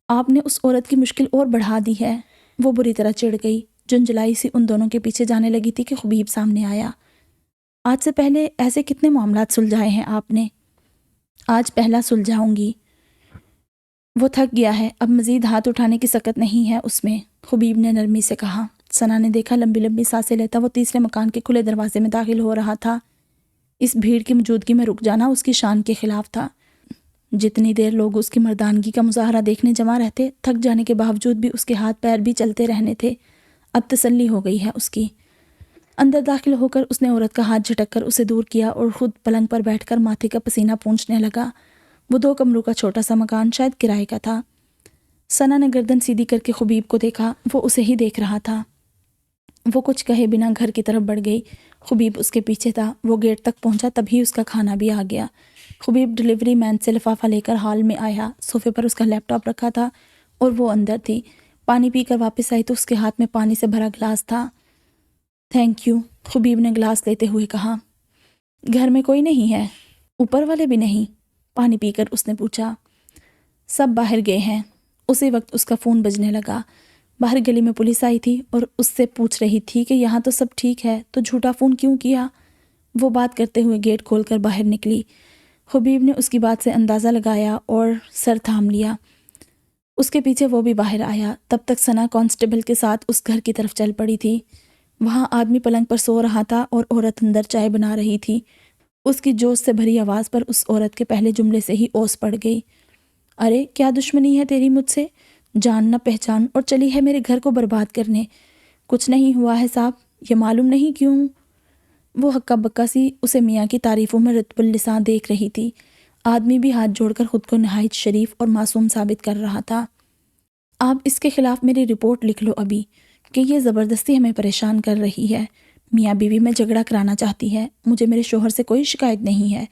آپ نے اس عورت کی مشکل اور بڑھا دی ہے۔ وہ بری طرح چڑ گئی، جنجلائی سی ان دونوں کے پیچھے جانے لگی تھی کہ خبیب سامنے آیا۔ آج سے پہلے ایسے کتنے معاملات سلجھائے ہیں آپ نے؟ آج پہلا سلجھاؤں گی۔ وہ تھک گیا ہے، اب مزید ہاتھ اٹھانے کی سکت نہیں ہے اس میں، خبیب نے نرمی سے کہا۔ ثنا نے دیکھا لمبی لمبی سانسیں لیتا وہ تیسرے مکان کے کھلے دروازے میں داخل ہو رہا تھا۔ اس بھیڑ کی موجودگی میں رک جانا اس کی شان کے خلاف تھا۔ جتنی دیر لوگ اس کی مردانگی کا مظاہرہ دیکھنے جمع رہتے، تھک جانے کے باوجود بھی اس کے ہاتھ پیر بھی چلتے رہنے تھے۔ اب تسلی ہو گئی ہے اس کی۔ اندر داخل ہو کر اس نے عورت کا ہاتھ جھٹک کر اسے دور کیا اور خود پلنگ پر بیٹھ کر ماتھے کا پسینہ پونچھنے لگا۔ وہ 2 کمروں کا چھوٹا سا مکان شاید کرائے کا تھا۔ ثنا نے گردن سیدھی کر کے خبیب کو دیکھا، وہ اسے ہی دیکھ رہا تھا۔ وہ کچھ کہے بنا گھر کی طرف بڑھ گئی۔ خبیب اس کے پیچھے تھا۔ وہ گیٹ تک پہنچا تبھی اس کا کھانا بھی آ گیا۔ خبیب ڈلیوری مین سے لفافہ لے کر ہال میں آیا۔ صوفے پر اس کا لیپ ٹاپ رکھا تھا اور وہ اندر تھی۔ پانی پی کر واپس آئی تو اس کے ہاتھ میں پانی سے بھرا گلاس تھا۔ تھینک یو، خبیب نے گلاس لیتے ہوئے کہا۔ گھر میں کوئی نہیں ہے؟ اوپر والے بھی نہیں؟ پانی پی کر اس نے پوچھا۔ سب باہر گئے ہیں۔ اسی وقت اس کا فون بجنے لگا۔ باہر گلی میں پولیس آئی تھی اور اس سے پوچھ رہی تھی کہ یہاں تو سب ٹھیک ہے، تو جھوٹا فون کیوں کیا؟ وہ بات کرتے ہوئے گیٹ کھول کر باہر نکلی۔ خبیب نے اس کی بات سے اندازہ لگایا اور سر تھام لیا۔ اس کے پیچھے وہ بھی باہر آیا۔ تب تک ثنا کانسٹیبل کے ساتھ اس گھر کی طرف چل پڑی تھی۔ وہاں آدمی پلنگ پر سو رہا تھا اور عورت اندر چائے بنا رہی تھی۔ اس کی جوش سے بھری آواز پر اس عورت کے پہلے جملے سے ہی اوس پڑ گئی۔ ارے کیا دشمنی ہے تیری مجھ سے؟ جان نہ پہچان اور چلی ہے میرے گھر کو برباد کرنے۔ کچھ نہیں ہوا ہے صاحب، یہ معلوم نہیں کیوں۔ وہ ہکا بکا سی اسے میاں کی تعریفوں میں رطب اللساں دیکھ رہی تھی۔ آدمی بھی ہاتھ جوڑ کر خود کو نہایت شریف اور معصوم ثابت کر رہا تھا۔ آپ اس کے خلاف میری رپورٹ لکھ لو ابھی کہ یہ زبردستی ہمیں پریشان کر رہی ہے، میاں بیوی میں جھگڑا کرانا چاہتی ہے۔ مجھے میرے شوہر سے کوئی شکایت نہیں ہے۔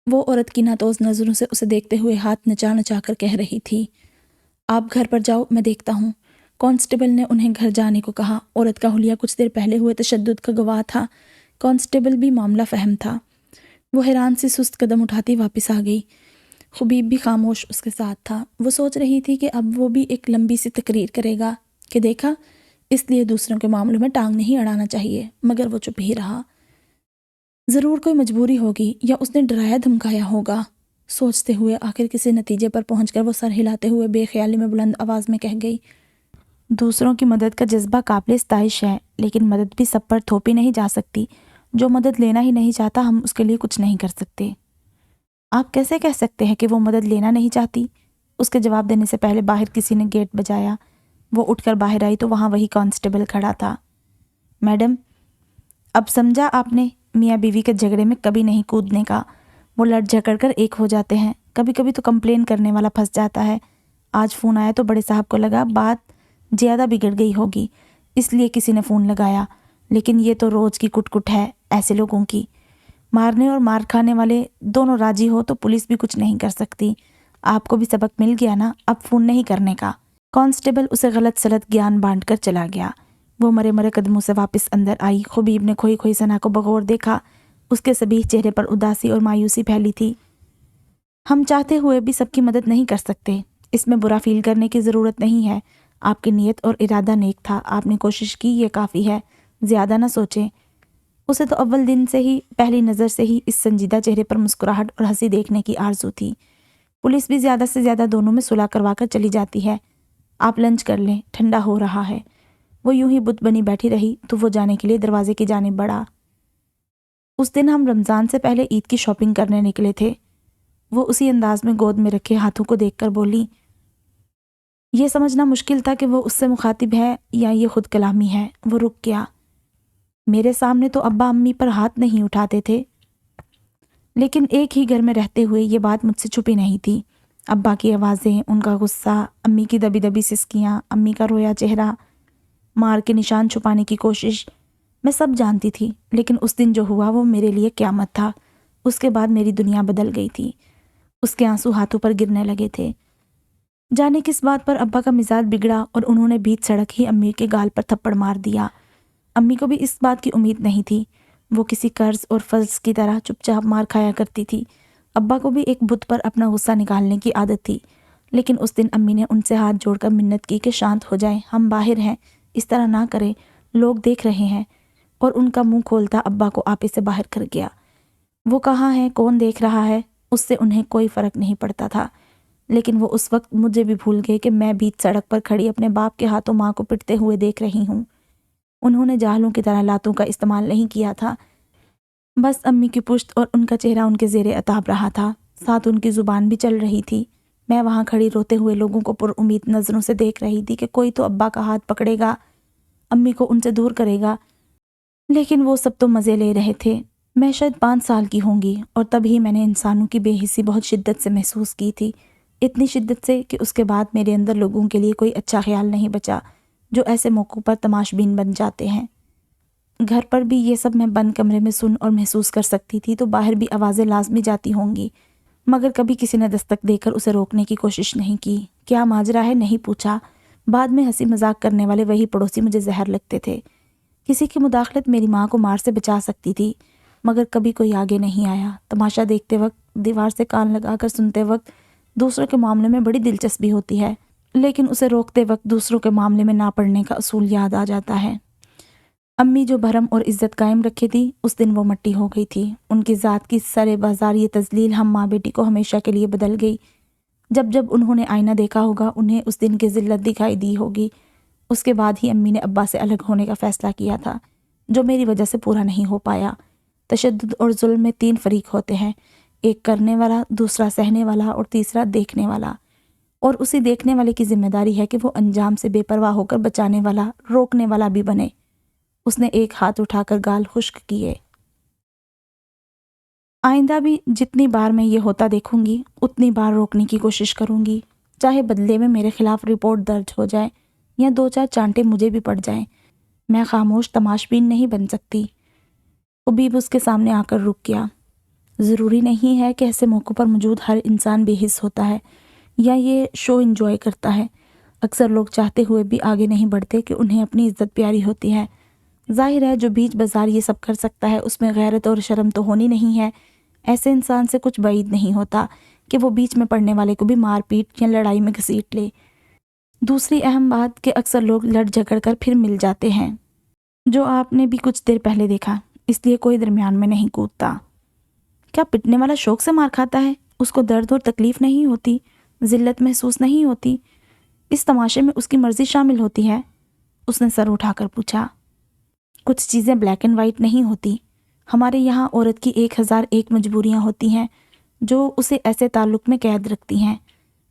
وہ عورت کی ناتوز نظروں سے اسے دیکھتے ہوئے ہاتھ نچا نچا کر کہہ رہی تھی، آپ گھر پر جاؤ، میں دیکھتا ہوں۔ کانسٹیبل نے انہیں گھر جانے کو کہا۔ عورت کا حلیہ کچھ دیر پہلے ہوئے تشدد کا گواہ تھا۔ کانسٹیبل بھی معاملہ فہم تھا۔ وہ حیران سی سست قدم اٹھاتی واپس آ گئی۔ خبیب بھی خاموش اس کے ساتھ تھا۔ وہ سوچ رہی تھی کہ اب وہ بھی ایک لمبی سی تقریر کرے گا کہ دیکھا، اس لیے دوسروں کے معاملوں میں ٹانگ نہیں اڑانا چاہیے، مگر وہ چپ ہی رہا۔ ضرور کوئی مجبوری ہوگی یا اس نے ڈرایا دھمکایا ہوگا۔ سوچتے ہوئے آخر کسی نتیجے پر پہنچ کر وہ سر ہلاتے ہوئے بے خیالی میں بلند آواز میں کہہ گئی، دوسروں کی مدد کا جذبہ قابل ستائش ہے، لیکن مدد بھی سب پر تھوپی نہیں جا سکتی۔ جو مدد لینا ہی نہیں چاہتا، ہم اس کے لیے کچھ نہیں کر سکتے۔ آپ کیسے کہہ سکتے ہیں کہ وہ مدد لینا نہیں چاہتی؟ اس کے جواب دینے سے پہلے باہر کسی نے گیٹ بجایا۔ وہ اٹھ کر باہر آئی تو وہاں وہی کانسٹیبل کھڑا تھا۔ میڈم، اب سمجھا آپ نے، میاں بیوی کے جھگڑے میں کبھی نہیں کودنے کا۔ وہ لڑ جھگڑ کر ایک ہو جاتے ہیں، کبھی کبھی تو کمپلین کرنے والا پھنس جاتا ہے۔ آج فون آیا تو بڑے صاحب کو لگا بات زیادہ بگڑ گئی ہوگی، اس لیے کسی نے فون لگایا، لیکن یہ تو روز کی کٹ کٹ ہے ایسے لوگوں کی۔ مارنے اور مار کھانے والے دونوں راضی ہو تو پولیس بھی کچھ نہیں کر سکتی۔ آپ کو بھی سبق مل گیا نا، اب فون نہیں کرنے کا۔ کانسٹیبل اسے غلط سلط گیان بانٹ کر چلا گیا۔ وہ مرے مرے قدموں سے واپس اندر آئی۔ خبیب نے کھوئی کھوئی ثنا کو بغور دیکھا۔ اس کے صبیح چہرے پر اداسی اور مایوسی پھیلی تھی۔ ہم چاہتے ہوئے بھی سب کی مدد نہیں کر سکتے، اس میں برا فیل کرنے کی ضرورت نہیں ہے۔ آپ کی نیت اور ارادہ نیک تھا، آپ نے کوشش کی، یہ کافی ہے، زیادہ نہ سوچیں۔ اسے تو اول دن سے ہی، پہلی نظر سے ہی اس سنجیدہ چہرے پر مسکراہٹ اور ہنسی دیکھنے کی آرزو تھی۔ پولیس بھی زیادہ سے زیادہ دونوں میں صلح کروا کر چلی جاتی ہے۔ آپ لنچ کر لیں، ٹھنڈا ہو رہا ہے۔ وہ یوں ہی بت بنی بیٹھی رہی تو وہ جانے کے لیے دروازے کی جانب بڑھا۔ اس دن ہم رمضان سے پہلے عید کی شاپنگ کرنے نکلے تھے۔ وہ اسی انداز میں گود میں رکھے ہاتھوں کو دیکھ کر بولی۔ یہ سمجھنا مشکل تھا کہ وہ اس سے مخاطب ہے یا یہ خود کلامی ہے۔ وہ رک گیا۔ میرے سامنے تو ابا امی پر ہاتھ نہیں اٹھاتے تھے، لیکن ایک ہی گھر میں رہتے ہوئے یہ بات مجھ سے چھپی نہیں تھی۔ ابا کی آوازیں، ان کا غصہ، امی کی دبی دبی سسکیاں، امی کا رویا چہرہ، مار کے نشان چھپانے کی کوشش، میں سب جانتی تھی۔ لیکن اس دن جو ہوا وہ میرے لیے قیامت تھا۔ اس کے بعد میری دنیا بدل گئی تھی۔ اس کے آنسو ہاتھوں پر گرنے لگے تھے۔ جانے کس بات پر ابا کا مزاج بگڑا اور انہوں نے بیچ سڑک ہی امی کے گال پر تھپڑ مار دیا۔ امی کو بھی اس بات کی امید نہیں تھی۔ وہ کسی قرض اور فضل کی طرح چپ چاپ مار کھایا کرتی تھی۔ ابا کو بھی ایک بت پر اپنا غصہ نکالنے کی عادت تھی، لیکن اس دن امی نے ان سے ہاتھ جوڑ کر منت کی کہ شانت ہو جائیں، ہم باہر ہیں، اس طرح نہ کریں، لوگ دیکھ رہے ہیں۔ اور ان کا منہ کھولتا ابا کو آپے سے باہر کر گیا۔ وہ کہاں ہے، کون دیکھ رہا ہے، اس سے انہیں کوئی فرق نہیں پڑتا تھا۔ لیکن وہ اس وقت مجھے بھی بھول گئے کہ میں بیچ سڑک پر کھڑی اپنے باپ کے ہاتھوں ماں کو پٹتے ہوئے دیکھ رہی ہوں۔ انہوں نے جاہلوں کی طرح لاتوں کا استعمال نہیں کیا تھا، بس امی کی پشت اور ان کا چہرہ ان کے زیر عتاب رہا تھا، ساتھ ان کی زبان بھی چل رہی تھی۔ میں وہاں کھڑی روتے ہوئے لوگوں کو پر امید نظروں سے دیکھ رہی تھی کہ کوئی تو ابا کا ہاتھ پکڑے گا، امی کو ان سے دور کرے گا، لیکن وہ سب تو مزے لے رہے تھے۔ میں شاید 5 سال کی ہوں گی اور تب ہی میں نے انسانوں کی بے حسی بہت شدت سے محسوس کی تھی، اتنی شدت سے کہ اس کے بعد میرے اندر لوگوں کے لیے کوئی اچھا خیال نہیں بچا جو ایسے موقعوں پر تماش بین بن جاتے ہیں۔ گھر پر بھی یہ سب میں بند کمرے میں سن اور محسوس کر سکتی تھی تو باہر بھی آوازیں لازمی جاتی ہوں گی، مگر کبھی کسی نے دستک دے کر اسے روکنے کی کوشش نہیں کی۔ کیا ماجرا ہے نہیں پوچھا۔ بعد میں ہنسی مذاق کرنے والے وہی پڑوسی مجھے زہر لگتے تھے۔ کسی کی مداخلت میری ماں کو مار سے بچا سکتی تھی، مگر کبھی کوئی آگے نہیں آیا۔ تماشا دیکھتے وقت، دیوار سے کان لگا کر سنتے وقت دوسروں کے معاملے میں بڑی دلچسپی ہوتی ہے، لیکن اسے روکتے وقت دوسروں کے معاملے میں نہ پڑنے کا اصول یاد آ جاتا ہے۔ امی جو بھرم اور عزت قائم رکھے تھی، اس دن وہ مٹی ہو گئی تھی۔ ان کی ذات کی سرے بازار یہ تذلیل ہم ماں بیٹی کو ہمیشہ کے لیے بدل گئی۔ جب جب انہوں نے آئینہ دیکھا ہوگا، انہیں اس دن کی ذلت دکھائی دی ہوگی۔ اس کے بعد ہی امی نے ابا سے الگ ہونے کا فیصلہ کیا تھا، جو میری وجہ سے پورا نہیں ہو پایا۔ تشدد اور ظلم میں 3 فریق ہوتے ہیں، ایک کرنے والا، دوسرا سہنے والا اور تیسرا دیکھنے والا۔ اور اسی دیکھنے والے کی ذمہ داری ہے کہ وہ انجام سے بے پرواہ ہو کر بچانے والا، روکنے والا بھی بنے۔ اس نے ایک ہاتھ اٹھا کر گال خشک کیے۔ آئندہ بھی جتنی بار میں یہ ہوتا دیکھوں گی اتنی بار روکنے کی کوشش کروں گی، چاہے بدلے میں میرے خلاف رپورٹ درج ہو جائے یا 2-4 چانٹے مجھے بھی پڑ جائیں۔ میں خاموش تماشبین نہیں بن سکتی۔ خبیب اس کے سامنے آ کر رک گیا۔ ضروری نہیں ہے کہ ایسے موقعوں پر موجود ہر انسان بے حس ہوتا ہے یا یہ شو انجوائے کرتا ہے۔ اکثر لوگ چاہتے ہوئے بھی آگے نہیں بڑھتے کہ انہیں اپنی عزت پیاری ہوتی ہے۔ ظاہر ہے جو بیچ بازار یہ سب کر سکتا ہے اس میں غیرت اور شرم تو ہونی نہیں ہے۔ ایسے انسان سے کچھ بعید نہیں ہوتا کہ وہ بیچ میں پڑنے والے کو بھی مار پیٹ یا لڑائی میں گھسیٹ لے۔ دوسری اہم بات کہ اکثر لوگ لڑ جھگڑ کر پھر مل جاتے ہیں، جو آپ نے بھی کچھ دیر پہلے دیکھا، اس لیے کوئی درمیان میں نہیں کودتا۔ کیا پٹنے والا شوق سے مار کھاتا ہے؟ اس کو درد اور تکلیف نہیں ہوتی، ذلت محسوس نہیں ہوتی؟ اس تماشے میں اس کی مرضی شامل ہوتی ہے؟ اس نے سر اٹھا کر پوچھا۔ کچھ چیزیں بلیک اینڈ وائٹ نہیں ہوتی۔ ہمارے یہاں عورت کی 1001 مجبوریاں ہوتی ہیں جو اسے ایسے تعلق میں قید رکھتی ہیں۔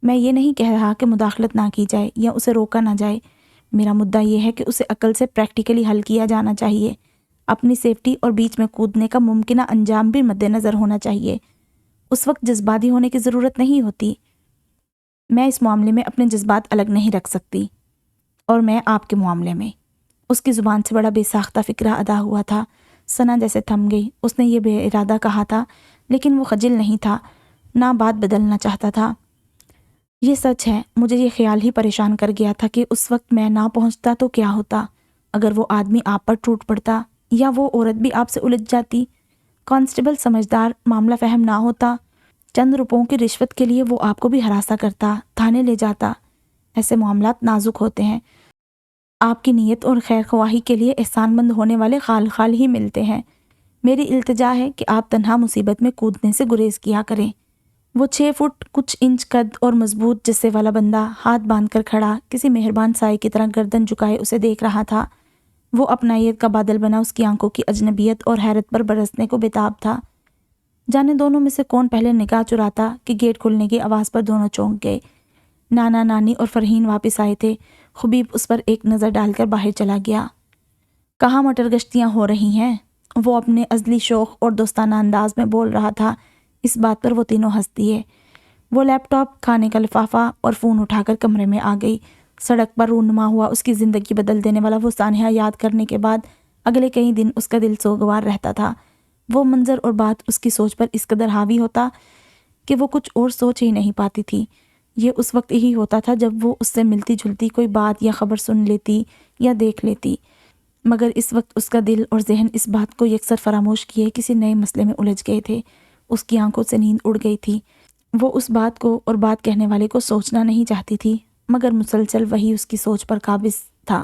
میں یہ نہیں کہہ رہا کہ مداخلت نہ کی جائے یا اسے روکا نہ جائے۔ میرا مدعا یہ ہے کہ اسے عقل سے پریکٹیکلی حل کیا جانا چاہیے۔ اپنی سیفٹی اور بیچ میں کودنے کا ممکنہ انجام بھی مد نظر ہونا چاہیے۔ اس وقت جذباتی ہونے کی ضرورت نہیں ہوتی۔ میں اس معاملے میں اپنے جذبات الگ نہیں رکھ سکتی، اور میں آپ کے معاملے میں۔ اس کی زبان سے بڑا بے ساختہ فکرہ ادا ہوا تھا۔ ثنا جیسے تھم گئی۔ اس نے یہ بے ارادہ کہا تھا، لیکن وہ خجل نہیں تھا، نہ بات بدلنا چاہتا تھا۔ یہ سچ ہے، مجھے یہ خیال ہی پریشان کر گیا تھا کہ اس وقت میں نہ پہنچتا تو کیا ہوتا؟ اگر وہ آدمی آپ پر ٹوٹ پڑتا یا وہ عورت بھی آپ سے الجھ جاتی؟ کانسٹیبل سمجھدار، معاملہ فہم نہ ہوتا، چند روپوں کی رشوت کے لیے وہ آپ کو بھی ہراساں کرتا، تھانے لے جاتا۔ ایسے معاملات نازک ہوتے ہیں۔ آپ کی نیت اور خیر خواہی کے لیے احسان مند ہونے والے خال خال ہی ملتے ہیں۔ میری التجا ہے کہ آپ تنہا مصیبت میں کودنے سے گریز کیا کریں۔ وہ 6 فٹ کچھ انچ قد اور مضبوط جسے والا بندہ ہاتھ باندھ کر کھڑا کسی مہربان سائے کی طرح گردن جھکائے اسے دیکھ رہا تھا۔ وہ اپنائیت کا بادل بنا اس کی آنکھوں کی اجنبیت اور حیرت پر برسنے کو بےتاب تھا۔ جانے دونوں میں سے کون پہلے نگاہ چراتا کہ گیٹ کھلنے کی آواز پر دونوں چونک گئے۔ نانا نانی اور فرحین واپس آئے تھے۔ خبیب اس پر ایک نظر ڈال کر باہر چلا گیا۔ کہاں مٹر گشتیاں ہو رہی ہیں؟ وہ اپنے ازلی شوق اور دوستانہ انداز میں بول رہا تھا۔ اس بات پر وہ تینوں ہنس دیے۔ وہ لیپ ٹاپ، کھانے کا لفافہ اور فون اٹھا کر کمرے میں آ گئی۔ سڑک پر رونما ہوا اس کی زندگی بدل دینے والا وہ سانحہ یاد کرنے کے بعد اگلے کئی دن اس کا دل سوگوار رہتا تھا۔ وہ منظر اور بات اس کی سوچ پر اس قدر حاوی ہوتا کہ وہ کچھ اور سوچ ہی نہیں پاتی تھی۔ یہ اس وقت ہی ہوتا تھا جب وہ اس سے ملتی جلتی کوئی بات یا خبر سن لیتی یا دیکھ لیتی، مگر اس وقت اس کا دل اور ذہن اس بات کو یکسر فراموش کیے کسی نئے مسئلے میں الجھ گئے تھے۔ اس کی آنکھوں سے نیند اڑ گئی تھی۔ وہ اس بات کو اور بات کہنے والے کو سوچنا نہیں چاہتی تھی، مگر مسلسل وہی اس کی سوچ پر قابض تھا۔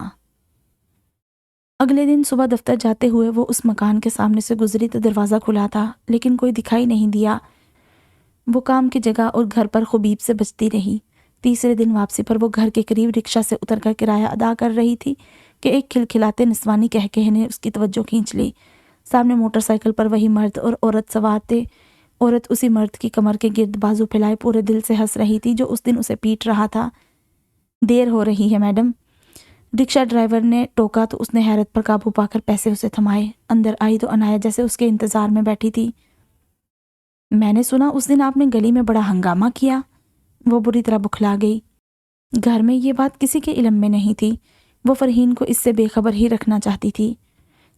اگلے دن صبح دفتر جاتے ہوئے وہ اس مکان کے سامنے سے گزری تو دروازہ کھلا تھا، لیکن کوئی دکھائی نہیں دیا۔ وہ کام کی جگہ اور گھر پر خبیب سے بچتی رہی۔ تیسرے دن واپسی پر وہ گھر کے قریب رکشہ سے اتر کر کرایہ ادا کر رہی تھی کہ ایک کھلکھلاتے نسوانی کہکہے نے اس کی توجہ کھینچ لی۔ سامنے موٹر سائیکل پر وہی مرد اور عورت سوار تھے۔ عورت اسی مرد کی کمر کے گرد بازو پھیلائے پورے دل سے ہنس رہی تھی جو اس دن اسے پیٹ رہا تھا۔ دیر ہو رہی ہے میڈم، رکشہ ڈرائیور نے ٹوکا تو اس نے حیرت پر قابو پا کر پیسے اسے تھمائے۔ اندر آئی تو عنایت جیسے اس کے انتظار میں بیٹھی تھی۔ میں نے سنا اس دن آپ نے گلی میں بڑا ہنگامہ کیا۔ وہ بری طرح بکھلا گئی۔ گھر میں یہ بات کسی کے علم میں نہیں تھی۔ وہ فرحین کو اس سے بے خبر ہی رکھنا چاہتی تھی۔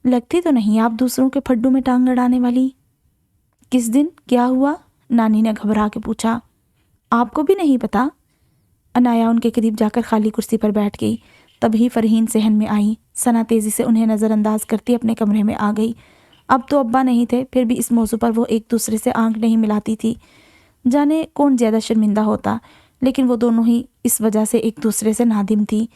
لگتی تو نہیں آپ دوسروں کے پھڈوں میں ٹانگ اڑانے والی؟ کس دن کیا ہوا؟ نانی نے گھبرا کے پوچھا۔ آپ کو بھی نہیں پتا؟ عنایا ان کے قریب جا کر خالی کرسی پر بیٹھ گئی۔ تبھی فرحین صحن میں آئی۔ ثنا تیزی سے انہیں نظر انداز کرتی اپنے کمرے میں آ گئی۔ اب تو ابا نہیں تھے، پھر بھی اس موضوع پر وہ ایک دوسرے سے آنکھ نہیں ملاتی تھی۔ جانے کون زیادہ شرمندہ ہوتا، لیکن وہ دونوں ہی اس وجہ سے ایک دوسرے سے نادم تھی۔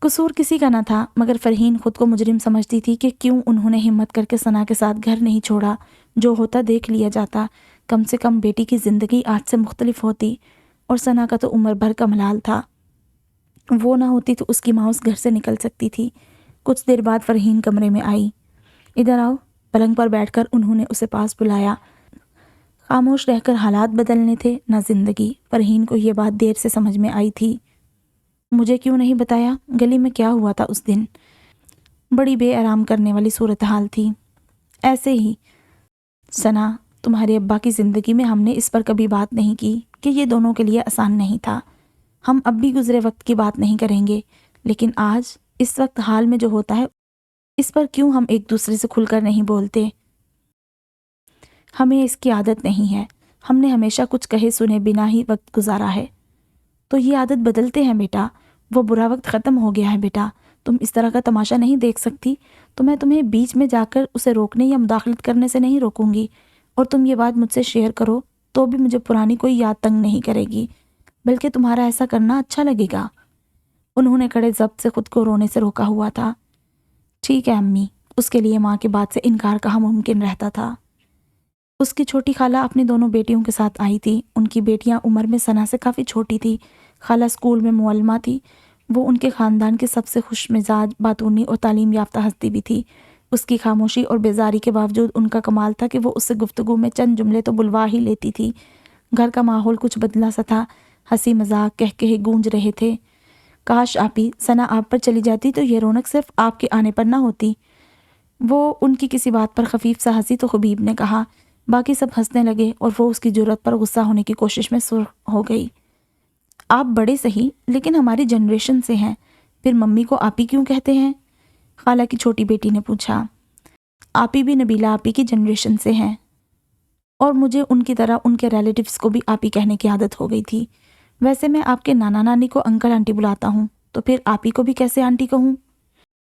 قصور کسی کا نہ تھا، مگر فرحین خود کو مجرم سمجھتی تھی کہ کیوں انہوں نے ہمت کر کے ثنا کے ساتھ گھر نہیں چھوڑا۔ جو ہوتا دیکھ لیا جاتا، کم سے کم بیٹی کی زندگی آج سے مختلف ہوتی، اور ثنا کا تو عمر بھر کا ملال تھا۔ وہ نہ ہوتی تو اس کی ماں اس گھر سے نکل سکتی تھی۔ کچھ دیر بعد فرحین کمرے میں آئی۔ ادھر آؤ، پلنگ پر بیٹھ کر انہوں نے اسے پاس بلایا۔ خاموش رہ کر حالات بدلنے تھے نہ زندگی۔ فرحین کو یہ بات دیر سے سمجھ میں آئی تھی۔ مجھے کیوں نہیں بتایا؟ گلی میں کیا ہوا تھا اس دن؟ بڑی بے آرام کرنے والی صورتحال تھی۔ ایسے ہی ثنا، تمہارے ابا کی زندگی میں ہم نے اس پر کبھی بات نہیں کی کہ یہ دونوں کے لیے آسان نہیں تھا۔ ہم اب بھی گزرے وقت کی بات نہیں کریں گے، لیکن آج اس وقت حال میں جو ہوتا ہے اس پر کیوں ہم ایک دوسرے سے کھل کر نہیں بولتے؟ ہمیں اس کی عادت نہیں ہے۔ ہم نے ہمیشہ کچھ کہے سنے بنا ہی وقت گزارا ہے۔ تو یہ عادت بدلتے ہیں بیٹا، وہ برا وقت ختم ہو گیا ہے بیٹا۔ تم اس طرح کا تماشا نہیں دیکھ سکتی، تو میں تمہیں بیچ میں جا کر اسے روکنے یا مداخلت کرنے سے نہیں روکوں گی، اور تم یہ بات مجھ سے شیئر کرو تو بھی مجھے پرانی کوئی یاد تنگ نہیں کرے گی، بلکہ تمہارا ایسا کرنا اچھا لگے گا۔ انہوں نے کڑے ضبط سے خود کو رونے سے روکا ہوا تھا۔ ٹھیک ہے امی، اس کے لیے ماں کی بات سے انکار کہاں ممکن رہتا تھا۔ اس کی چھوٹی خالہ اپنی دونوں بیٹیوں کے ساتھ آئی تھی۔ ان کی بیٹیاں عمر میں ثنا سے کافی چھوٹی تھی۔ خالہ اسکول میں معلمہ تھی۔ وہ ان کے خاندان کی سب سے خوش مزاج، باتونی اور تعلیم یافتہ ہستی بھی تھی۔ اس کی خاموشی اور بیزاری کے باوجود ان کا کمال تھا کہ وہ اس سے گفتگو میں چند جملے تو بلوا ہی لیتی تھی۔ گھر کا ماحول کچھ بدلا سا تھا، ہنسی مذاق کہکہے گونج رہے تھے۔ کاش آپی، ثنا آپ پر چلی جاتی تو یہ رونق صرف آپ کے آنے پر نہ ہوتی۔ وہ ان کی کسی بات پر خفیف سا ہنسی تو خبیب نے کہا۔ باقی سب ہنسنے لگے اور وہ اس کی جرأت پر غصہ ہونے کی کوشش میں سرخ ہو گئی۔ آپ بڑے صحیح، لیکن ہماری جنریشن سے ہیں، پھر ممی کو آپی کیوں کہتے ہیں؟ خالہ کی چھوٹی بیٹی نے پوچھا۔ آپی بھی نبیلہ آپی کی جنریشن سے ہیں، اور مجھے ان کی طرح ان کے ریلیٹیوز کو بھی آپی کہنے کی عادت ہو گئی تھی۔ ویسے میں آپ کے نانا نانی کو انکل آنٹی بلاتا ہوں، تو پھر آپی کو بھی کیسے آنٹی کہوں؟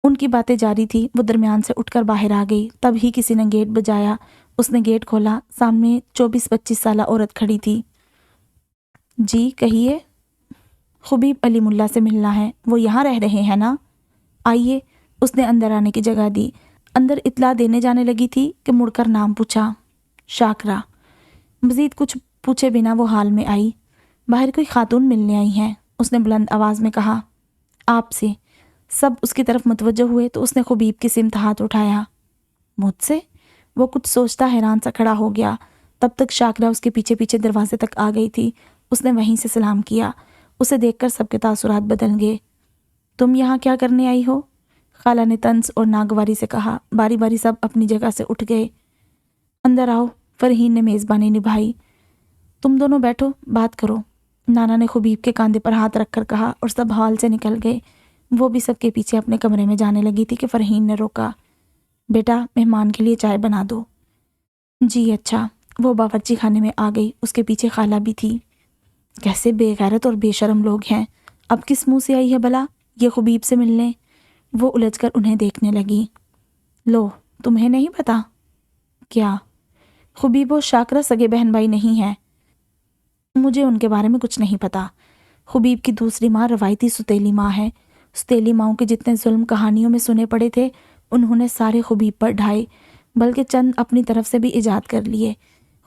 ان کی باتیں جاری تھی، وہ درمیان سے اٹھ کر باہر آ گئی۔ تب ہی کسی نے گیٹ بجایا۔ اس نے گیٹ کھولا، سامنے 24-25 سالہ عورت کھڑی تھی۔ جی کہیے؟ خبیب علی ملا سے ملنا ہے، وہ یہاں رہ رہے ہیں نا؟ آئیے، اس نے اندر آنے کی جگہ دی۔ اندر اطلاع دینے جانے لگی تھی کہ مڑ کر نام پوچھا، شاکرہ۔ مزید کچھ پوچھے بنا وہ حال میں آئی۔ باہر کوئی خاتون ملنے آئی ہیں، اس نے بلند آواز میں کہا۔ آپ سے؟ سب اس کی طرف متوجہ ہوئے تو اس نے خبیب کی سمت ہاتھ اٹھایا۔ مجھ سے؟ وہ کچھ سوچتا حیران سا کھڑا ہو گیا۔ تب تک شاکرہ اس کے پیچھے پیچھے دروازے تک آ گئی تھی۔ اس نے وہیں سے سلام کیا۔ اسے دیکھ کر سب کے تاثرات بدل گئے۔ تم یہاں کیا کرنے آئی ہو؟ خالہ نے طنز اور ناگواری سے کہا۔ باری باری سب اپنی جگہ سے اٹھ گئے۔ اندر آؤ، فرحین نے میزبانی نبھائی۔ تم دونوں بیٹھو، بات کرو، نانا نے خبیب کے کاندھے پر ہاتھ رکھ کر کہا، اور سب ہال سے نکل گئے۔ وہ بھی سب کے پیچھے اپنے کمرے میں جانے لگی تھی کہ فرحین نے روکا۔ بیٹا، مہمان کے لیے چائے بنا دو۔ جی اچھا۔ وہ باورچی خانے میں آ گئی۔ اس کے پیچھے خالہ بھی تھی۔ کیسے بے غیرت اور بے شرم لوگ ہیں، اب کس منہ سے آئی ہے بھلا یہ خبیب سے ملنے؟ وہ الجھ کر انہیں دیکھنے لگی۔ لو، تمہیں نہیں پتا؟ کیا؟ خبیب و شاکرہ سگے بہن بھائی نہیں ہیں۔ مجھے ان کے بارے میں کچھ نہیں پتا۔ خبیب کی دوسری ماں روایتی ستیلی ماں ہے۔ ستیلی ماؤں کے جتنے ظلم کہانیوں میں سنے پڑے تھے، انہوں نے سارے خبیب پر ڈھائے، بلکہ چند اپنی طرف سے بھی ایجاد کر لیے۔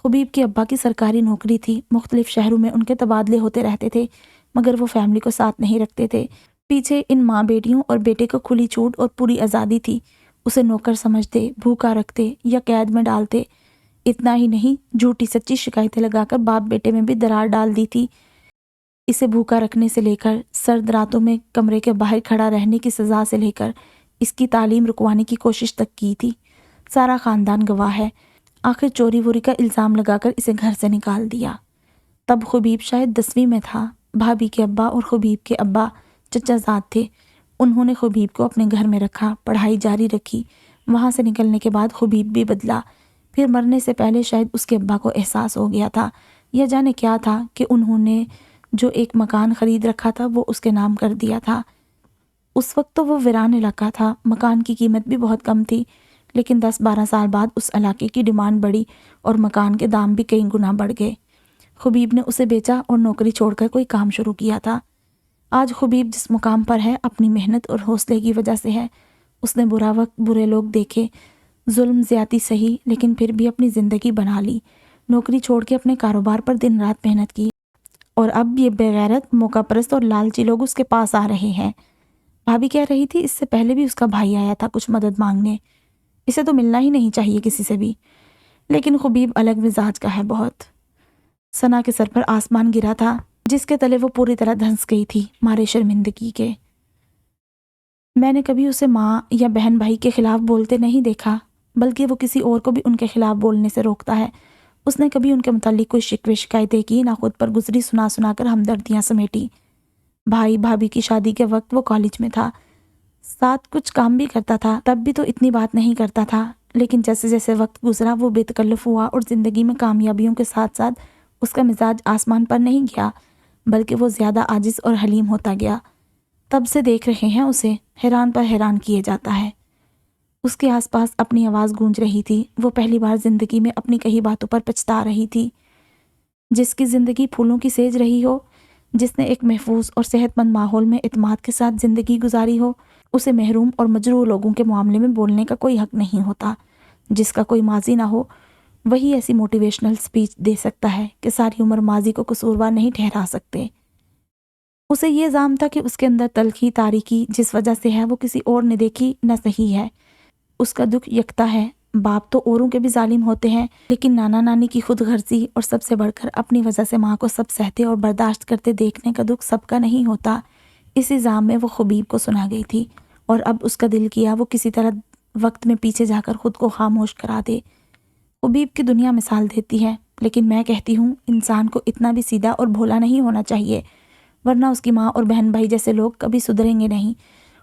خبیب کے ابا کی سرکاری نوکری تھی، مختلف شہروں میں ان کے تبادلے ہوتے رہتے تھے، مگر وہ فیملی کو ساتھ نہیں رکھتے تھے۔ پیچھے ان ماں بیٹیوں اور بیٹے کو کھلی چھوٹ اور پوری آزادی تھی۔ اسے نوکر سمجھتے، بھوکا رکھتے یا قید میں ڈالتے۔ اتنا ہی نہیں، جھوٹی سچی شکایتیں لگا کر باپ بیٹے میں بھی درار ڈال دی تھی۔ اسے بھوکا رکھنے سے لے کر سرد راتوں میں کمرے کے باہر کھڑا رہنے کی سزا سے لے کر اس کی تعلیم رکوانے کی کوشش تک کی تھی۔ سارا خاندان گواہ ہے۔ آخر چوری ووری کا الزام لگا کر اسے گھر سے نکال دیا۔ تب خبیب شاید 10ویں میں تھا۔ بھابھی کے ابا اور خبیب کے ابا چچا زاد تھے۔ انہوں نے خبیب کو اپنے گھر میں رکھا، پڑھائی جاری رکھی۔ وہاں سے نکلنے کے بعد خبیب بھی بدلا۔ پھر مرنے سے پہلے شاید اس کے ابا کو احساس ہو گیا تھا، یا جانے کیا تھا، کہ انہوں نے جو ایک مکان خرید رکھا تھا وہ اس کے نام کر دیا تھا۔ اس وقت تو وہ ویران علاقہ تھا، مکان کی قیمت بھی بہت کم تھی، لیکن 10-12 سال بعد اس علاقے کی ڈیمانڈ بڑھی اور مکان کے دام بھی کئی گنا بڑھ گئے۔ خبیب نے اسے بیچا اور نوکری چھوڑ کر کوئی کام شروع کیا تھا۔ آج خبیب جس مقام پر ہے اپنی محنت اور حوصلے کی وجہ سے ہے۔ اس نے برا وقت، برے لوگ دیکھے، ظلم زیادتی سہی، لیکن پھر بھی اپنی زندگی بنا لی، نوکری چھوڑ کے اپنے کاروبار پر دن رات محنت کی، اور اب یہ بے غیرت، موقع پرست اور لالچی لوگ اس کے پاس آ رہے ہیں۔ بھابھی کہہ رہی تھی اس سے پہلے بھی اس کا بھائی آیا تھا کچھ مدد مانگنے۔ اسے تو ملنا ہی نہیں چاہیے کسی سے بھی۔ لیکن خبیب الگ مزاج کا ہے بہت۔ ثنا کے سر پر آسمان گرا تھا جس کے تلے وہ پوری طرح دھنس گئی تھی مارے شرمندگی کے۔ میں نے کبھی اسے ماں یا بہن بھائی کے خلاف بولتے نہیں دیکھا، بلکہ وہ کسی اور کو بھی ان کے خلاف بولنے سے روکتا ہے۔ اس نے کبھی ان کے متعلق کوئی شکوے شکایتیں کی نہ، خود پر گزری سنا سنا کر ہمدردیاں سمیٹی۔ بھائی بھابھی کی شادی کے وقت وہ کالج میں تھا، ساتھ کچھ کام بھی کرتا تھا، تب بھی تو اتنی بات نہیں کرتا تھا، لیکن جیسے جیسے وقت گزرا وہ بے تکلف ہوا اور زندگی میں کامیابیوں کے ساتھ ساتھ اس کا مزاج آسمان پر نہیں گیا، بلکہ وہ زیادہ عاجز اور حلیم ہوتا گیا۔ تب سے دیکھ رہے ہیں اسے، حیران پر حیران کیے جاتا ہے۔ اس کے آس پاس اپنی آواز گونج رہی تھی، وہ پہلی بار زندگی میں اپنی کہی باتوں پر پچھتا رہی تھی۔ جس کی زندگی پھولوں کی سیج رہی ہو، جس نے ایک محفوظ اور صحت مند ماحول میں اعتماد کے ساتھ زندگی گزاری ہو، اسے محروم اور مجروح لوگوں کے معاملے میں بولنے کا کوئی حق نہیں ہوتا۔ جس کا کوئی ماضی نہ ہو وہی ایسی موٹیویشنل سپیچ دے سکتا ہے کہ ساری عمر ماضی کو قصوروار نہیں ٹھہرا سکتے۔ اسے یہ زعم تھا کہ اس کے اندر تلخی تاریکی جس وجہ سے ہے وہ کسی اور نے دیکھی نہ صحیح ہے۔ اس کا دکھ یکتا ہے، باپ تو اوروں کے بھی ظالم ہوتے ہیں، لیکن نانا نانی کی خود غرضی اور سب سے بڑھ کر اپنی وجہ سے ماں کو سب سہتے اور برداشت کرتے دیکھنے کا دکھ سب کا نہیں ہوتا۔ اسی زعم میں وہ خبیب کو سنا گئی تھی، اور اب اس کا دل کیا وہ کسی طرح وقت میں پیچھے جا کر خود کو خاموش کرا دے۔ خبیب کی دنیا مثال دیتی ہے، لیکن میں کہتی ہوں انسان کو اتنا بھی سیدھا اور بھولا نہیں ہونا چاہیے، ورنہ اس کی ماں اور بہن بھائی جیسے لوگ کبھی سدھریں گے نہیں۔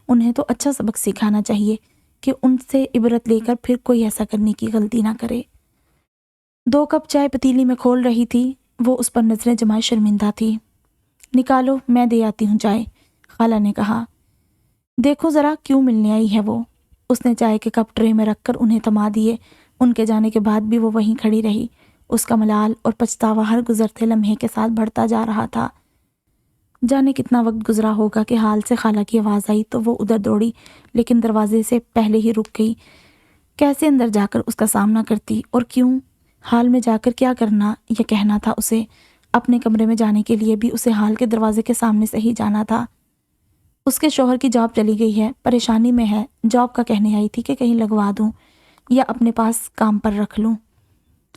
انہیں تو اچھا سبق سکھانا چاہیے کہ ان سے عبرت لے کر پھر کوئی ایسا کرنے کی غلطی نہ کرے۔ 2 کپ چائے پتیلی میں کھول رہی تھی، وہ اس پر نظریں جمائے شرمندہ تھی۔ نکالو، میں دے آتی ہوں چائے، خالہ نے کہا۔ دیکھو ذرا کیوں ملنے آئی ہے وہ۔ اس نے چائے کے کپ ٹرے میں رکھ کر انہیں تھما دیے۔ ان کے جانے کے بعد بھی وہ وہیں کھڑی رہی۔ اس کا ملال اور پچھتاوا ہر گزرتے لمحے کے ساتھ بڑھتا جا رہا تھا۔ جانے کتنا وقت گزرا ہوگا کہ حال سے خالہ کی آواز آئی تو وہ ادھر دوڑی، لیکن دروازے سے پہلے ہی رک گئی۔ کیسے اندر جا کر اس کا سامنا کرتی، اور کیوں؟ حال میں جا کر کیا کرنا یا کہنا تھا اسے؟ اپنے کمرے میں جانے کے لیے بھی اسے حال کے دروازے کے سامنے سے ہی جانا تھا۔ اس کے شوہر کی جاب چلی گئی ہے، پریشانی میں ہے، جاب کا کہنے آئی تھی کہ کہیں لگوا دوں یا اپنے پاس کام پر رکھ لوں۔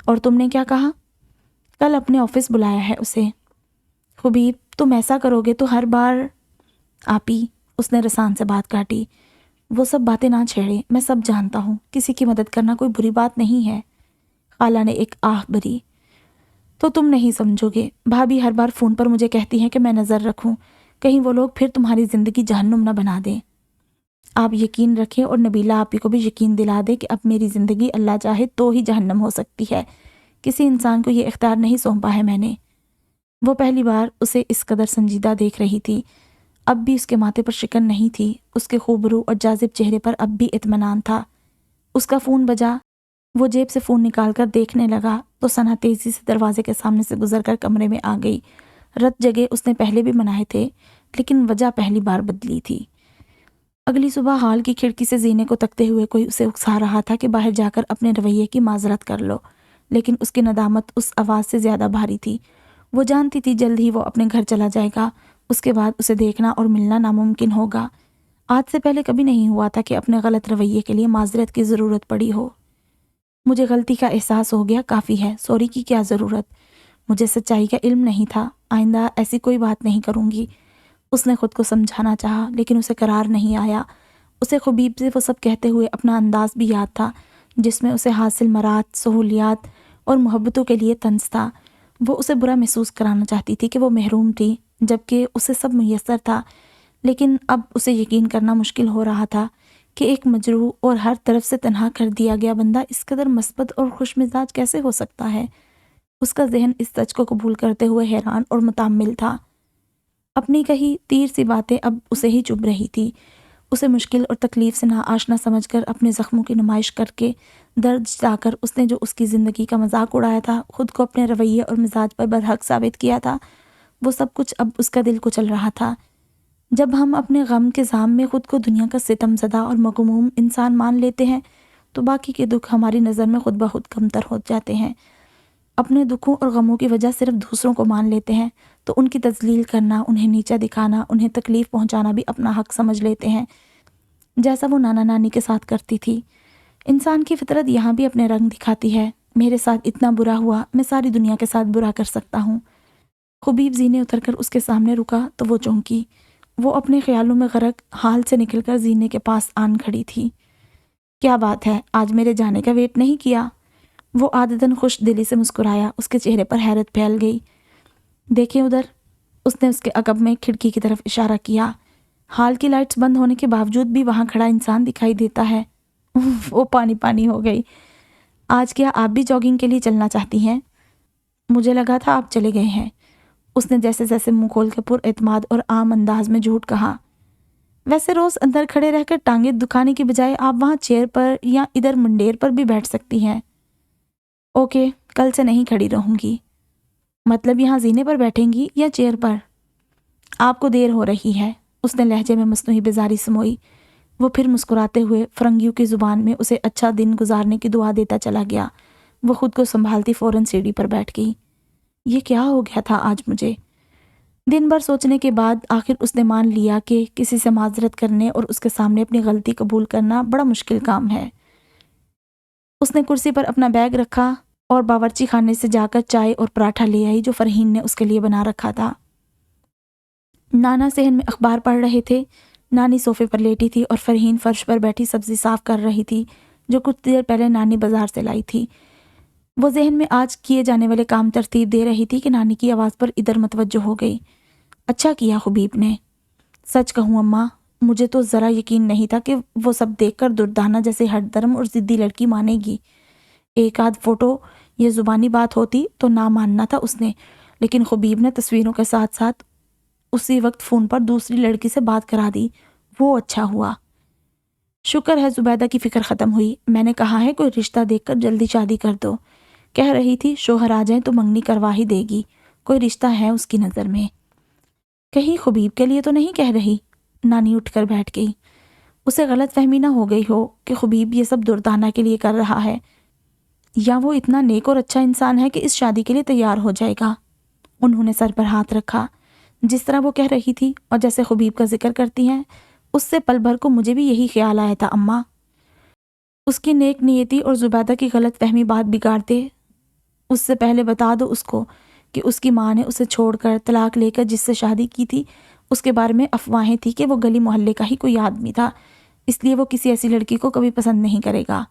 اور تم نے کیا کہا؟ کل اپنے آفس بلایا ہے اسے۔ خبیب، تم ایسا کرو گے تو ہر بار۔ آپی، اس نے رسان سے بات کاٹی، وہ سب باتیں نہ چھیڑے، میں سب جانتا ہوں، کسی کی مدد کرنا کوئی بری بات نہیں ہے۔ خالہ نے ایک آہ بھری۔ تو تم نہیں سمجھو گے، بھابھی ہر بار فون پر مجھے کہتی ہیں کہ میں نظر رکھوں، کہیں وہ لوگ پھر تمہاری زندگی جہنم نہ بنا دیں۔ آپ یقین رکھیں اور نبیلہ آپی کو بھی یقین دلا دے کہ اب میری زندگی اللہ چاہے تو ہی جہنم ہو سکتی ہے، کسی انسان کو یہ اختیار نہیں سونپا ہے میں نے۔ وہ پہلی بار اسے اس قدر سنجیدہ دیکھ رہی تھی، اب بھی اس کے ماتھے پر شکن نہیں تھی، اس کے خوبرو اور جاذب چہرے پر اب بھی اطمینان تھا۔ اس کا فون بجا، وہ جیب سے فون نکال کر دیکھنے لگا تو ثنا تیزی سے دروازے کے سامنے سے گزر کر کمرے میں آ گئی۔ رت جگہ اس نے پہلے بھی منائے تھے، لیکن وجہ پہلی بار بدلی تھی۔ اگلی صبح ہال کی کھڑکی سے زینے کو تکتے ہوئے کوئی اسے اکسا رہا تھا کہ باہر جا کر اپنے رویے کی معذرت کر لو، لیکن اس کی ندامت اس آواز سے زیادہ بھاری تھی۔ وہ جانتی تھی جلد ہی وہ اپنے گھر چلا جائے گا، اس کے بعد اسے دیکھنا اور ملنا ناممکن ہوگا۔ آج سے پہلے کبھی نہیں ہوا تھا کہ اپنے غلط رویے کے لیے معذرت کی ضرورت پڑی ہو۔ مجھے غلطی کا احساس ہو گیا، کافی ہے، سوری کی کیا ضرورت؟ مجھے سچائی کا علم نہیں تھا، آئندہ ایسی کوئی بات نہیں کروں گی۔ اس نے خود کو سمجھانا چاہا، لیکن اسے قرار نہیں آیا۔ اسے خبیب سے وہ سب کہتے ہوئے اپنا انداز بھی یاد تھا، جس میں اسے حاصل مراد، سہولیات اور محبتوں کے لیے طنز تھا۔ وہ اسے برا محسوس کرانا چاہتی تھی کہ وہ محروم تھی، جبکہ اسے سب میسر تھا، لیکن اب اسے یقین کرنا مشکل ہو رہا تھا کہ ایک مجروح اور ہر طرف سے تنہا کر دیا گیا بندہ اس قدر مثبت اور خوش مزاج کیسے ہو سکتا ہے۔ اس کا ذہن اس سچ کو قبول کرتے ہوئے حیران اور متامل تھا۔ اپنی کہی تیر سی باتیں اب اسے ہی چبھ رہی تھی۔ اسے مشکل اور تکلیف سے ناآشنا سمجھ کر اپنے زخموں کی نمائش کر کے درد جتا کر اس نے جو اس کی زندگی کا مذاق اڑایا تھا، خود کو اپنے رویے اور مزاج پر برحق ثابت کیا تھا، وہ سب کچھ اب اس کا دل کچل رہا تھا۔ جب ہم اپنے غم کے زام میں خود کو دنیا کا ستم زدہ اور مغموم انسان مان لیتے ہیں تو باقی کے دکھ ہماری نظر میں خود بخود کمتر ہو جاتے ہیں۔ اپنے دکھوں اور غموں کی وجہ صرف دوسروں کو مان لیتے ہیں تو ان کی تذلیل کرنا، انہیں نیچا دکھانا، انہیں تکلیف پہنچانا بھی اپنا حق سمجھ لیتے ہیں، جیسا وہ نانا نانی کے ساتھ کرتی تھی۔ انسان کی فطرت یہاں بھی اپنے رنگ دکھاتی ہے، میرے ساتھ اتنا برا ہوا، میں ساری دنیا کے ساتھ برا کر سکتا ہوں۔ خبیب زینے اتر کر اس کے سامنے رکا تو وہ چونکی۔ وہ اپنے خیالوں میں غرق حال سے نکل کر زینے کے پاس آن کھڑی تھی۔ کیا بات ہے، آج میرے جانے کا ویٹ نہیں کیا؟ وہ عادتاً خوش دلی سے مسکرایا۔ اس کے چہرے پر حیرت پھیل گئی۔ دیکھیں ادھر، اس نے اس کے عقب میں کھڑکی کی طرف اشارہ کیا۔ ہال کی لائٹس بند ہونے کے باوجود بھی وہاں کھڑا انسان دکھائی دیتا ہے۔ وہ پانی پانی ہو گئی۔ آج کیا آپ بھی جاگنگ کے لیے چلنا چاہتی ہیں؟ مجھے لگا تھا آپ چلے گئے ہیں، اس نے جیسے جیسے منہ کھول کے پر اعتماد اور عام انداز میں جھوٹ کہا۔ ویسے روز اندر کھڑے رہ کر ٹانگیں دکھانے کی بجائے آپ وہاں چیئر پر یا ادھر منڈیر پر بھی بیٹھ سکتی ہیں۔ اوکے، کل سے نہیں کھڑی رہوں گی۔ مطلب یہاں زینے پر بیٹھیں گی یا چیئر پر؟ آپ کو دیر ہو رہی ہے، اس نے لہجے میں مصنوعی بیزاری سموئی۔ وہ پھر مسکراتے ہوئے فرنگیوں کی زبان میں اسے اچھا دن گزارنے کی دعا دیتا چلا گیا۔ وہ خود کو سنبھالتی فوراً سیڑھی پر بیٹھ گئی۔ یہ کیا ہو گیا تھا آج مجھے؟ دن بھر سوچنے کے بعد آخر اس نے مان لیا کہ کسی سے معذرت کرنے اور اس کے سامنے اپنی غلطی قبول کرنا بڑا مشکل کام ہے۔ اس نے کرسی پر اپنا بیگ رکھا اور باورچی خانے سے جا کر چائے اور پراٹھا لے آئی جو فرحین نے اس کے لیے بنا رکھا تھا۔ نانا صحن میں اخبار پڑھ رہے تھے، نانی صوفے پر لیٹی تھی اور فرحین فرش پر بیٹھی سبزی صاف کر رہی تھی جو کچھ دیر پہلے نانی بازار سے لائی تھی۔ وہ ذہن میں آج کیے جانے والے کام ترتیب دے رہی تھی کہ نانی کی آواز پر ادھر متوجہ ہو گئی۔ اچھا کیا خبیب نے۔ سچ کہوں اماں، مجھے تو ذرا یقین نہیں تھا کہ وہ سب دیکھ کر دردانہ جیسے ہٹ درم اور ضدی لڑکی مانے گی۔ ایک آدھ فوٹو یہ زبانی بات ہوتی تو نہ ماننا تھا اس نے، لیکن خبیب نے تصویروں کے ساتھ ساتھ اسی وقت فون پر دوسری لڑکی سے بات کرا دی۔ وہ اچھا ہوا۔ شکر ہے زبیدہ کی فکر ختم ہوئی۔ میں نے کہا ہے کوئی رشتہ دیکھ کر جلدی شادی کر دو۔ کہہ رہی تھی شوہر آ جائیں تو منگنی کروا ہی دے گی، کوئی رشتہ ہے اس کی نظر میں۔ کہیں خبیب کے لیے تو نہیں کہہ رہی؟ نانی اٹھ کر بیٹھ گئی۔ اسے غلط فہمی نہ ہو گئی ہو کہ خبیب یہ سب دردانہ کے لیے کر رہا ہے، یا وہ اتنا نیک اور اچھا انسان ہے کہ اس شادی کے لیے تیار ہو جائے گا۔ انہوں نے سر پر ہاتھ رکھا۔ جس طرح وہ کہہ رہی تھی اور جیسے خبیب کا ذکر کرتی ہیں، اس سے پل بھر کو مجھے بھی یہی خیال آیا تھا اماں۔ اس کی نیک نیتی اور زبیدہ کی غلط فہمی بات بگاڑ دے۔ اس سے پہلے بتا دو اس کو کہ اس کی ماں نے اسے چھوڑ کر طلاق لے کر جس سے شادی کی تھی اس کے بارے میں افواہیں تھی کہ وہ گلی محلے کا ہی کوئی آدمی تھا، اس لیے وہ کسی ایسی لڑکی کو کبھی پسند نہیں کرے گا۔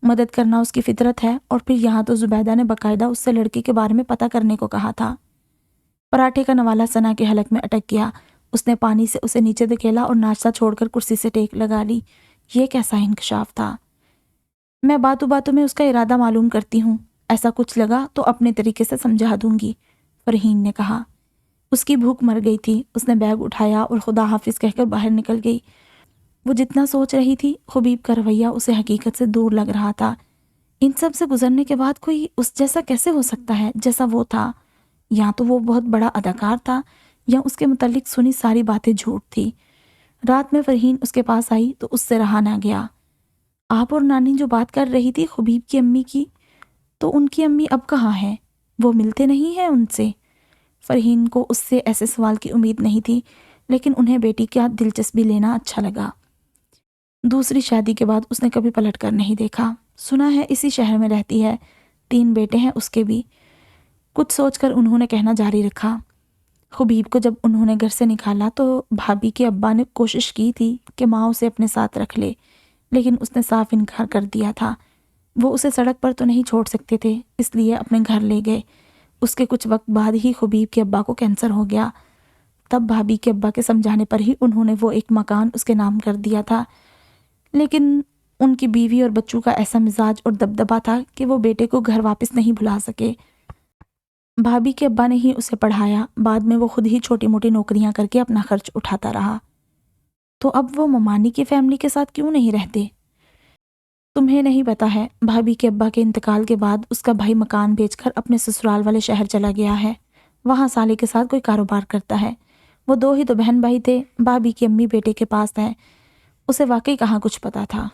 مدد کرنا اس کی فطرت ہے، اور پھر یہاں تو زبیدہ نے باقاعدہ اس سے لڑکی کے بارے میں پتہ کرنے کو کہا تھا۔ پراٹھے کا نوالا ثنا کے حلق میں اٹک گیا۔ اس نے پانی سے اسے نیچے دھکیلا اور ناشتہ چھوڑ کر کرسی سے ٹیک لگا لی۔ یہ کیسا انکشاف تھا؟ میں باتوں باتوں میں اس کا ارادہ معلوم کرتی ہوں، ایسا کچھ لگا تو اپنے طریقے سے سمجھا دوں گی، فرحین نے کہا۔ اس کی بھوک مر گئی تھی۔ اس نے بیگ اٹھایا اور خدا حافظ کہہ کر باہر نکل گئی۔ وہ جتنا سوچ رہی تھی، خبیب کا رویہ اسے حقیقت سے دور لگ رہا تھا۔ ان سب سے گزرنے کے بعد کوئی اس جیسا کیسے ہو سکتا ہے جیسا وہ تھا؟ یا تو وہ بہت بڑا اداکار تھا، یا اس کے متعلق سنی ساری باتیں جھوٹ تھی۔ رات میں فرحین اس کے پاس آئی تو اس سے رہا نہ گیا۔ آپ اور نانی جو بات کر رہی تھی خبیب کی امی کی، تو ان کی امی اب کہاں ہیں؟ وہ ملتے نہیں ہیں ان سے؟ فرحین کو اس سے ایسے سوال کی امید نہیں تھی، لیکن انہیں بیٹی کا دلچسپی لینا اچھا لگا۔ دوسری شادی کے بعد اس نے کبھی پلٹ کر نہیں دیکھا۔ سنا ہے اسی شہر میں رہتی ہے، 3 بیٹے ہیں اس کے بھی۔ کچھ سوچ کر انہوں نے کہنا جاری رکھا۔ خبیب کو جب انہوں نے گھر سے نکالا تو بھابھی کے ابا نے کوشش کی تھی کہ ماں اسے اپنے ساتھ رکھ لے، لیکن اس نے صاف انکار کر دیا تھا۔ وہ اسے سڑک پر تو نہیں چھوڑ سکتے تھے، اس لیے اپنے گھر لے گئے۔ اس کے کچھ وقت بعد ہی خبیب کے ابا کو کینسر ہو گیا۔ تب بھابھی کے ابا کے سمجھانے پر ہی انہوں نے وہ ایک مکان اس کے نام کر دیا تھا، لیکن ان کی بیوی اور بچوں کا ایسا مزاج اور دبدبا تھا کہ وہ بیٹے کو گھر واپس نہیں بھلا سکے۔ بھابھی کے ابا نے ہی اسے پڑھایا، بعد میں وہ خود ہی چھوٹی موٹی نوکریاں کر کے اپنا خرچ اٹھاتا رہا۔ تو اب وہ ممانی کی فیملی کے ساتھ کیوں نہیں رہتے؟ تمہیں نہیں پتا ہے، بھابھی کے ابا کے انتقال کے بعد اس کا بھائی مکان بیچ کر اپنے سسرال والے شہر چلا گیا ہے۔ وہاں سالے کے ساتھ کوئی کاروبار کرتا ہے۔ وہ 2 ہی تو بہن بھائی تھے۔ بھابھی کی امی بیٹے کے پاس ہے۔ اسے واقعی کہاں کچھ پتا تھا۔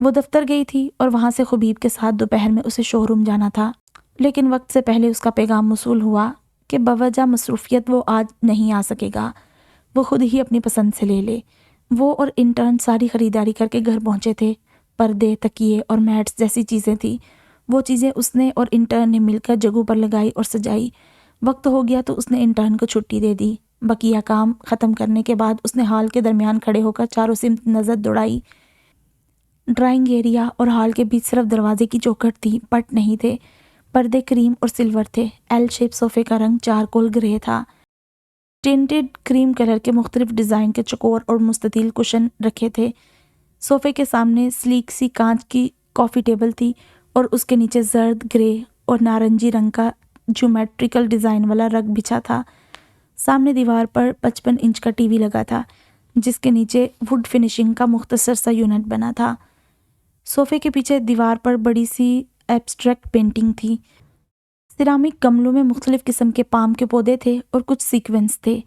وہ دفتر گئی تھی اور وہاں سے خبیب کے ساتھ دوپہر میں اسے شو روم جانا تھا، لیکن وقت سے پہلے اس کا پیغام موصول ہوا کہ بوجہ مصروفیت وہ آج نہیں آ سکے گا، وہ خود ہی اپنی پسند سے لے لے۔ وہ اور انٹرن ساری خریداری کر کے گھر پہنچے تھے۔ پردے، تکیے اور میٹس جیسی چیزیں تھیں۔ وہ چیزیں اس نے اور انٹرن نے مل کر جگہوں پر لگائی اور سجائی۔ وقت ہو گیا تو اس نے انٹرن کو چھٹی دے دی۔ بقیہ کام ختم کرنے کے بعد اس نے ہال کے درمیان کھڑے ہو کر چاروں سمت نظر دوڑائی۔ ڈرائنگ ایریا اور ہال کے بیچ صرف دروازے کی چوکھٹ تھی، پٹ نہیں تھے۔ پردے کریم اور سلور تھے۔ ایل شیپ صوفے کا رنگ چارکول گرے تھا۔ ٹینٹڈ کریم کلر کے مختلف ڈیزائن کے چوکور اور مستطیل کشن رکھے تھے۔ صوفے کے سامنے سلیک سی کانچ کی کافی ٹیبل تھی اور اس کے نیچے زرد، گرے اور نارنجی رنگ کا جیومیٹریکل ڈیزائن والا رگ بچھا تھا۔ سامنے دیوار پر 55 انچ کا ٹی وی لگا تھا جس کے نیچے ووڈ فنیشنگ کا مختصر سا یونٹ بنا تھا۔ صوفے کے پیچھے دیوار پر بڑی سی ایبسٹریکٹ پینٹنگ تھی۔ سیرامک گملوں میں مختلف قسم کے پام کے پودے تھے اور کچھ سیکوینس تھے۔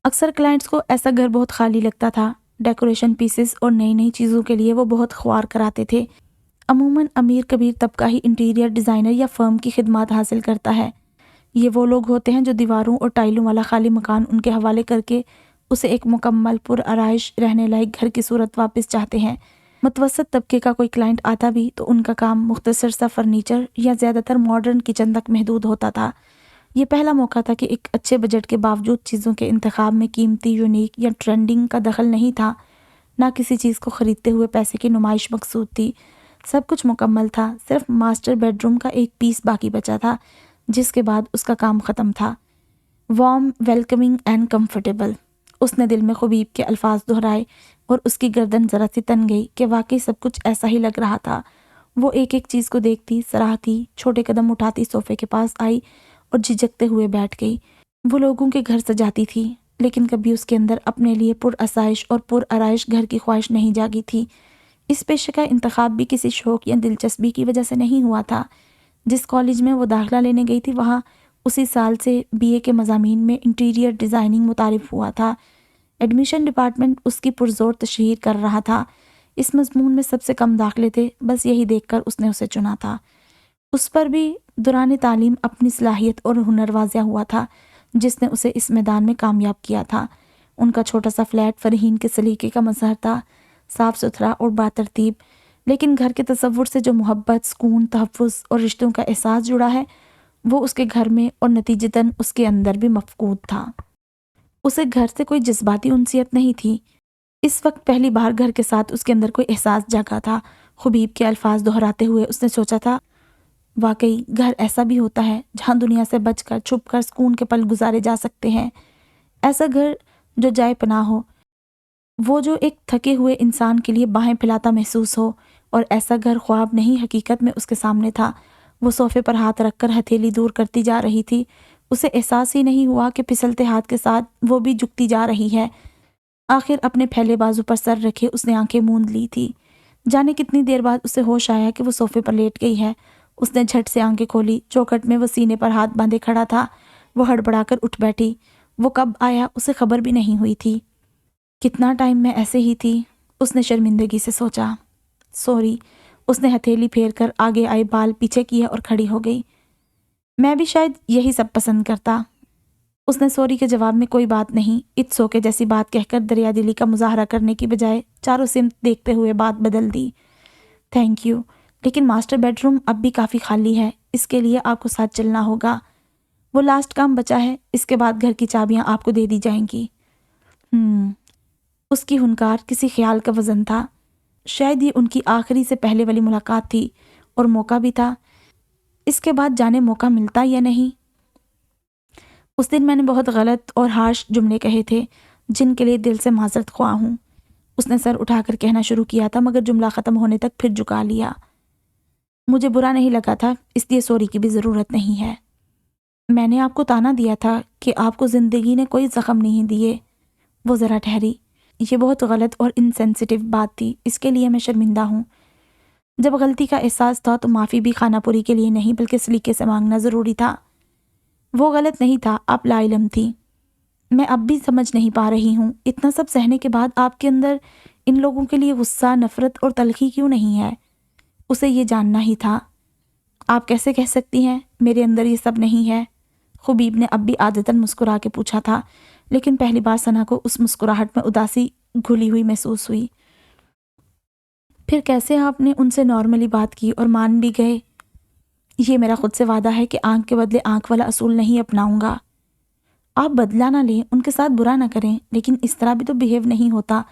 اکثر کلائنٹس کو ایسا گھر بہت خالی لگتا تھا۔ ڈیکوریشن پیسز اور نئی نئی چیزوں کے لیے وہ بہت خوار کراتے تھے۔ عموماً امیر کبیر طبقہ ہی انٹیریئر ڈیزائنر یا فرم کی خدمات حاصل کرتا ہے۔ یہ وہ لوگ ہوتے ہیں جو دیواروں اور ٹائلوں والا خالی مکان ان کے حوالے کر کے اسے ایک مکمل پر آرائش رہنے لائق گھر کی صورت واپس چاہتے ہیں۔ متوسط طبقے کا کوئی کلائنٹ آتا بھی تو ان کا کام مختصر سا فرنیچر یا زیادہ تر ماڈرن کچن تک محدود ہوتا تھا۔ یہ پہلا موقع تھا کہ ایک اچھے بجٹ کے باوجود چیزوں کے انتخاب میں قیمتی، یونیک یا ٹرینڈنگ کا دخل نہیں تھا۔ نہ کسی چیز کو خریدتے ہوئے پیسے کی نمائش مقصود تھی۔ سب کچھ مکمل تھا، صرف ماسٹر بیڈ روم کا ایک پیس باقی بچا تھا جس کے بعد اس کا کام ختم تھا۔ Warm, welcoming and comfortable. اس نے دل میں خبیب کے الفاظ دہرائے اور اس کی گردن ذرا سی تن گئی کہ واقعی سب کچھ ایسا ہی لگ رہا تھا۔ وہ ایک ایک چیز کو دیکھتی، سراہتی، چھوٹے قدم اٹھاتی صوفے کے پاس آئی اور جھجکتے ہوئے بیٹھ گئی۔ وہ لوگوں کے گھر سجاتی تھی لیکن کبھی اس کے اندر اپنے لیے پر آسائش اور پر آرائش گھر کی خواہش نہیں جاگی تھی۔ اس پیشے کا انتخاب بھی کسی شوق یا دلچسپی کی وجہ سے نہیں ہوا تھا۔ جس کالج میں وہ داخلہ لینے گئی تھی وہاں اسی سال سے بی اے کے مضامین میں انٹیریئر ڈیزائننگ متعارف ہوا تھا۔ ایڈمیشن ڈپارٹمنٹ اس کی پرزور تشہیر کر رہا تھا۔ اس مضمون میں سب سے کم داخلے تھے، بس یہی دیکھ کر اس نے اسے چنا تھا۔ اس پر بھی دوران تعلیم اپنی صلاحیت اور ہنر واضح ہوا تھا جس نے اسے اس میدان میں کامیاب کیا تھا۔ ان کا چھوٹا سا فلیٹ فرحین کے سلیقے کا مظہر تھا، صاف ستھرا اور باترتیب، لیکن گھر کے تصور سے جو محبت، سکون، تحفظ اور رشتوں کا احساس جڑا ہے وہ اس کے گھر میں اور نتیجتاً اس کے اندر بھی مفقود تھا۔ اسے گھر سے کوئی جذباتی انسیت نہیں تھی۔ اس وقت پہلی بار گھر کے ساتھ اس کے اندر کوئی احساس جاگا تھا۔ خبیب کے الفاظ دہراتے ہوئے اس نے سوچا تھا، واقعی گھر ایسا بھی ہوتا ہے جہاں دنیا سے بچ کر، چھپ کر سکون کے پل گزارے جا سکتے ہیں۔ ایسا گھر جو جائے پناہ ہو، وہ جو ایک تھکے ہوئے انسان کے لیے باہیں پھیلاتا محسوس ہو، اور ایسا گھر خواب نہیں حقیقت میں اس کے سامنے تھا۔ وہ صوفے پر ہاتھ رکھ کر ہتھیلی دور کرتی جا رہی تھی۔ اسے احساس ہی نہیں ہوا کہ پھسلتے ہاتھ کے ساتھ وہ بھی جھکتی جا رہی ہے۔ آخر اپنے پھیلے بازو پر سر رکھے اس نے آنکھیں موند لی تھی۔ جانے کتنی دیر بعد اسے ہوش آیا کہ وہ صوفے پر لیٹ گئی ہے۔ اس نے جھٹ سے آنکھیں کھولی۔ چوکھٹ میں وہ سینے پر ہاتھ باندھے کھڑا تھا۔ وہ ہڑبڑا کر اٹھ بیٹھی۔ وہ کب آیا اسے خبر بھی نہیں ہوئی تھی۔ کتنا ٹائم میں ایسے ہی تھی، اس نے شرمندگی سے سوچا۔ سوری، اس نے ہتھیلی پھیر کر آگے آئے بال پیچھے کیے اور کھڑی ہو گئی۔ میں بھی شاید یہی سب پسند کرتا۔ اس نے سوری کے جواب میں کوئی بات نہیں، اٹس اوکے جیسی بات کہہ کر دریا دلی کا مظاہرہ کرنے کی بجائے چاروں سمت دیکھتے ہوئے بات بدل دی۔ تھینک یو، لیکن ماسٹر بیڈ روم اب بھی کافی خالی ہے، اس کے لیے آپ کو ساتھ چلنا ہوگا۔ وہ لاسٹ کام بچا ہے، اس کے بعد گھر کی چابیاں آپ کو دے دی جائیں گی۔ اس کی ہنکار کسی خیال کا وزن تھا۔ شاید یہ ان کی آخری سے پہلے والی ملاقات تھی اور موقع بھی تھا۔ اس کے بعد جانے موقع ملتا یا نہیں۔ اس دن میں نے بہت غلط اور ہارش جملے کہے تھے جن کے لیے دل سے معذرت خواہ ہوں۔ اس نے سر اٹھا کر کہنا شروع کیا تھا مگر جملہ ختم ہونے تک پھر جھکا لیا۔ مجھے برا نہیں لگا تھا، اس لیے سوری کی بھی ضرورت نہیں ہے۔ میں نے آپ کو تانا دیا تھا کہ آپ کو زندگی نے کوئی زخم نہیں دیے۔ وہ ذرا ٹھہری۔ یہ بہت غلط اور انسینسٹیو بات تھی، اس کے لیے میں شرمندہ ہوں۔ جب غلطی کا احساس تھا تو معافی بھی خانہ پوری کے لیے نہیں بلکہ سلیقے سے مانگنا ضروری تھا۔ وہ غلط نہیں تھا، آپ لا علم تھی۔ میں اب بھی سمجھ نہیں پا رہی ہوں، اتنا سب سہنے کے بعد آپ کے اندر ان لوگوں کے لیے غصہ، نفرت اور تلخی کیوں نہیں ہے؟ اسے یہ جاننا ہی تھا۔ آپ کیسے کہہ سکتی ہیں میرے اندر یہ سب نہیں ہے؟ خبیب نے اب بھی عادتاً مسکرا کے پوچھا تھا، لیکن پہلی بار ثنا کو اس مسکراہٹ میں اداسی گھلی ہوئی محسوس ہوئی۔ پھر کیسے آپ نے ان سے نارملی بات کی اور مان بھی گئے؟ یہ میرا خود سے وعدہ ہے کہ آنکھ کے بدلے آنکھ والا اصول نہیں اپناؤں گا۔ آپ بدلہ نہ لیں، ان کے ساتھ برا نہ کریں، لیکن اس طرح بھی تو بیہیو نہیں ہوتا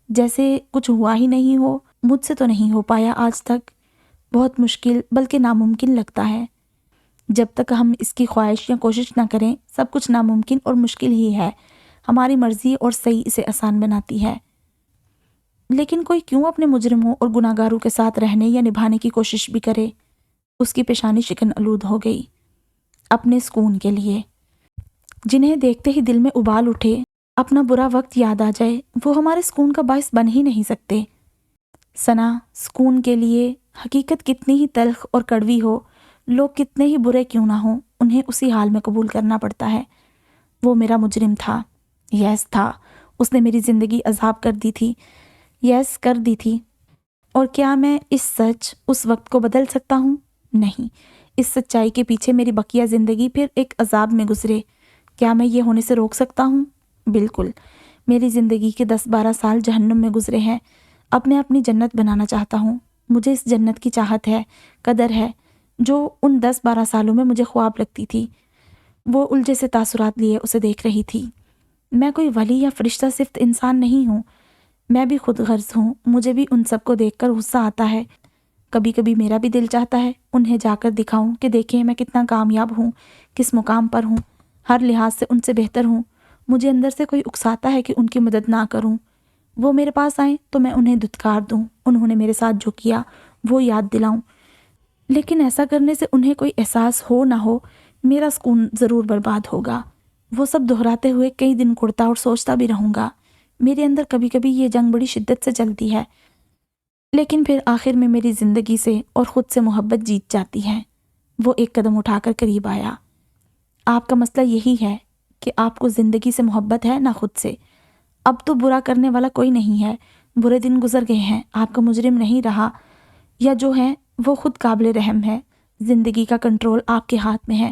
جیسے کچھ ہوا ہی نہیں ہو۔ مجھ سے تو نہیں ہو پایا آج تک، بہت مشکل بلکہ ناممکن لگتا ہے۔ جب تک ہم اس کی خواہش یا کوشش نہ کریں سب کچھ ناممکن اور مشکل ہی ہے۔ ہماری مرضی اور صحیح اسے آسان بناتی ہے۔ لیکن کوئی کیوں اپنے مجرموں اور گناہ گاروں کے ساتھ رہنے یا نبھانے کی کوشش بھی کرے؟ اس کی پیشانی شکن آلود ہو گئی۔ اپنے سکون کے لیے جنہیں دیکھتے ہی دل میں ابال اٹھے، اپنا برا وقت یاد آ جائے، وہ ہمارے سکون کا باعث بن ہی نہیں سکتے۔ ثنا، سکون کے لیے حقیقت کتنی ہی تلخ اور کڑوی ہو، لوگ کتنے ہی برے کیوں نہ ہوں، انہیں اسی حال میں قبول کرنا پڑتا ہے۔ وہ میرا مجرم تھا، یس تھا۔ اس نے میری زندگی عذاب کر دی تھی، یس کر دی تھی۔ اور کیا میں اس وقت کو بدل سکتا ہوں؟ نہیں۔ اس سچائی کے پیچھے میری بقیہ زندگی پھر ایک عذاب میں گزرے، کیا میں یہ ہونے سے روک سکتا ہوں؟ بالکل۔ میری زندگی کے 10-12 سال جہنم میں گزرے ہیں، اب میں اپنی جنت بنانا چاہتا ہوں۔ مجھے اس جنت کی چاہت ہے، قدر ہے، جو ان 10-12 سالوں میں مجھے خواب لگتی تھی۔ وہ الجھے سے تاثرات لیے اسے دیکھ رہی تھی۔ میں کوئی ولی یا فرشتہ صفت انسان نہیں ہوں، میں بھی خود غرض ہوں۔ مجھے بھی ان سب کو دیکھ کر غصہ آتا ہے۔ کبھی کبھی میرا بھی دل چاہتا ہے انہیں جا کر دکھاؤں کہ دیکھیں میں کتنا کامیاب ہوں، کس مقام پر ہوں، ہر لحاظ سے ان سے بہتر ہوں۔ مجھے اندر سے کوئی اکساتا ہے کہ ان کی مدد نہ کروں۔ وہ میرے پاس آئیں تو میں انہیں دھتکار دوں، انہوں نے میرے ساتھ جو کیا وہ یاد دلاؤں۔ لیکن ایسا کرنے سے انہیں کوئی احساس ہو نہ ہو، میرا سکون ضرور برباد ہوگا۔ وہ سب دہراتے ہوئے کئی دن کڑتا اور سوچتا بھی رہوں گا۔ میرے اندر کبھی کبھی یہ جنگ بڑی شدت سے چلتی ہے، لیکن پھر آخر میں میری زندگی سے اور خود سے محبت جیت جاتی ہے۔ وہ ایک قدم اٹھا کر قریب آیا۔ آپ کا مسئلہ یہی ہے کہ آپ کو زندگی سے محبت ہے نہ خود سے۔ اب تو برا کرنے والا کوئی نہیں ہے، برے دن گزر گئے ہیں، آپ کا مجرم نہیں رہا، یا جو ہے وہ خود قابل رحم ہے۔ زندگی کا کنٹرول آپ کے ہاتھ میں ہے،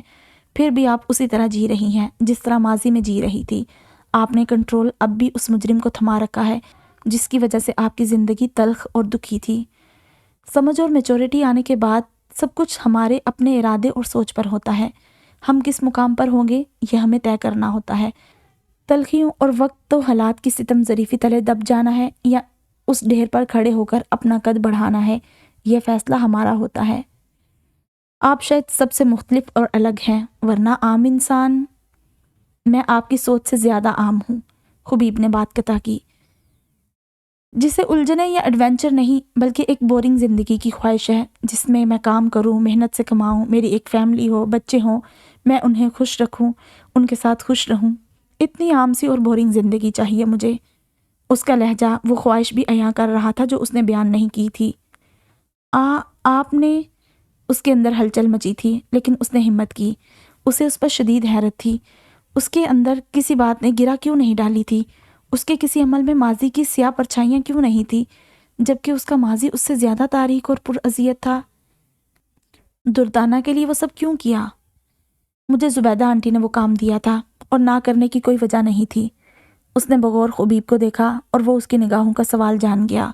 پھر بھی آپ اسی طرح جی رہی ہیں جس طرح ماضی میں جی رہی تھی۔ آپ نے کنٹرول اب بھی اس مجرم کو تھما رکھا ہے جس کی وجہ سے آپ کی زندگی تلخ اور دکھی تھی۔ سمجھ اور میچورٹی آنے کے بعد سب کچھ ہمارے اپنے ارادے اور سوچ پر ہوتا ہے۔ ہم کس مقام پر ہوں گے یہ ہمیں طے کرنا ہوتا ہے۔ تلخیوں اور وقت و حالات کی ستم ظریفی تلے دب جانا ہے یا اس ڈھیر پر کھڑے ہو کر اپنا قد بڑھانا ہے، یہ فیصلہ ہمارا ہوتا ہے۔ آپ شاید سب سے مختلف اور الگ ہیں، ورنہ عام انسان۔ میں آپ کی سوچ سے زیادہ عام ہوں، خبیب نے بات قطع کی، جسے الجھنے یا ایڈونچر نہیں بلکہ ایک بورنگ زندگی کی خواہش ہے جس میں میں کام کروں، محنت سے کماؤں، میری ایک فیملی ہو، بچے ہوں، میں انہیں خوش رکھوں، ان کے ساتھ خوش رہوں۔ اتنی عام سی اور بورنگ زندگی چاہیے مجھے۔ اس کا لہجہ وہ خواہش بھی عیاں کر رہا تھا جو اس نے بیان نہیں کی تھی۔ آپ نے، اس کے اندر ہلچل مچی تھی، لیکن اس نے ہمت کی۔ اسے اس پر شدید حیرت تھی۔ اس کے اندر کسی بات نے گرا کیوں نہیں ڈالی تھی؟ اس کے کسی عمل میں ماضی کی سیاہ پرچھائیاں کیوں نہیں تھی، جبکہ اس کا ماضی اس سے زیادہ تاریک اور پراذیت تھا؟ دردانہ کے لیے وہ سب کیوں کیا؟ مجھے زبیدہ آنٹی نے وہ کام دیا تھا اور نہ کرنے کی کوئی وجہ نہیں تھی۔ اس نے بغور خبیب کو دیکھا اور وہ اس کی نگاہوں کا سوال جان گیا۔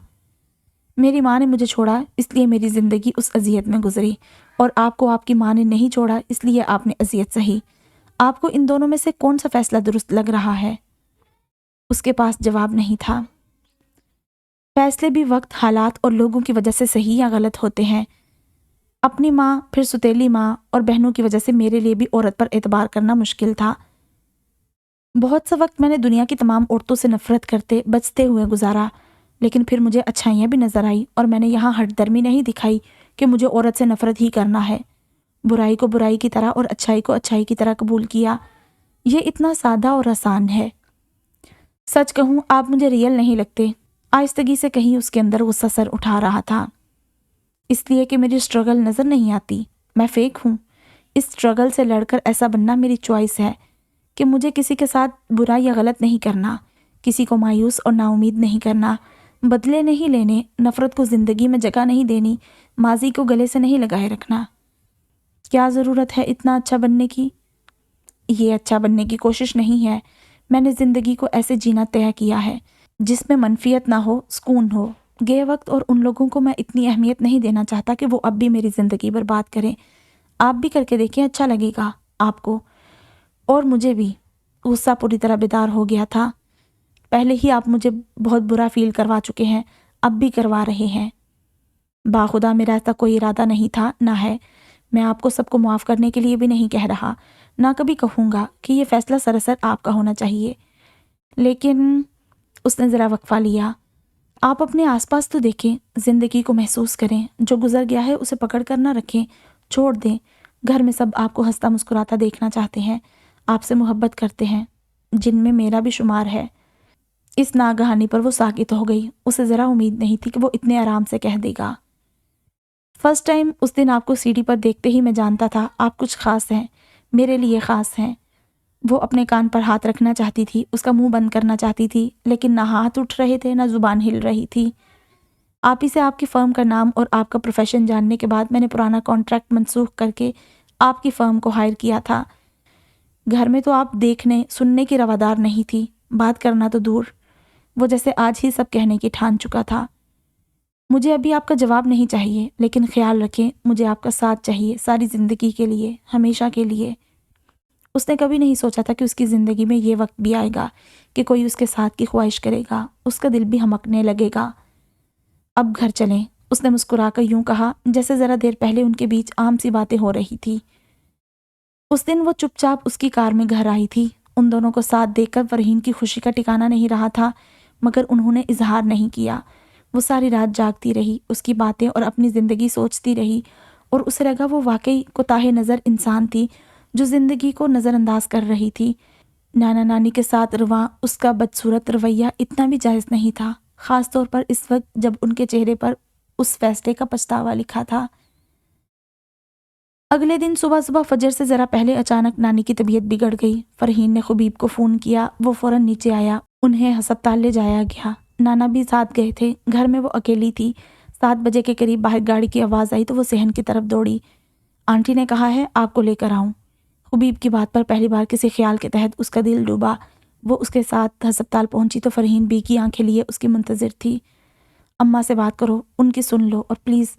میری ماں نے مجھے چھوڑا اس لیے میری زندگی اس اذیت میں گزری، اور آپ کو آپ کی ماں نے نہیں چھوڑا اس لیے آپ نے اذیت سہی۔ آپ کو ان دونوں میں سے کون سا فیصلہ درست لگ رہا ہے؟ اس کے پاس جواب نہیں تھا۔ فیصلے بھی وقت، حالات اور لوگوں کی وجہ سے صحیح یا غلط ہوتے ہیں۔ اپنی ماں، پھر ستیلی ماں اور بہنوں کی وجہ سے میرے لیے بھی عورت پر اعتبار کرنا مشکل تھا۔ بہت سا وقت میں نے دنیا کی تمام عورتوں سے نفرت کرتے بچتے ہوئے گزارا، لیکن پھر مجھے اچھائیاں بھی نظر آئی اور میں نے یہاں ہٹ درمی نہیں دکھائی کہ مجھے عورت سے نفرت ہی کرنا ہے۔ برائی کو برائی کی طرح اور اچھائی کو اچھائی کی طرح قبول کیا۔ یہ اتنا سادہ اور آسان ہے۔ سچ کہوں آپ مجھے ریئل نہیں لگتے۔ آہستگی سے کہیں اس کے اندر غصہ سر اٹھا رہا تھا۔ اس لیے کہ میری سٹرگل نظر نہیں آتی، میں فیک ہوں۔ اس سٹرگل سے لڑ کر ایسا بننا میری چوائس ہے کہ مجھے کسی کے ساتھ برا یا غلط نہیں کرنا، کسی کو مایوس اور نا امید نہیں کرنا، بدلے نہیں لینے، نفرت کو زندگی میں جگہ نہیں دینی، ماضی کو گلے سے نہیں لگائے رکھنا۔ کیا ضرورت ہے اتنا اچھا بننے کی؟ یہ اچھا بننے کی کوشش نہیں ہے۔ میں نے زندگی کو ایسے جینا طے کیا ہے جس میں منفیت نہ ہو، سکون ہو، گئے وقت اور ان لوگوں کو میں اتنی اہمیت نہیں دینا چاہتا کہ وہ اب بھی میری زندگی برباد کریں۔ آپ بھی کر کے دیکھیں، اچھا لگے گا آپ کو اور مجھے بھی۔ غصہ پوری طرح بیدار ہو گیا تھا۔ پہلے ہی آپ مجھے بہت برا فیل کروا چکے ہیں، اب بھی کروا رہے ہیں۔ باخدا میرا ایسا کوئی ارادہ نہیں تھا، نہ ہے۔ میں آپ کو سب کو معاف کرنے کے لیے بھی نہیں کہہ رہا، نہ کبھی کہوں گا کہ یہ فیصلہ سراسر آپ کا ہونا چاہیے۔ لیکن اس نے ذرا وقفہ لیا۔ آپ اپنے آس پاس تو دیکھیں، زندگی کو محسوس کریں، جو گزر گیا ہے اسے پکڑ کر نہ رکھیں، چھوڑ دیں۔ گھر میں سب آپ کو ہنستا مسکراتا دیکھنا چاہتے ہیں، آپ سے محبت کرتے ہیں، جن میں میرا بھی شمار ہے۔ اس ناگہانی پر وہ ساکت ہو گئی۔ اسے ذرا امید نہیں تھی کہ وہ اتنے آرام سے کہہ دے گا۔ فرسٹ ٹائم اس دن آپ کو سیڑھی پر دیکھتے ہی میں جانتا تھا آپ کچھ خاص ہیں، میرے لیے خاص ہیں۔ وہ اپنے کان پر ہاتھ رکھنا چاہتی تھی، اس کا منہ بند کرنا چاہتی تھی، لیکن نہ ہاتھ اٹھ رہے تھے نہ زبان ہل رہی تھی۔ آپ ہی سے آپ کی فرم کا نام اور آپ کا پروفیشن جاننے کے بعد میں نے پرانا کانٹریکٹ منسوخ کر کے آپ کی فرم کو ہائر کیا تھا۔ گھر میں تو آپ دیکھنے سننے کی روادار نہیں تھی، بات کرنا تو دور۔ وہ جیسے آج ہی سب کہنے کی ٹھان چکا تھا۔ مجھے ابھی آپ کا جواب نہیں چاہیے، لیکن خیال رکھیں مجھے آپ کا ساتھ چاہیے، ساری زندگی کے لیے، ہمیشہ کے لیے۔ اس نے کبھی نہیں سوچا تھا کہ اس کی زندگی میں یہ وقت بھی آئے گا کہ کوئی اس کے ساتھ کی خواہش کرے گا، اس کا دل بھی ہمکنے لگے گا۔ اب گھر چلیں، اس نے مسکرا کر یوں کہا جیسے ذرا دیر پہلے ان کے بیچ عام سی باتیں ہو رہی تھی۔ اس دن وہ چپ چاپ اس کی کار میں گھر آئی تھی۔ ان دونوں کو ساتھ دیکھ کر فرحین کی خوشی کا ٹھکانہ نہیں رہا تھا، مگر انہوں نے اظہار نہیں کیا۔ وہ ساری رات جاگتی رہی، اس کی باتیں اور اپنی زندگی سوچتی رہی، اور اسے لگا وہ واقعی کوتاہ نظر انسان تھی جو زندگی کو نظر انداز کر رہی تھی۔ نانا نانی کے ساتھ رواں اس کا بدصورت رویہ اتنا بھی جائز نہیں تھا، خاص طور پر اس وقت جب ان کے چہرے پر اس فیصلے کا پچھتاوا لکھا تھا۔ اگلے دن صبح صبح فجر سے ذرا پہلے اچانک نانی کی طبیعت بگڑ گئی۔ فرحین نے خبیب کو فون کیا، وہ فوراً نیچے آیا، انہیں ہسپتال لے جایا گیا۔ نانا بھی ساتھ گئے تھے۔ گھر میں وہ اکیلی تھی۔ 7 بجے کے قریب باہر گاڑی کی آواز آئی تو وہ صحن کی طرف دوڑی۔ آنٹی نے کہا ہے آپ کو لے کر آؤں۔ خبیب کی بات پر پہلی بار کسی خیال کے تحت اس کا دل ڈوبا۔ وہ اس کے ساتھ ہسپتال پہنچی تو فرحین بی کی آنکھیں لیے اس کی منتظر تھی۔ اماں سے بات کرو، ان کی سن لو، اور پلیز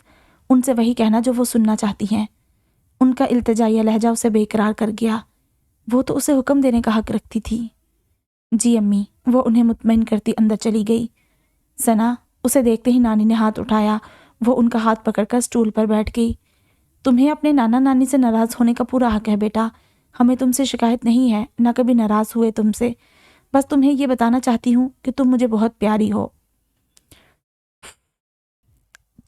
ان سے وہی کہنا جو وہ سننا چاہتی ہیں۔ ان کا التجائیہ لہجہ اسے بے قرار کر گیا۔ وہ تو اسے حکم دینے کا حق رکھتی تھی۔ جی امی، وہ انہیں مطمئن کرتی اندر چلی گئی۔ ثنا، اسے دیکھتے ہی نانی نے ہاتھ اٹھایا۔ وہ ان کا ہاتھ پکڑ کر سٹول پر بیٹھ گئی۔ تمہیں اپنے نانا نانی سے ناراض ہونے کا پورا حق ہے بیٹا، ہمیں تم سے شکایت نہیں ہے، نہ کبھی ناراض ہوئے تم سے۔ بس تمہیں یہ بتانا چاہتی ہوں کہ تم مجھے بہت پیاری ہو۔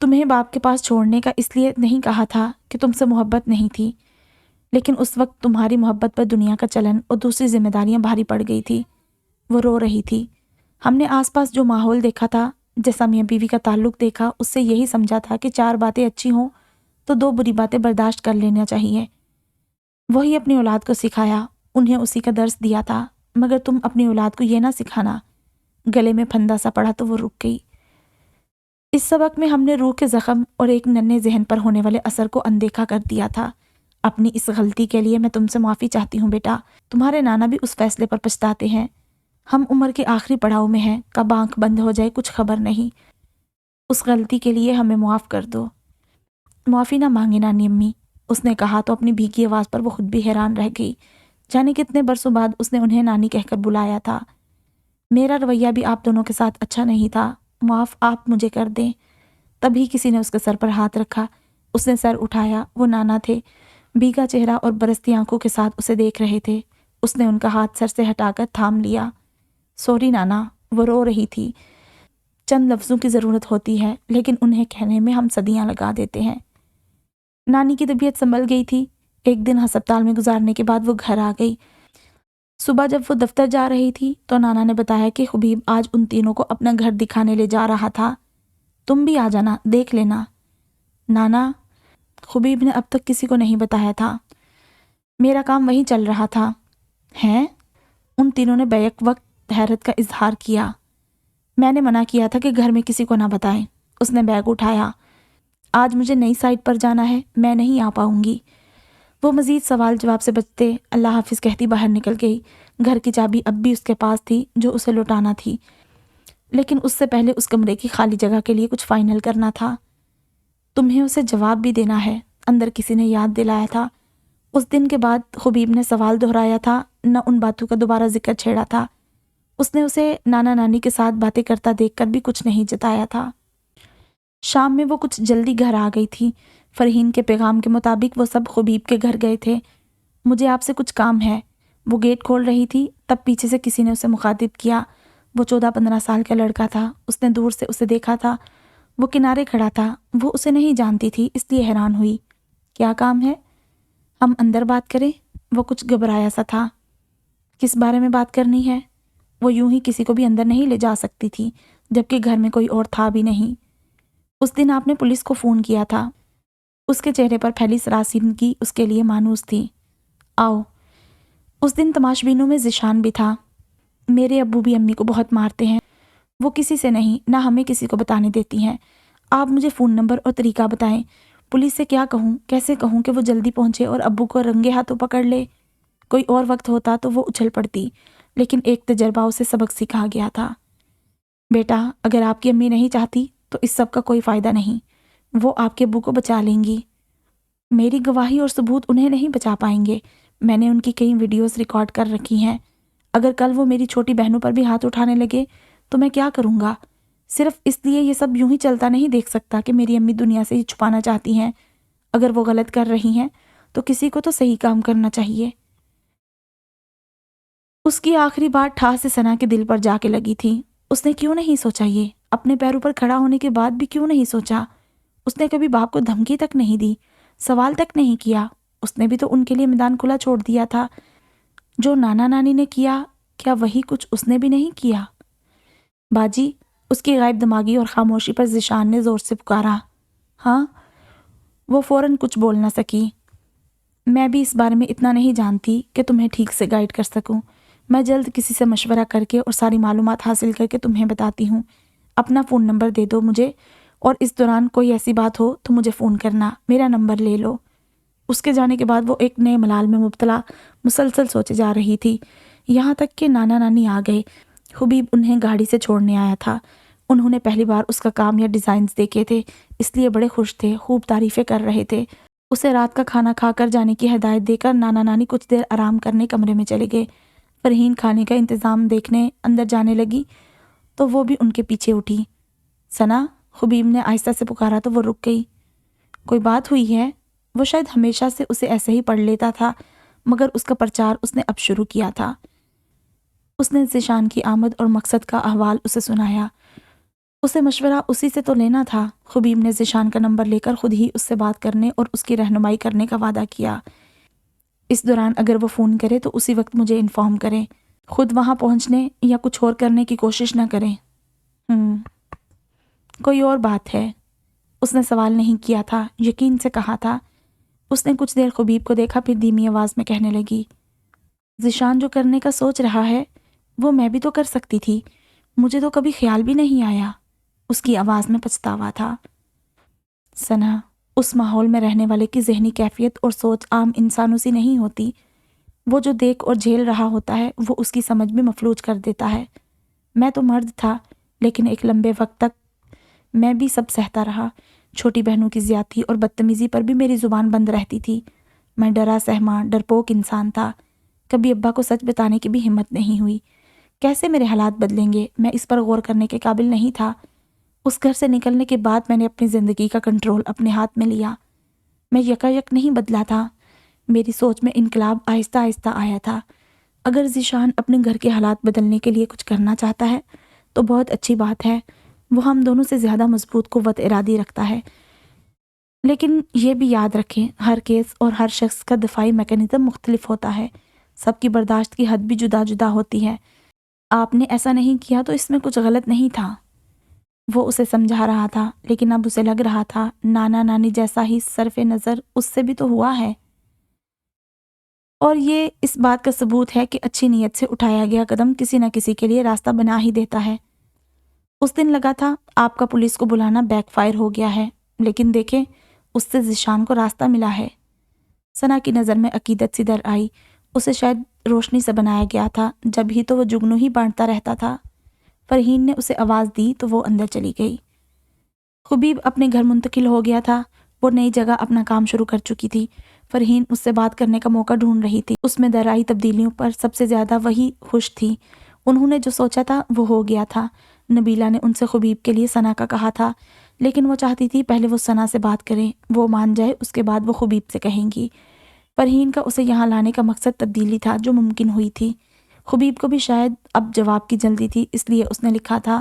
تمہیں باپ کے پاس چھوڑنے کا اس لیے نہیں کہا تھا کہ تم سے محبت نہیں تھی، لیکن اس وقت تمہاری محبت پر دنیا کا چلن اور دوسری ذمہ داریاں بھاری پڑ گئی تھی۔ وہ رو رہی تھی۔ ہم نے آس پاس جو ماحول دیکھا تھا، جیسا میاں بیوی کا تعلق دیکھا، اس سے یہی سمجھا تھا کہ 4 باتیں اچھی ہوں تو 2 بری باتیں برداشت کر لینا چاہیے۔ وہی اپنی اولاد کو سکھایا، انہیں اسی کا درس دیا تھا، مگر تم اپنی اولاد کو یہ نہ سکھانا۔ گلے میں پھندا سا پڑا تو وہ رک گئی۔ اس سبق میں ہم نے روح کے زخم اور ایک ننھے ذہن پر ہونے والے اثر کو اندیکھا کر دیا تھا۔ اپنی اس غلطی کے لیے میں تم سے معافی چاہتی ہوں بیٹا۔ تمہارے نانا بھی اس فیصلے پر پچھتاتے ہیں۔ ہم عمر کے آخری پڑاؤ میں ہیں، کب آنکھ بند ہو جائے کچھ خبر نہیں۔ اس غلطی کے لیے ہمیں معاف کر دو۔ معافی نہ مانگے نانی امی، اس نے کہا تو اپنی بھیگی آواز پر وہ خود بھی حیران رہ گئی۔ جانے کتنے برسوں بعد اس نے انہیں نانی کہہ کر بلایا تھا۔ میرا رویہ بھی آپ دونوں کے ساتھ اچھا نہیں تھا، معاف آپ مجھے کر دیں۔ تبھی کسی نے اس کے سر پر ہاتھ رکھا۔ اس نے سر اٹھایا، وہ نانا تھے، بھیگا چہرہ اور برستی آنکھوں کے ساتھ اسے دیکھ رہے تھے۔ اس نے ان کا ہاتھ سر سے ہٹا کر تھام لیا۔ سوری نانا، وہ رو رہی تھی۔ چند لفظوں کی ضرورت ہوتی ہے، لیکن انہیں کہنے میں ہم صدیاں لگا دیتے ہیں۔ نانی کی طبیعت سنبھل گئی تھی۔ ایک دن ہسپتال میں گزارنے کے بعد وہ گھر آ گئی۔ صبح جب وہ دفتر جا رہی تھی تو نانا نے بتایا کہ خبیب آج ان تینوں کو اپنا گھر دکھانے لے جا رہا تھا۔ تم بھی آ جانا، دیکھ لینا۔ نانا، خبیب نے اب تک کسی کو نہیں بتایا تھا۔ میرا کام وہیں چل رہا تھا۔ ہیں؟ ان تینوں نے بیک وقت حیرت کا اظہار کیا۔ میں نے منع کیا تھا کہ گھر میں کسی کو نہ بتائیں۔ اس نے بیگ اٹھایا۔ آج مجھے نئی سائٹ پر جانا ہے، میں نہیں آ پاؤں گی۔ وہ مزید سوال جواب سے بچتے اللہ حافظ کہتی باہر نکل گئی۔ گھر کی چابی اب بھی اس کے پاس تھی جو اسے لوٹانا تھی، لیکن اس سے پہلے اس کمرے کی خالی جگہ کے لیے کچھ فائنل کرنا تھا۔ تمہیں اسے جواب بھی دینا ہے، اندر کسی نے یاد دلایا تھا۔ اس دن کے بعد خبیب نے سوال دہرایا تھا، نہ ان باتوں کا دوبارہ ذکر چھیڑا تھا۔ اس نے اسے نانا نانی کے ساتھ باتیں کرتا دیکھ کر بھی کچھ نہیں جتایا تھا۔ شام میں وہ کچھ جلدی گھر آ گئی تھی۔ فرحین کے پیغام کے مطابق وہ سب خبیب کے گھر گئے تھے۔ مجھے آپ سے کچھ کام ہے۔ وہ گیٹ کھول رہی تھی، تب پیچھے سے کسی نے اسے مخاطب کیا۔ وہ 14-15 سال کا لڑکا تھا۔ اس نے دور سے اسے دیکھا تھا۔ وہ کنارے کھڑا تھا۔ وہ اسے نہیں جانتی تھی، اس لیے حیران ہوئی۔ کیا کام ہے؟ ہم اندر بات کریں؟ وہ کچھ گھبرایا سا تھا۔ کس بارے میں بات کرنی ہے؟ وہ یوں ہی کسی کو بھی اندر نہیں لے جا سکتی تھی، جبکہ گھر میں کوئی اور تھا بھی نہیں۔ اس دن آپ نے پولیس کو فون کیا تھا۔ اس کے چہرے پر پھیلی سراسیمگی اس کے لیے مانوس تھی۔ آؤ۔ اس دن تماش بینوں میں ذیشان بھی تھا۔ میرے ابو بھی امی کو بہت مارتے ہیں۔ وہ کسی سے نہیں، نہ ہمیں کسی کو بتانے دیتی ہیں۔ آپ مجھے فون نمبر اور طریقہ بتائیں۔ پولیس سے کیا کہوں، کیسے کہوں کہ وہ جلدی پہنچے اور ابو کو رنگے ہاتھوں پکڑ لے؟ کوئی اور وقت ہوتا تو وہ اچھل پڑتی، لیکن ایک تجربہ اسے سبق سکھا گیا تھا۔ بیٹا، اگر آپ کی امی نہیں چاہتی تو اس سب کا کوئی فائدہ نہیں۔ وہ آپ کے ابو کو بچا لیں گی۔ میری گواہی اور ثبوت انہیں نہیں بچا پائیں گے۔ میں نے ان کی کئی ویڈیوز ریکارڈ کر رکھی ہیں۔ اگر کل وہ میری چھوٹی بہنوں پر بھی ہاتھ اٹھانے لگے تو میں کیا کروں گا؟ صرف اس لیے یہ سب یوں ہی چلتا نہیں دیکھ سکتا کہ میری امی دنیا سے ہی چھپانا چاہتی ہیں۔ اگر وہ غلط کر رہی ہیں تو کسی کو تو صحیح کام کرنا چاہیے۔ اس کی آخری بات ٹھاس سے ثنا کے دل پر جا کے لگی تھی۔ اس نے کیوں نہیں سوچا یہ؟ اپنے پیروں پر کھڑا ہونے کے بعد بھی کیوں نہیں سوچا؟ اس نے کبھی باپ کو دھمکی تک نہیں دی، سوال تک نہیں کیا۔ اس نے بھی تو ان کے لیے میدان کھلا چھوڑ دیا تھا۔ جو نانا نانی نے کیا، کیا وہی کچھ اس نے بھی نہیں کیا؟ باجی، اس کی غائب دماغی اور خاموشی پر ذیشان نے زور سے پکارا۔ ہاں؟ وہ فوراً کچھ بول نہ سکی۔ میں بھی اس بارے میں اتنا نہیں جانتی کہ تمہیں ٹھیک سے گائیڈ کر سکوں۔ میں جلد کسی سے مشورہ کر کے اور ساری معلومات حاصل کر کے تمہیں بتاتی ہوں۔ اپنا فون نمبر دے دو مجھے، اور اس دوران کوئی ایسی بات ہو تو مجھے فون کرنا۔ میرا نمبر لے لو۔ اس کے جانے کے بعد وہ ایک نئے ملال میں مبتلا مسلسل سوچے جا رہی تھی، یہاں تک کہ نانا نانی آ گئے۔ خبیب انہیں گاڑی سے چھوڑنے آیا تھا۔ انہوں نے پہلی بار اس کا کام یا ڈیزائنز دیکھے تھے، اس لیے بڑے خوش تھے، خوب تعریفیں کر رہے تھے۔ اسے رات کا کھانا کھا کر جانے کی ہدایت دے کر نانا نانی کچھ دیر آرام کرنے کمرے میں چلے گئے۔ فرحین کھانے کا انتظام دیکھنے اندر جانے لگی تو وہ بھی ان کے پیچھے اٹھی۔ ثنا، خبیب نے آہستہ سے پکارا تو وہ رک گئی۔ کوئی بات ہوئی ہے؟ وہ شاید ہمیشہ سے اسے ایسے ہی پڑھ لیتا تھا، مگر اس کا پرچار اس نے اب شروع کیا تھا۔ اس نے ذیشان کی آمد اور مقصد کا احوال اسے سنایا۔ اسے مشورہ اسی سے تو لینا تھا۔ خبیب نے ذیشان کا نمبر لے کر خود ہی اس سے بات کرنے اور اس کی رہنمائی کرنے کا وعدہ کیا۔ اس دوران اگر وہ فون کرے تو اسی وقت مجھے انفارم کریں۔ خود وہاں پہنچنے یا کچھ اور کرنے کی کوشش نہ کریں۔ کوئی اور بات ہے؟ اس نے سوال نہیں کیا تھا، یقین سے کہا تھا۔ اس نے کچھ دیر خبیب کو دیکھا، پھر دھیمی آواز میں کہنے لگی، ذیشان جو کرنے کا سوچ رہا ہے وہ میں بھی تو کر سکتی تھی، مجھے تو کبھی خیال بھی نہیں آیا۔ اس کی آواز میں پچھتاوا تھا۔ ثنا، اس ماحول میں رہنے والے کی ذہنی کیفیت اور سوچ عام انسانوں سی نہیں ہوتی۔ وہ جو دیکھ اور جھیل رہا ہوتا ہے وہ اس کی سمجھ میں مفلوج کر دیتا ہے۔ میں تو مرد تھا، لیکن ایک لمبے وقت تک میں بھی سب سہتا رہا۔ چھوٹی بہنوں کی زیادتی اور بدتمیزی پر بھی میری زبان بند رہتی تھی۔ میں ڈرا سہما ڈرپوک انسان تھا۔ کبھی ابا کو سچ بتانے کی بھی ہمت نہیں ہوئی۔ کیسے میرے حالات بدلیں گے، میں اس پر غور کرنے کے قابل نہیں تھا۔ اس گھر سے نکلنے کے بعد میں نے اپنی زندگی کا کنٹرول اپنے ہاتھ میں لیا۔ میں یکایک نہیں بدلا تھا، میری سوچ میں انقلاب آہستہ آہستہ آیا تھا۔ اگر ذیشان اپنے گھر کے حالات بدلنے کے لیے کچھ کرنا چاہتا ہے تو بہت اچھی بات ہے، وہ ہم دونوں سے زیادہ مضبوط قوت ارادی رکھتا ہے۔ لیکن یہ بھی یاد رکھیں، ہر کیس اور ہر شخص کا دفاعی میکانزم مختلف ہوتا ہے، سب کی برداشت کی حد بھی جدا جدا ہوتی ہے۔ آپ نے ایسا نہیں کیا تو اس میں کچھ غلط نہیں تھا۔ وہ اسے سمجھا رہا تھا، لیکن اب اسے لگ رہا تھا نانا نانی جیسا ہی صرف نظر اس سے بھی تو ہوا ہے، اور یہ اس بات کا ثبوت ہے کہ اچھی نیت سے اٹھایا گیا قدم کسی نہ کسی کے لیے راستہ بنا ہی دیتا ہے۔ اس دن لگا تھا آپ کا پولیس کو بلانا بیک فائر ہو گیا ہے، لیکن دیکھیں اس سے ذیشان کو راستہ ملا ہے۔ ثنا کی نظر میں عقیدت سی در آئی۔ اسے شاید روشنی سے بنایا گیا تھا، جب ہی تو وہ جگنو ہی بانٹتا رہتا تھا۔ فرحین نے اسے آواز دی تو وہ اندر چلی گئی۔ خبیب اپنے گھر منتقل ہو گیا تھا، وہ نئی جگہ اپنا کام شروع کر چکی تھی۔ فرحین اس سے بات کرنے کا موقع ڈھونڈ رہی تھی، اس میں درائی تبدیلیوں پر سب سے زیادہ وہی خوش تھی۔ انہوں نے جو سوچا تھا وہ ہو گیا تھا۔ نبیلہ نے ان سے خبیب کے لیے ثنا کا کہا تھا، لیکن وہ چاہتی تھی پہلے وہ ثنا سے بات کریں، وہ مان جائے، اس کے بعد وہ خبیب سے کہیں گی۔ فرحین کا اسے یہاں لانے کا مقصد تبدیلی تھا جو ممکن ہوئی تھی۔ خبیب کو بھی شاید اب جواب کی جلدی تھی، اس لیے اس نے لکھا تھا،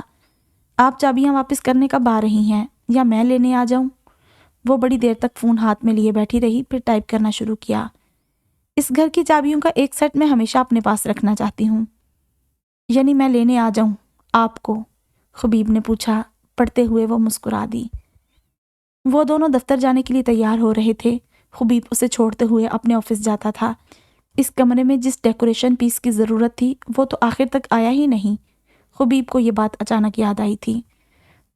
آپ چابیاں واپس کرنے کب آ رہی ہیں، یا میں لینے آ جاؤں؟ وہ بڑی دیر تک فون ہاتھ میں لیے بیٹھی رہی، پھر ٹائپ کرنا شروع کیا۔ اس گھر کی چابیوں کا ایک سیٹ میں ہمیشہ اپنے پاس رکھنا چاہتی ہوں۔ یعنی میں لینے آ جاؤں آپ کو؟ خبیب نے پوچھا۔ پڑھتے ہوئے وہ مسکرا دی۔ وہ دونوں دفتر جانے کے لیے تیار ہو رہے تھے۔ خبیب اسے چھوڑتے ہوئے اپنے آفس جاتا تھا۔ اس کمرے میں جس ڈیکوریشن پیس کی ضرورت تھی وہ تو آخر تک آیا ہی نہیں۔ خبیب کو یہ بات اچانک یاد آئی تھی۔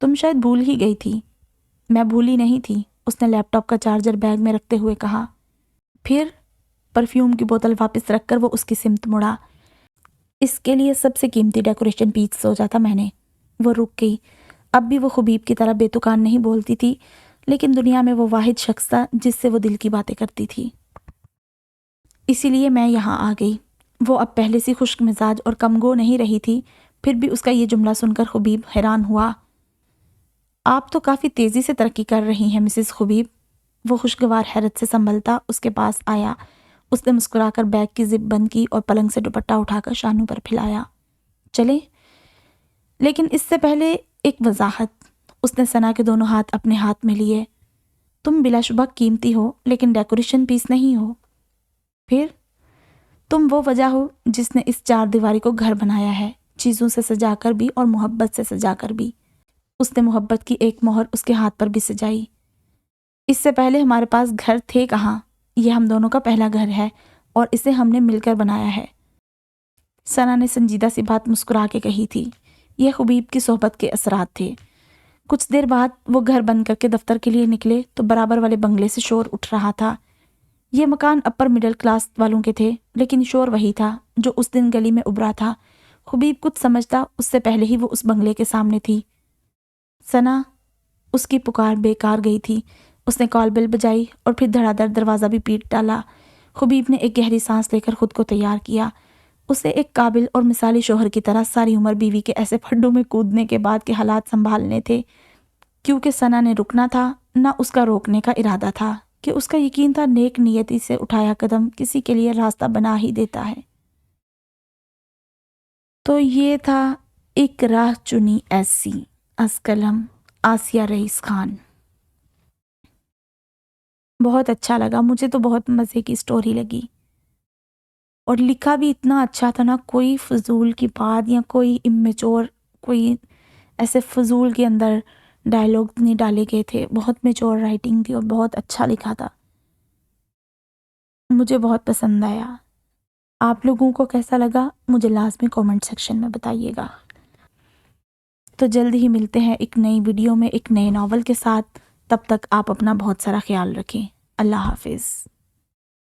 تم شاید بھول ہی گئی تھی۔ میں بھولی نہیں تھی، اس نے لیپ ٹاپ کا چارجر بیگ میں رکھتے ہوئے کہا۔ پھر پرفیوم کی بوتل واپس رکھ کر وہ اس کی سمت مڑا۔ اس کے لیے سب سے قیمتی ڈیکوریشن پیس سوچا تھا میں نے۔ وہ رک گئی۔ اب بھی وہ خبیب کی طرح بے تکان نہیں بولتی تھی، لیکن دنیا میں وہ واحد شخص تھا جس سے وہ دل کی باتیں کرتی تھی۔ اسی لیے میں یہاں آ گئی۔ وہ اب پہلے سی خشک مزاج اور کم گو نہیں رہی تھی، پھر بھی اس کا یہ جملہ سن کر خبیب حیران ہوا۔ آپ تو کافی تیزی سے ترقی کر رہی ہیں مسز خبیب۔ وہ خوشگوار حیرت سے سنبھلتا اس کے پاس آیا۔ اس نے مسکرا کر بیگ کی زپ بند کی اور پلنگ سے دوپٹہ اٹھا کر شانوں پر پھیلایا۔ چلیں؟ لیکن اس سے پہلے ایک وضاحت۔ اس نے ثنا کے دونوں ہاتھ اپنے ہاتھ میں لیے۔ تم بلا شبہ قیمتی ہو، لیکن ڈیکوریشن پیس نہیں ہو۔ پھر تم وہ وجہ ہو جس نے اس چار دیواری کو گھر بنایا ہے، چیزوں سے سجا کر بھی اور محبت سے سجا کر بھی۔ اس نے محبت کی ایک مہر اس کے ہاتھ پر بھی سجائی۔ اس سے پہلے ہمارے پاس گھر تھے کہاں؟ یہ ہم دونوں کا پہلا گھر ہے اور اسے ہم نے مل کر بنایا ہے۔ ثنا نے سنجیدہ سی بات مسکرا کے کہی تھی۔ یہ خبیب کی صحبت کے اثرات تھے۔ کچھ دیر بعد وہ گھر بند کر کے دفتر کے لیے نکلے تو برابر والے بنگلے سے شور اٹھ رہا تھا۔ یہ مکان اپر مڈل کلاس والوں کے تھے، لیکن شور وہی تھا جو اس دن گلی میں ابھرا تھا۔ خبیب کچھ سمجھتا اس سے پہلے ہی وہ اس بنگلے کے سامنے تھی۔ ثنا، اس کی پکار بیکار گئی تھی۔ اس نے کال بیل بجائی اور پھر دھڑا دھڑ دروازہ بھی پیٹ ڈالا۔ خبیب نے ایک گہری سانس لے کر خود کو تیار کیا۔ اسے ایک قابل اور مثالی شوہر کی طرح ساری عمر بیوی کے ایسے پھڈوں میں کودنے کے بعد کے حالات سنبھالنے تھے، کیونکہ ثنا نے رکنا تھا، نہ اس کا روکنے کا ارادہ تھا، کہ اس کا یقین تھا نیک نیتی سے اٹھایا قدم کسی کے لیے راستہ بنا ہی دیتا ہے۔ تو یہ تھا ایک راہ چنی ایسی، از قلم آسیہ رئیس خان۔ بہت اچھا لگا، مجھے تو بہت مزے کی سٹوری لگی، اور لکھا بھی اتنا اچھا تھا نا، کوئی فضول کی بات یا کوئی امیچور، کوئی ایسے فضول کے اندر ڈائلاگ نہیں ڈالے گئے تھے۔ بہت میچور رائٹنگ تھی اور بہت اچھا لکھا تھا، مجھے بہت پسند آیا۔ آپ لوگوں کو کیسا لگا مجھے لازمی کومنٹ سیکشن میں بتائیے گا۔ تو جلد ہی ملتے ہیں ایک نئی ویڈیو میں ایک نئے ناول کے ساتھ۔ تب تک آپ اپنا بہت سارا خیال رکھیں۔ اللہ حافظ۔